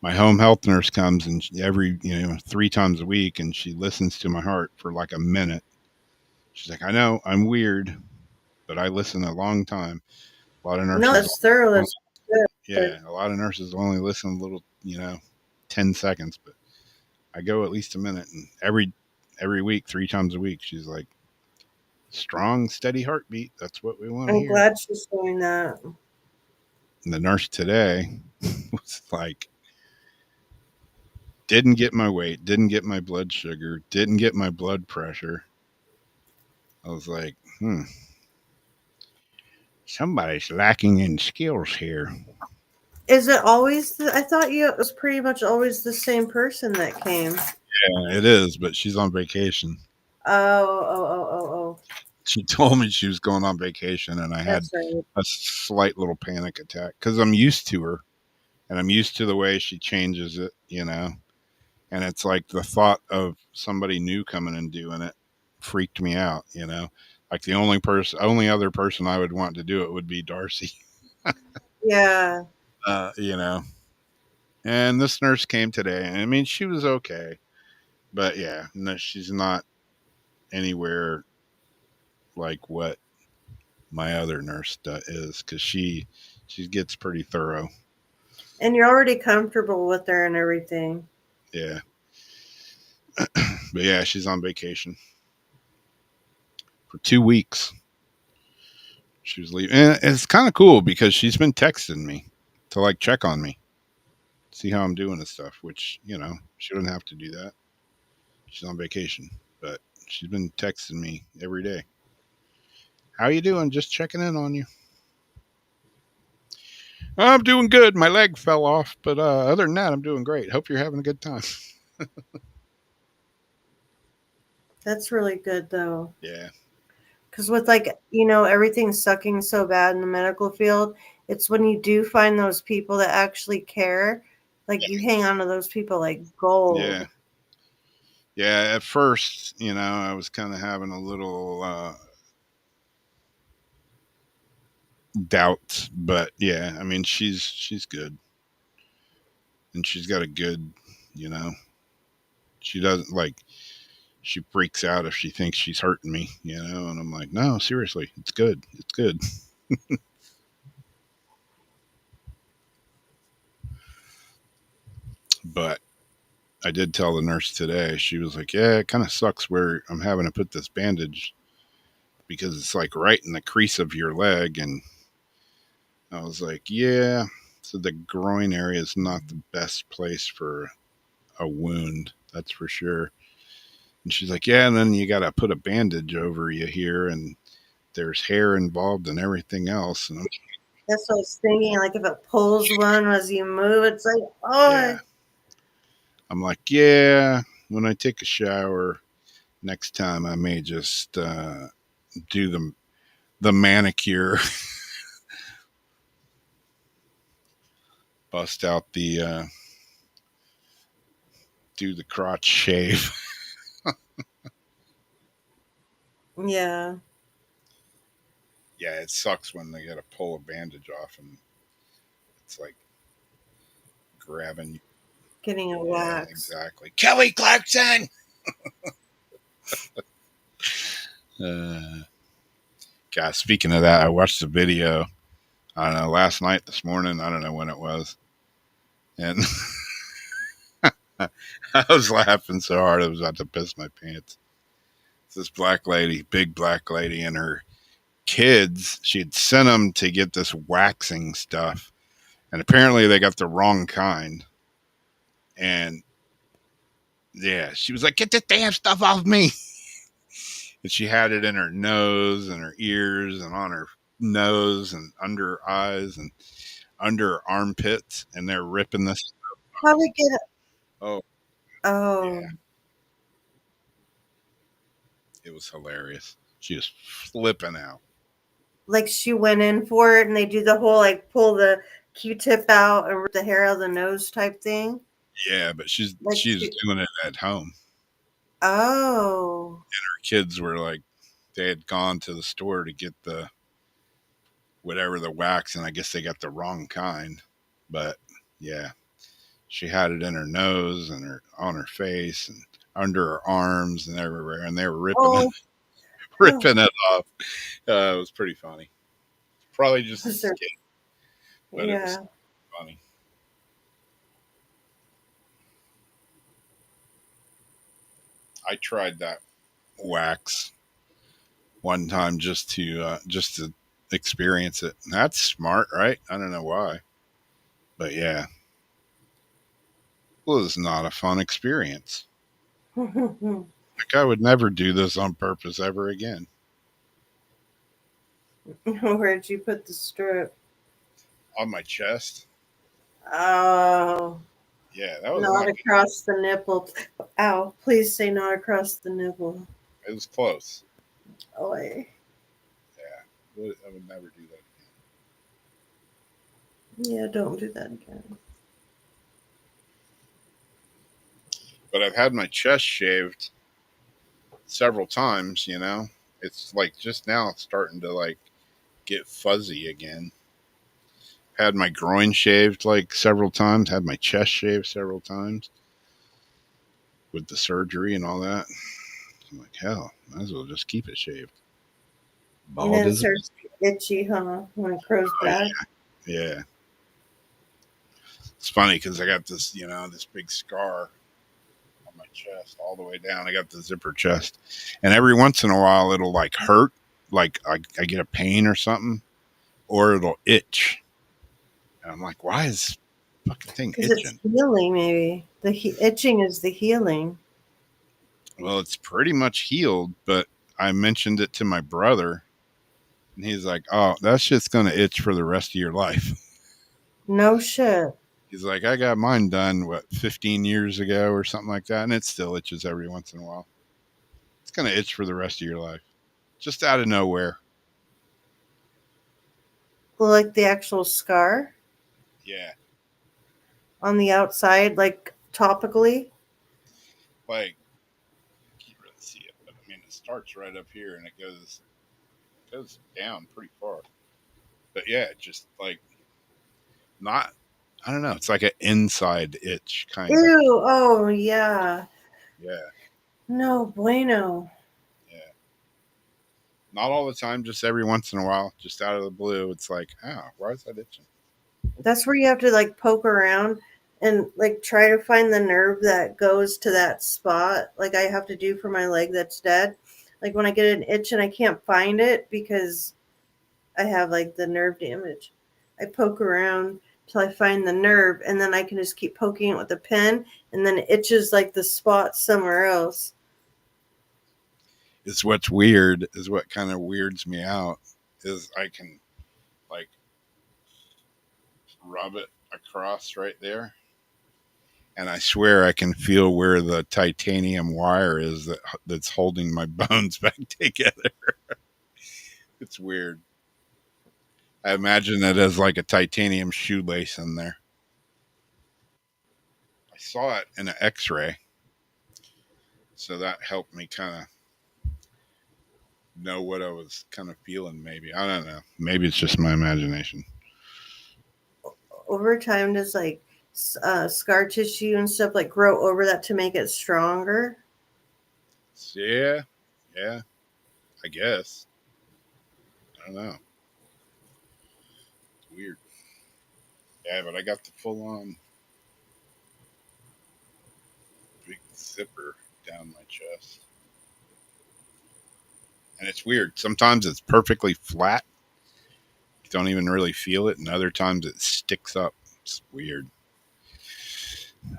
My home health nurse comes and every, 3 times a week, and she listens to my heart for like a minute. She's like, I know I'm weird, but I listen a long time. A lot of nurses. No, it's thorough. Yeah, a lot of nurses only listen a little, 10 seconds, but I go at least a minute. And every week, 3 times a week, she's like, strong, steady heartbeat. That's what we want to hear. I'm glad she's doing that. And the nurse today was like, didn't get my weight, didn't get my blood sugar, didn't get my blood pressure. I was like, somebody's lacking in skills here. Is it always? I thought it was pretty much always the same person that came. Yeah, it is, but she's on vacation. Oh. She told me she was going on vacation, and I had a slight little panic attack because I'm used to her, and I'm used to the way she changes it, and it's like the thought of somebody new coming and doing it freaked me out, like the only other person I would want to do it would be Darcy. Yeah. And this nurse came today, and I mean, she was okay, but yeah, no, she's not anywhere like what my other nurse is, because she She gets pretty thorough. And you're already comfortable with her and everything. Yeah. But yeah, she's on vacation for 2 weeks. She was leaving. And it's kind of cool because she's been texting me to like check on me, see how I'm doing and stuff, which, she wouldn't have to do that. She's on vacation, but she's been texting me every day. How you doing? Just checking in on you. I'm doing good. My leg fell off, but other than that, I'm doing great. Hope you're having a good time. That's really good, though. Yeah. Because with, everything sucking so bad in the medical field, it's when you do find those people that actually care, like, you hang on to those people like Yeah. gold. Yeah. At first, I was kind of having a little doubts, but yeah, I mean, she's good, and she's got a good, you know, she doesn't like. She freaks out if she thinks she's hurting me, and I'm like, no, seriously, it's good. It's good. But I did tell the nurse today, she was like, yeah, it kind of sucks where I'm having to put this bandage because it's like right in the crease of your leg. And I was like, yeah. So the groin area is not the best place for a wound, that's for sure. And she's like, yeah, and then you got to put a bandage over you here, and there's hair involved and everything else. And That's what I was thinking. Like, if it pulls one as you move, it's like, oh. yeah, I'm like, yeah, when I take a shower next time, I may just do the manicure, bust out the do the crotch shave. Yeah. Yeah, it sucks when they got to pull a bandage off and it's like grabbing. Getting a Yeah, wax. exactly. Kelly Clarkson. uh, God, speaking of that, I watched the video. I don't know, last night, this morning. I don't know when it was, and I was laughing so hard I was about to piss my pants. It's this black lady, big black lady, and her kids. She had sent them to get this waxing stuff, and apparently they got the wrong kind. And yeah, she was like, "Get this damn stuff off me!" And she had it in her nose and her ears and on her nose and under her eyes and under her armpits, and they're ripping this. How we get it? Oh, Oh. yeah, it was hilarious. She was flipping out. Like, she went in for it and they do the whole, like, pull the Q-tip out and rip the hair out of the nose type thing. Yeah, but she's Like, doing it at home. oh. And her kids were like, they had gone to the store to get the whatever the wax, and I guess they got the wrong kind. But yeah, she had it in her nose and her on her face and under her arms and everywhere, and they were ripping Oh. ripping it off. It was pretty funny. Probably just a Was there- skit, but it was yeah. funny. I tried that wax one time just to experience it. That's smart, right? I don't know why, but yeah, it was not a fun experience. Like, I would never do this on purpose ever again. Where'd you put the strip? On my chest. Oh. Yeah, that was Not not across the nipple. Ow. Please say not across the nipple. It was close. Oy. Yeah, I would never do that again. Yeah, don't do that again. But I've had my chest shaved several times. It's like just now it's starting to like get fuzzy again. Had my groin shaved like several times. Had my chest shaved several times with the surgery and all that. I'm like, hell, might as well just keep it shaved. And then it starts to get itchy, huh? When it grows back. Yeah. It's funny because I got this, this big scar on my chest all the way down. I got the zipper chest. And every once in a while, it'll like hurt. Like I get a pain or something, or it'll itch. And I'm like, why is fucking thing Because it's itching? healing, maybe. The itching is the healing. Well, it's pretty much healed, but I mentioned it to my brother, and he's like, oh, that's just going to itch for the rest of your life. No shit. He's like, I got mine done, 15 years ago or something like that, and it still itches every once in a while. It's going to itch for the rest of your life, just out of nowhere. Like the actual scar Yeah. on the outside, like topically. Like, you can't really see it, but I mean, it starts right up here and it goes down pretty far. But yeah, just like, not, I don't know. It's like an inside itch kind of. Ew. Oh, yeah. Yeah. No bueno. Yeah. Not all the time, just every once in a while, just out of the blue. It's like, oh, why is that itching? That's where you have to like poke around and like try to find the nerve that goes to that spot. Like I have to do for my leg that's dead. Like when I get an itch and I can't find it because I have like the nerve damage, I poke around till I find the nerve, and then I can just keep poking it with a pen, and then it itches like the spot somewhere else. It's what's weird, is what kind of weirds me out, is I can like rub it across right there, and I swear I can feel where the titanium wire is that's holding my bones back together. It's weird. I imagine it as like a titanium shoelace in there. I saw it in an X-ray, so that helped me kind of know what I was kind of feeling. Maybe, I don't know. Maybe it's just my imagination. Over time, does like scar tissue and stuff like grow over that to make it stronger? Yeah, yeah. I guess. I don't know. It's weird. Yeah, but I got the full on big zipper down my chest. And it's weird. Sometimes it's perfectly flat. You don't even really feel it. And other times it sticks up. It's weird.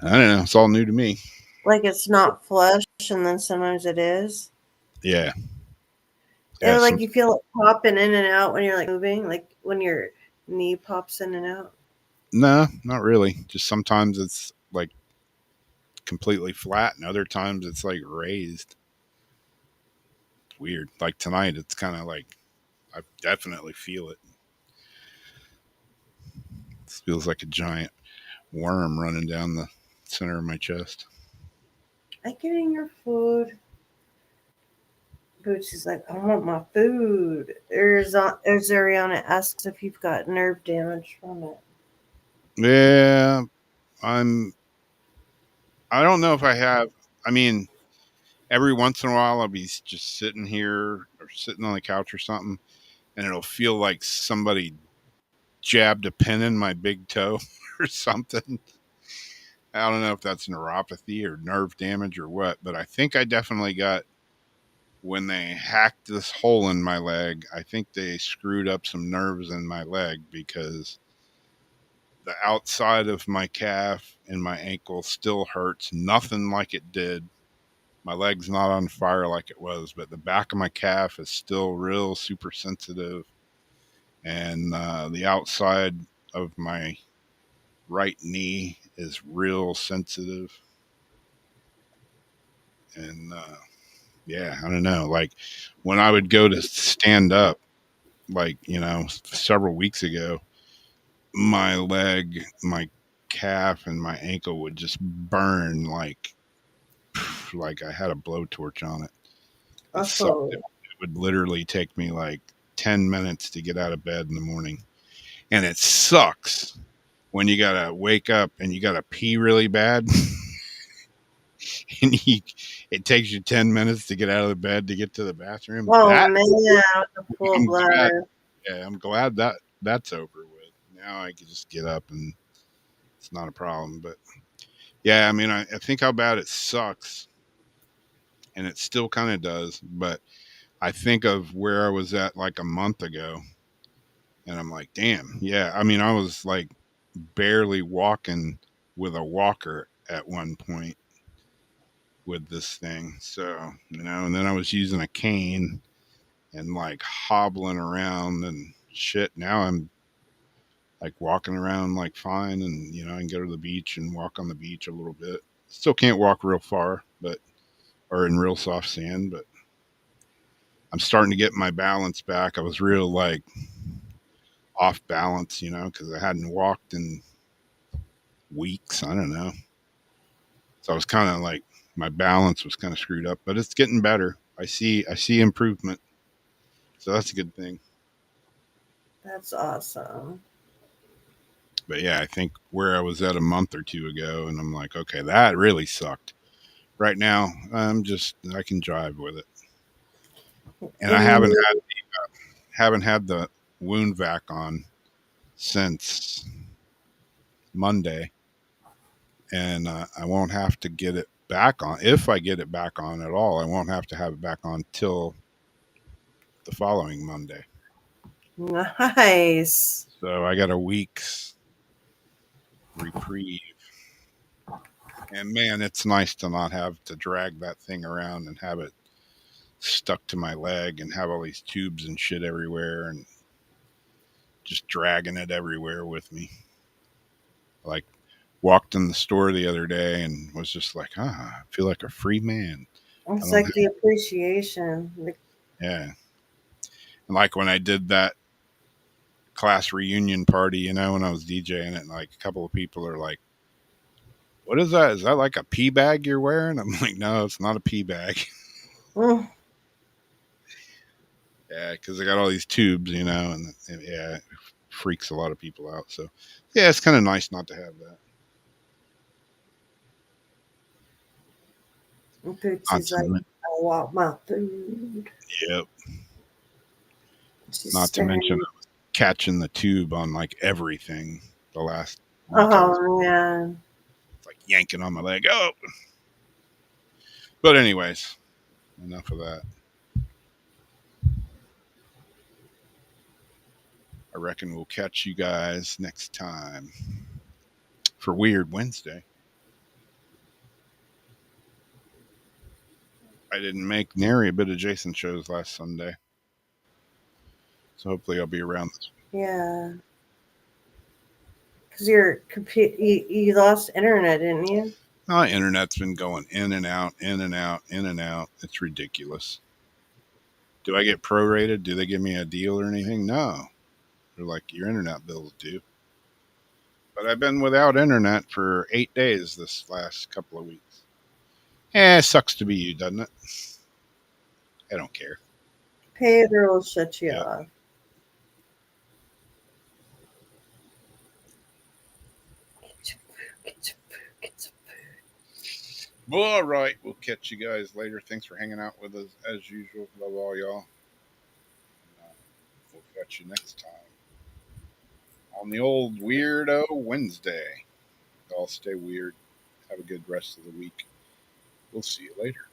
I don't know. It's all new to me. Like it's not flush, and then sometimes it is. Yeah. Yeah, Yeah. like you feel it popping in and out when you're like moving, like when your knee pops in and out. No, not really. Just sometimes it's like completely flat, and other times it's like raised. It's weird. Like tonight, it's kind of like I definitely feel it. It feels like a giant worm running down the center of my chest. I getting your food. Bootsy's like, I want my food. Ariana asks if you've got nerve damage from it. Yeah, I don't know if I have. I mean, every once in a while I'll be just sitting here or sitting on the couch or something, and it'll feel like somebody jabbed a pin in my big toe or something. I don't know if that's neuropathy or nerve damage or what, but I think I definitely got, when they hacked this hole in my leg, I think they screwed up some nerves in my leg, because the outside of my calf and my ankle still hurts. Nothing like it did. My leg's not on fire like it was, but the back of my calf is still real super sensitive. And the outside of my right knee is real sensitive. And yeah, I don't know. Like when I would go to stand up, like, several weeks ago, my leg, my calf, and my ankle would just burn like I had a blowtorch on it. It sucked. Also, It would literally take me like 10 minutes to get out of bed in the morning. And it sucks when you gotta wake up and you gotta pee really bad. And it takes you 10 minutes to get out of the bed to get to the bathroom. oh That, man, with the full I'm glad, bladder. yeah, I'm glad that's over with. Now I can just get up and it's not a problem. But yeah, I mean, I think how bad it sucks, and it still kind of does. But I think of where I was at like a month ago, and I'm like, damn, yeah. I mean, I was like barely walking with a walker at one point with this thing. So, and then I was using a cane and like hobbling around and shit. Now I'm like walking around like fine, and I can go to the beach and walk on the beach a little bit. Still can't walk real far, but or in real soft sand, but I'm starting to get my balance back. I was real like off balance, because I hadn't walked in weeks. I don't know. So I was kind of like my balance was kind of screwed up, but it's getting better. I see improvement. So that's a good thing. That's awesome. But yeah, I think where I was at a month or two ago, and I'm like, okay, that really sucked. Right now, I can drive with it, and I And haven't had the wound vac on since Monday, and I won't have to get it back on. If I get it back on at all, I won't have to have it back on till the following Monday. nice. So I got a week's reprieve. And man, it's nice to not have to drag that thing around and have it stuck to my leg and have all these tubes and shit everywhere and just dragging it everywhere with me. Like walked in the store the other day and was just like, I feel like a free man. I It's don't like have, the appreciation. yeah. And like when I did that class reunion party, when I was DJing it, and like a couple of people are like, what is that? Is that like a pee bag you're wearing? I'm like, no, it's not a pee bag. Mm, Yeah, because I got all these tubes, and yeah, it freaks a lot of people out. So, yeah, it's kind of nice not to have that. Not Pootsy's to, like, men- I want my food. yep. She's Not to mention staring. catching the tube on like everything the last week. I was Oh man. like yanking on my leg. Oh, but anyways, enough of that. I reckon we'll catch you guys next time for Weird Wednesday. I didn't make nary a bit of Jason shows last Sunday, so hopefully I'll be around. Yeah. Because you lost internet, didn't you? My internet's been going in and out, in and out, in and out. It's ridiculous. Do I get prorated? Do they give me a deal or anything? No. They're like, your internet bills do. But I've been without internet for 8 days this last couple of weeks. It sucks to be you, doesn't it? I don't care. Pay it or it'll shut you Yep. off. Get some food. Get some food. Well, all right. We'll catch you guys later. Thanks for hanging out with us as usual. Love all y'all. We'll catch you next time on the old Weirdo Wednesday. Y'all stay weird. Have a good rest of the week. We'll see you later.